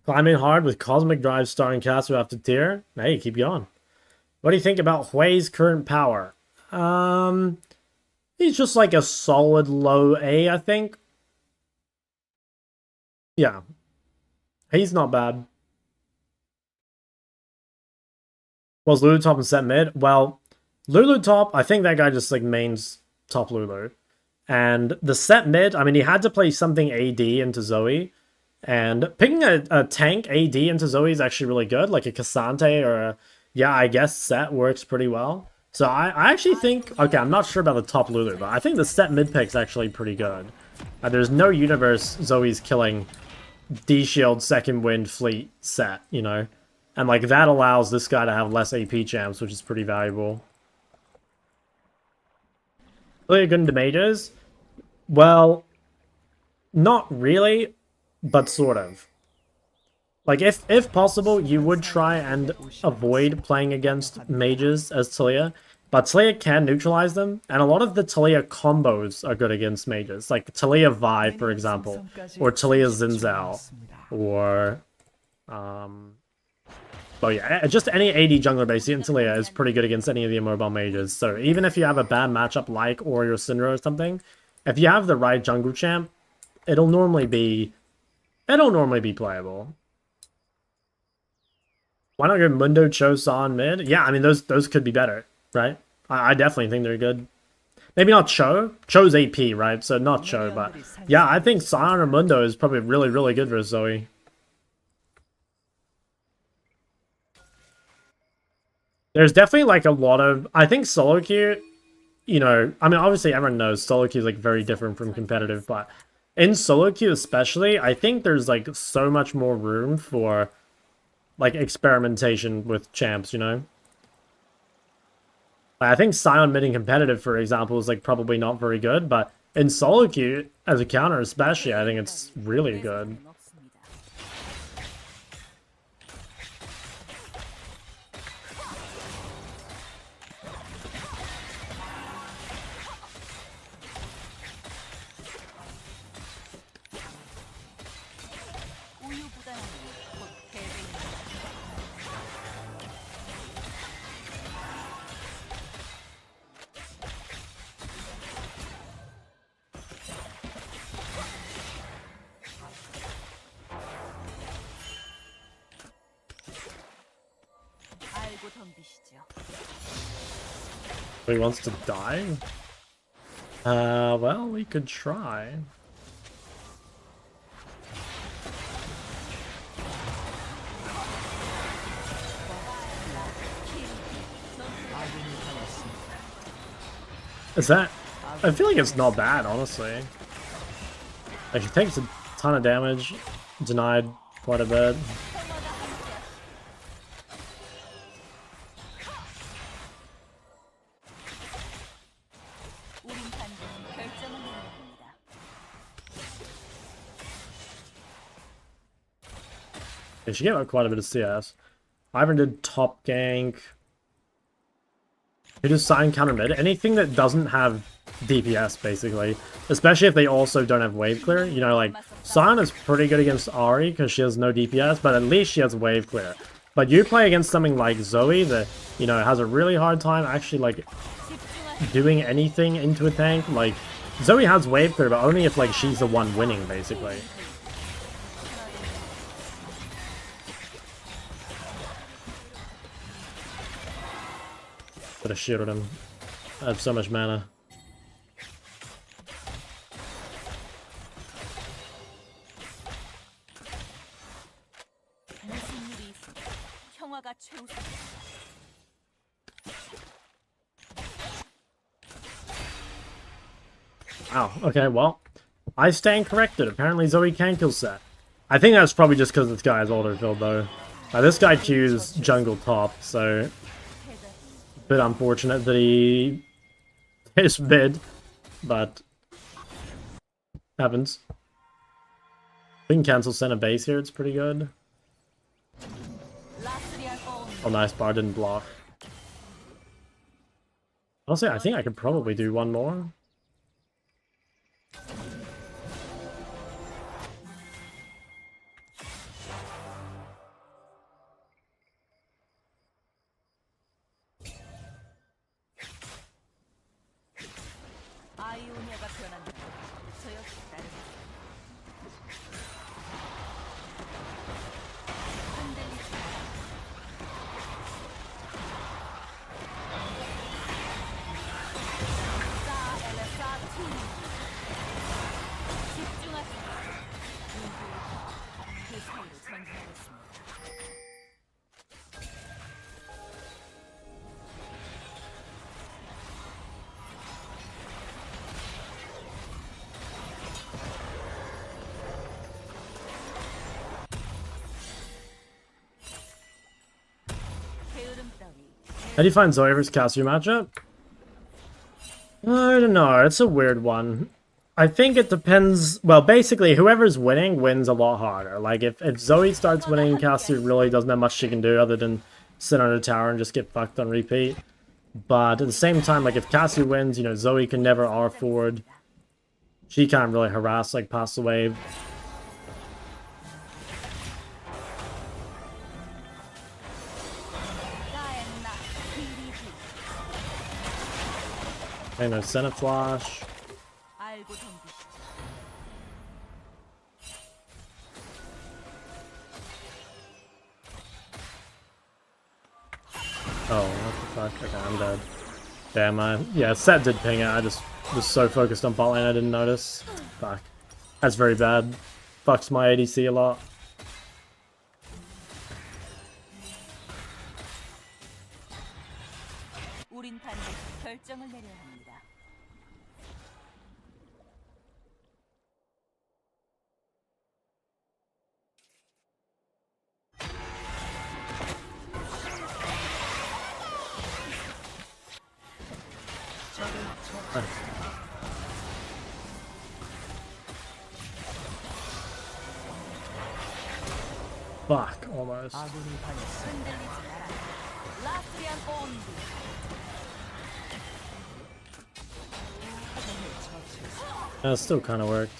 Climbing hard with Cosmic Drive starting caster after tier. Hey, keep going. What do you think about Hui's current power? He's just like a solid low A, I think. Yeah. He's not bad. Was Lulu top and set mid? Well, Lulu top, I think that guy just like mains top Lulu. And the set mid, I mean, he had to play something AD into Zoe. And picking a tank AD into Zoe is actually really good. Like a Cassante or a, yeah, I guess set works pretty well. So I actually think, okay, I'm not sure about the top Lulu, but I think the set mid pick's actually pretty good. There's no universe Zoe's killing D-Shield second wind fleet set, you know? And like that allows this guy to have less AP champs, which is pretty valuable. Really good into mages? Well, not really, but sort of. Like, if possible, you would try and avoid playing against mages as Talia, but Talia can neutralize them, and a lot of the Talia combos are good against mages, like Talia Vi, for example, or Talia Zinzao, or, well, yeah, just any AD jungler basically in Talia is pretty good against any of the immobile mages, so even if you have a bad matchup like Warrior Syndra or something, if you have the right jungle champ, it'll normally be playable. Why not go Mundo, Cho, San, mid? Yeah, I mean, those could be better, right? I definitely think they're good. Maybe not Cho. Cho's AP, right? So not Cho, but yeah, I think San or Mundo is probably really, really good for Zoe. There's definitely like a lot of... I think solo queue, you know... I mean, obviously everyone knows solo queue is like very different from competitive, but in solo queue especially, I think there's like so much more room for like experimentation with champs, you know? I think Sion mid in competitive, for example, is like probably not very good, but in solo queue, as a counter especially, I think it's really good. He wants to die? Well, we could try. Is that... I feel like it's not bad, honestly. Like, she takes a ton of damage, denied quite a bit. Yeah, she gave out quite a bit of CS. Ivan did top gank. He does sign counter mid. Anything that doesn't have DPS, basically. Especially if they also don't have wave clear. You know, like, Sion is pretty good against Ahri because she has no DPS, but at least she has wave clear. But you play against something like Zoe that, you know, has a really hard time actually, like, doing anything into a tank. Like, Zoe has wave clear, but only if, like, she's the one winning, basically. Could have shielded him. I have so much mana. Wow, okay, well, I stand corrected. Apparently Zoe can kill Set. I think that's probably just because this guy is older filled though. This guy queues jungle top, so a bit unfortunate that he is mid, but happens. We can cancel center base here, it's pretty good. Oh nice, bar didn't block. Honestly, I think I could probably do one more. How do you find Zoe versus Cassio matchup? I don't know, it's a weird one. I think it depends, well, basically, whoever's winning wins a lot harder. Like, if Zoe starts winning, Cassio really doesn't have much she can do other than sit on a tower and just get fucked on repeat. But at the same time, like, if Cassio wins, you know, Zoe can never R forward. She can't really harass, like, past the wave. Okay, no center flash. Oh, what the fuck? Okay, I'm dead. Damn, yeah, Set did ping it. I just was so focused on bot lane I didn't notice. Fuck. That's very bad. Fucks my ADC a lot. Fuck, almost. That still kind of worked.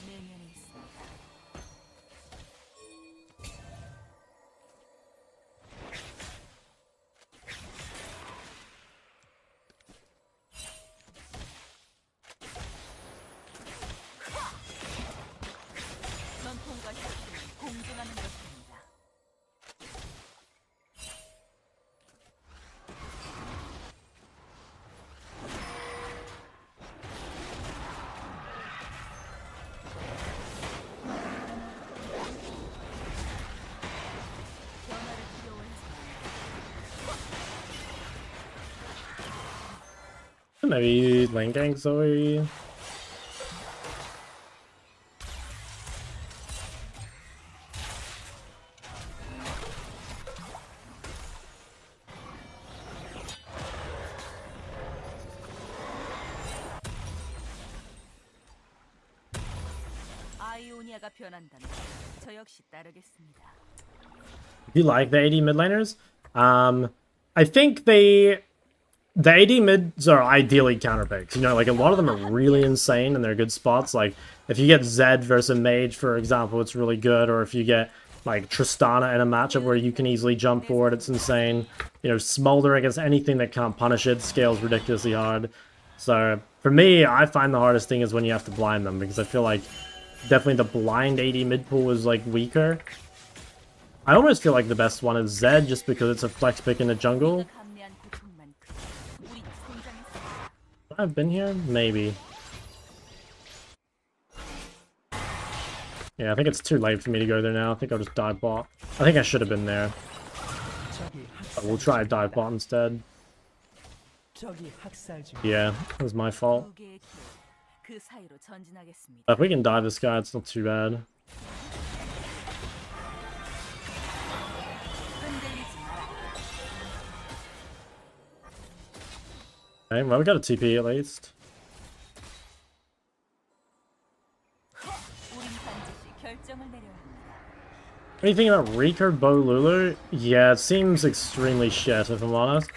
maybe lane gank Zoe. 아이오니아가 변한다면 저 역시 따르겠습니다. You like the AD mid laners? I think the AD mids are ideally counterpicks. You know, like a lot of them are really insane and they're good spots. Like if you get Zed versus a mage, for example, it's really good. Or if you get like Tristana in a matchup where you can easily jump forward, it's insane. You know, Smolder against anything that can't punish it scales ridiculously hard. So for me, I find the hardest thing is when you have to blind them, because I feel like definitely the blind AD mid pool is like weaker. I almost feel like the best one is Zed, just because it's a flex pick in the jungle. I've been here? Maybe. Yeah, I think it's too late for me to go there now. I think I'll just dive bot. I think I should have been there. But we'll try a dive bot instead. Yeah, it was my fault. If we can dive this guy, it's not too bad. Okay, well, we got a TP at least. What do you think about Rico Bolulu? Yeah, it seems extremely shit, if I'm honest.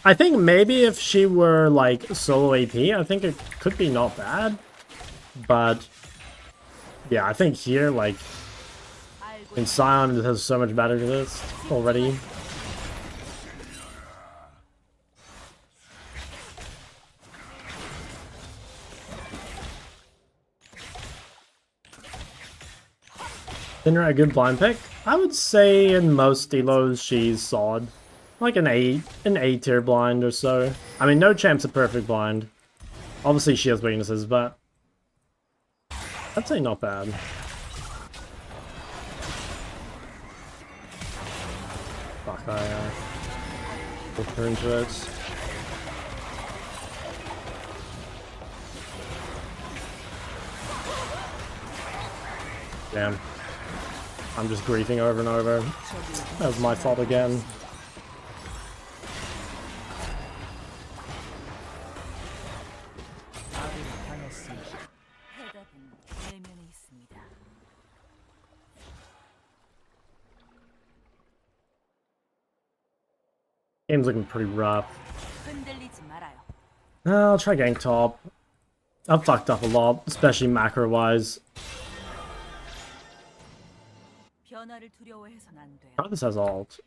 I think maybe if she were, like, solo AP, I think it could be not bad. But, yeah, I think here, like, in Sion, it has so much better to this already. Dinner a good blind pick? I would say in most elos she's solid. Like an A tier blind or so. I mean, no champ's a perfect blind. Obviously she has weaknesses, but I'd say not bad. Fuck, I look her into it. Damn. I'm just griefing over and over. That was my fault again. Game's looking pretty rough. I'll try gank top. I've fucked up a lot, especially macro-wise. Oh, this has ult.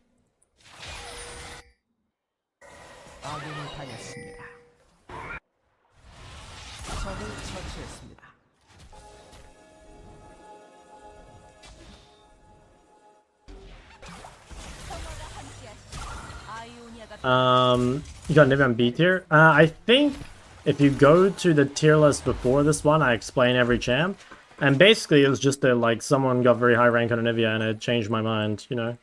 You got Nivea B tier? I think if you go to the tier list before this one, I explain every champ. And basically, it was just that, like, someone got very high rank on Nivea and it changed my mind, you know?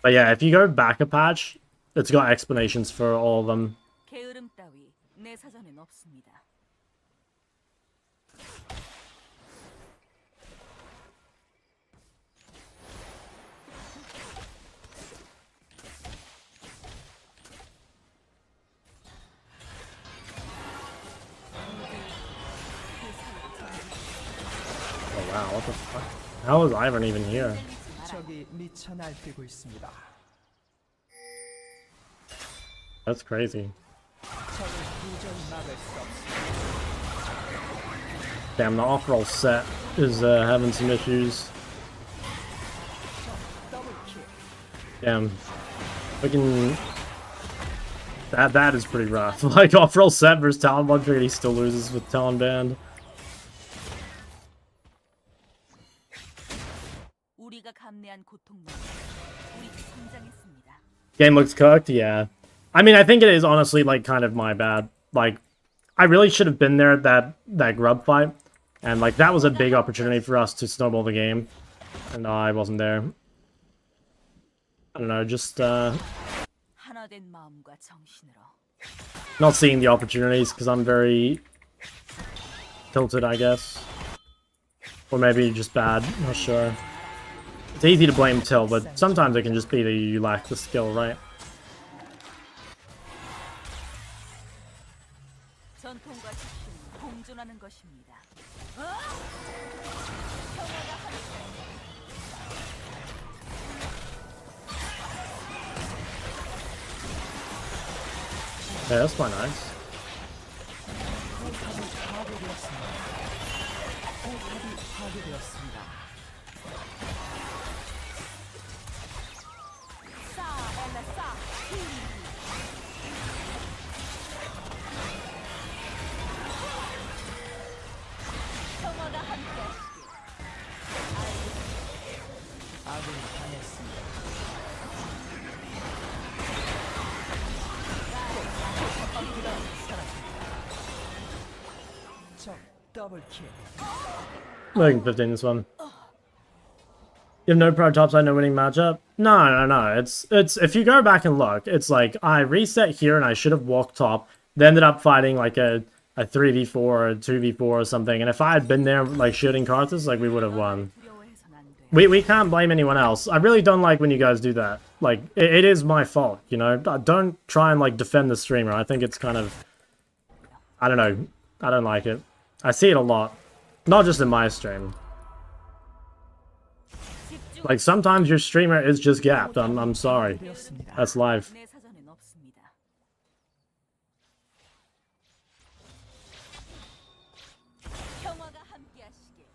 But yeah, if you go back a patch, it's got explanations for all of them. Oh wow, what the fuck? How is Ivan even here? That's crazy. Damn, the off-roll set is having some issues. Damn. We can... That is pretty rough. Like, off-roll set versus Talon Bond, he still loses with Talon Band. Game looks cooked, yeah. I mean, I think it is honestly, like, kind of my bad. Like, I really should have been there at that grub fight. And, like, that was a big opportunity for us to snowball the game. And I wasn't there. I don't know, just, Not seeing the opportunities because I'm very tilted, I guess. Or maybe just bad, not sure. It's easy to blame tilt, but sometimes it can just be that you lack the skill, right? 전통과 지식은 공존하는 것입니다. Yeah, that's quite nice. Making 15 this one. You have no pro topside, no winning matchup? No. It's if you go back and look, it's like I reset here and I should have walked top. They ended up fighting like a 3v4 or a 2v4 or something. And if I had been there like shooting cards, like we would have won. We can't blame anyone else. I really don't like when you guys do that. Like it is my fault, you know. Don't try and like defend the streamer. I think it's kind of, I don't know. I don't like it. I see it a lot. Not just in my stream. Like, sometimes your streamer is just gapped. I'm sorry. That's life. 내 사전엔 없습니다. 평화가 함께하시길.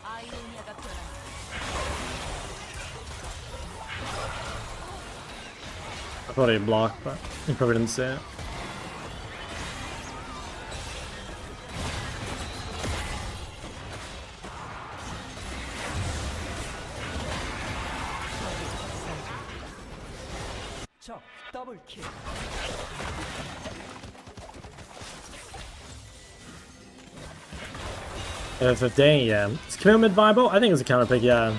아이오니아가 변한다. I thought he'd block, but he probably didn't see it. Double kill. F15, yeah. Is Camille mid viable? I think it's a counter pick, yeah.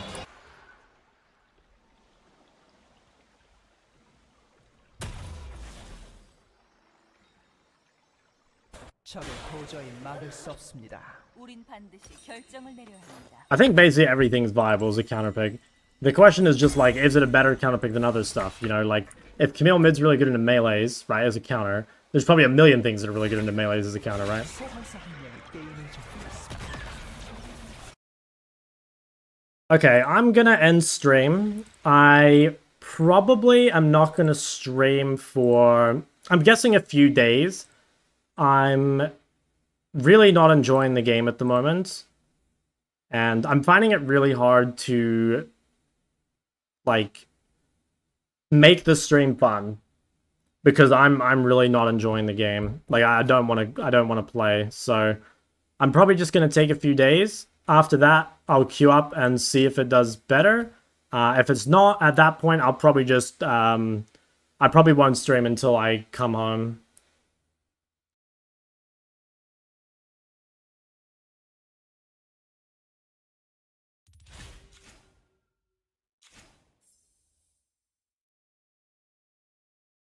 적을 도저히 막을 수 없습니다. 우린 반드시 결정을 내려야 합니다. I think basically everything's viable as a counter pick. The question is just like, is it a better counter pick than other stuff? You know, like, if Camille mid's really good into melees, right, as a counter, there's probably a million things that are really good into melees as a counter, right? Okay, I'm gonna end stream. I probably am not gonna stream for, I'm guessing, a few days. I'm really not enjoying the game at the moment. And I'm finding it really hard to, like, make the stream fun. Because I'm really not enjoying the game. Like, I don't want to play. So I'm probably just gonna take a few days. After that, I'll queue up and see if it does better. If it's not, at that point, I'll probably just, I probably won't stream until I come home.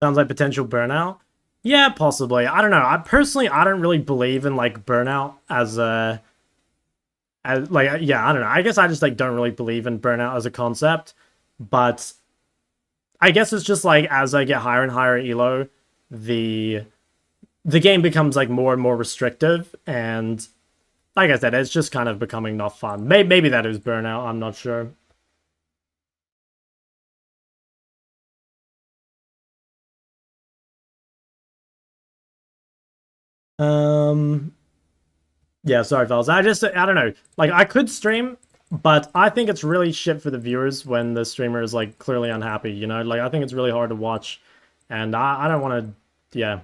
Sounds like potential burnout. Yeah, possibly. I don't know. I don't really believe in like burnout as a, yeah, I don't know. I guess I just like don't really believe in burnout as a concept. But I guess it's just like as I get higher and higher elo, the game becomes like more and more restrictive, and like I said, it's just kind of becoming not fun. Maybe that is burnout. I'm not sure. Yeah, sorry, fellas. I don't know. Like, I could stream, but I think it's really shit for the viewers when the streamer is, like, clearly unhappy, you know? Like, I think it's really hard to watch, and I don't want to, yeah.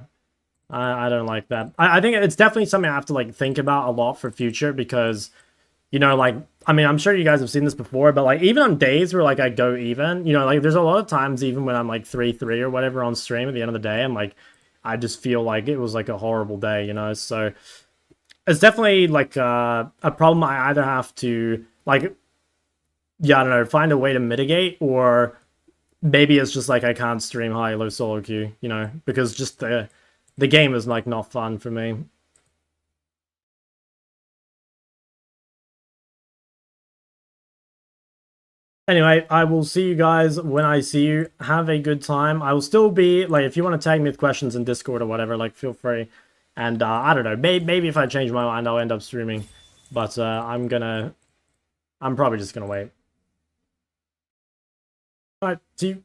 I don't like that. I think it's definitely something I have to, like, think about a lot for future, because, you know, like, I mean, I'm sure you guys have seen this before, but, like, even on days where, like, I go even, you know, like, there's a lot of times, even when I'm, like, 3-3 or whatever on stream at the end of the day, I'm, like, I just feel like it was like a horrible day, you know? So it's definitely like a problem I either have to, like, yeah, I don't know, find a way to mitigate, or maybe it's just like I can't stream high-elo solo queue, you know, because just the game is like not fun for me. Anyway, I will see you guys when I see you. Have a good time. I will still be, like, if you want to tag me with questions in Discord or whatever, like, feel free. And, I don't know, maybe if I change my mind, I'll end up streaming. But, I'm probably just gonna wait. Alright, see you.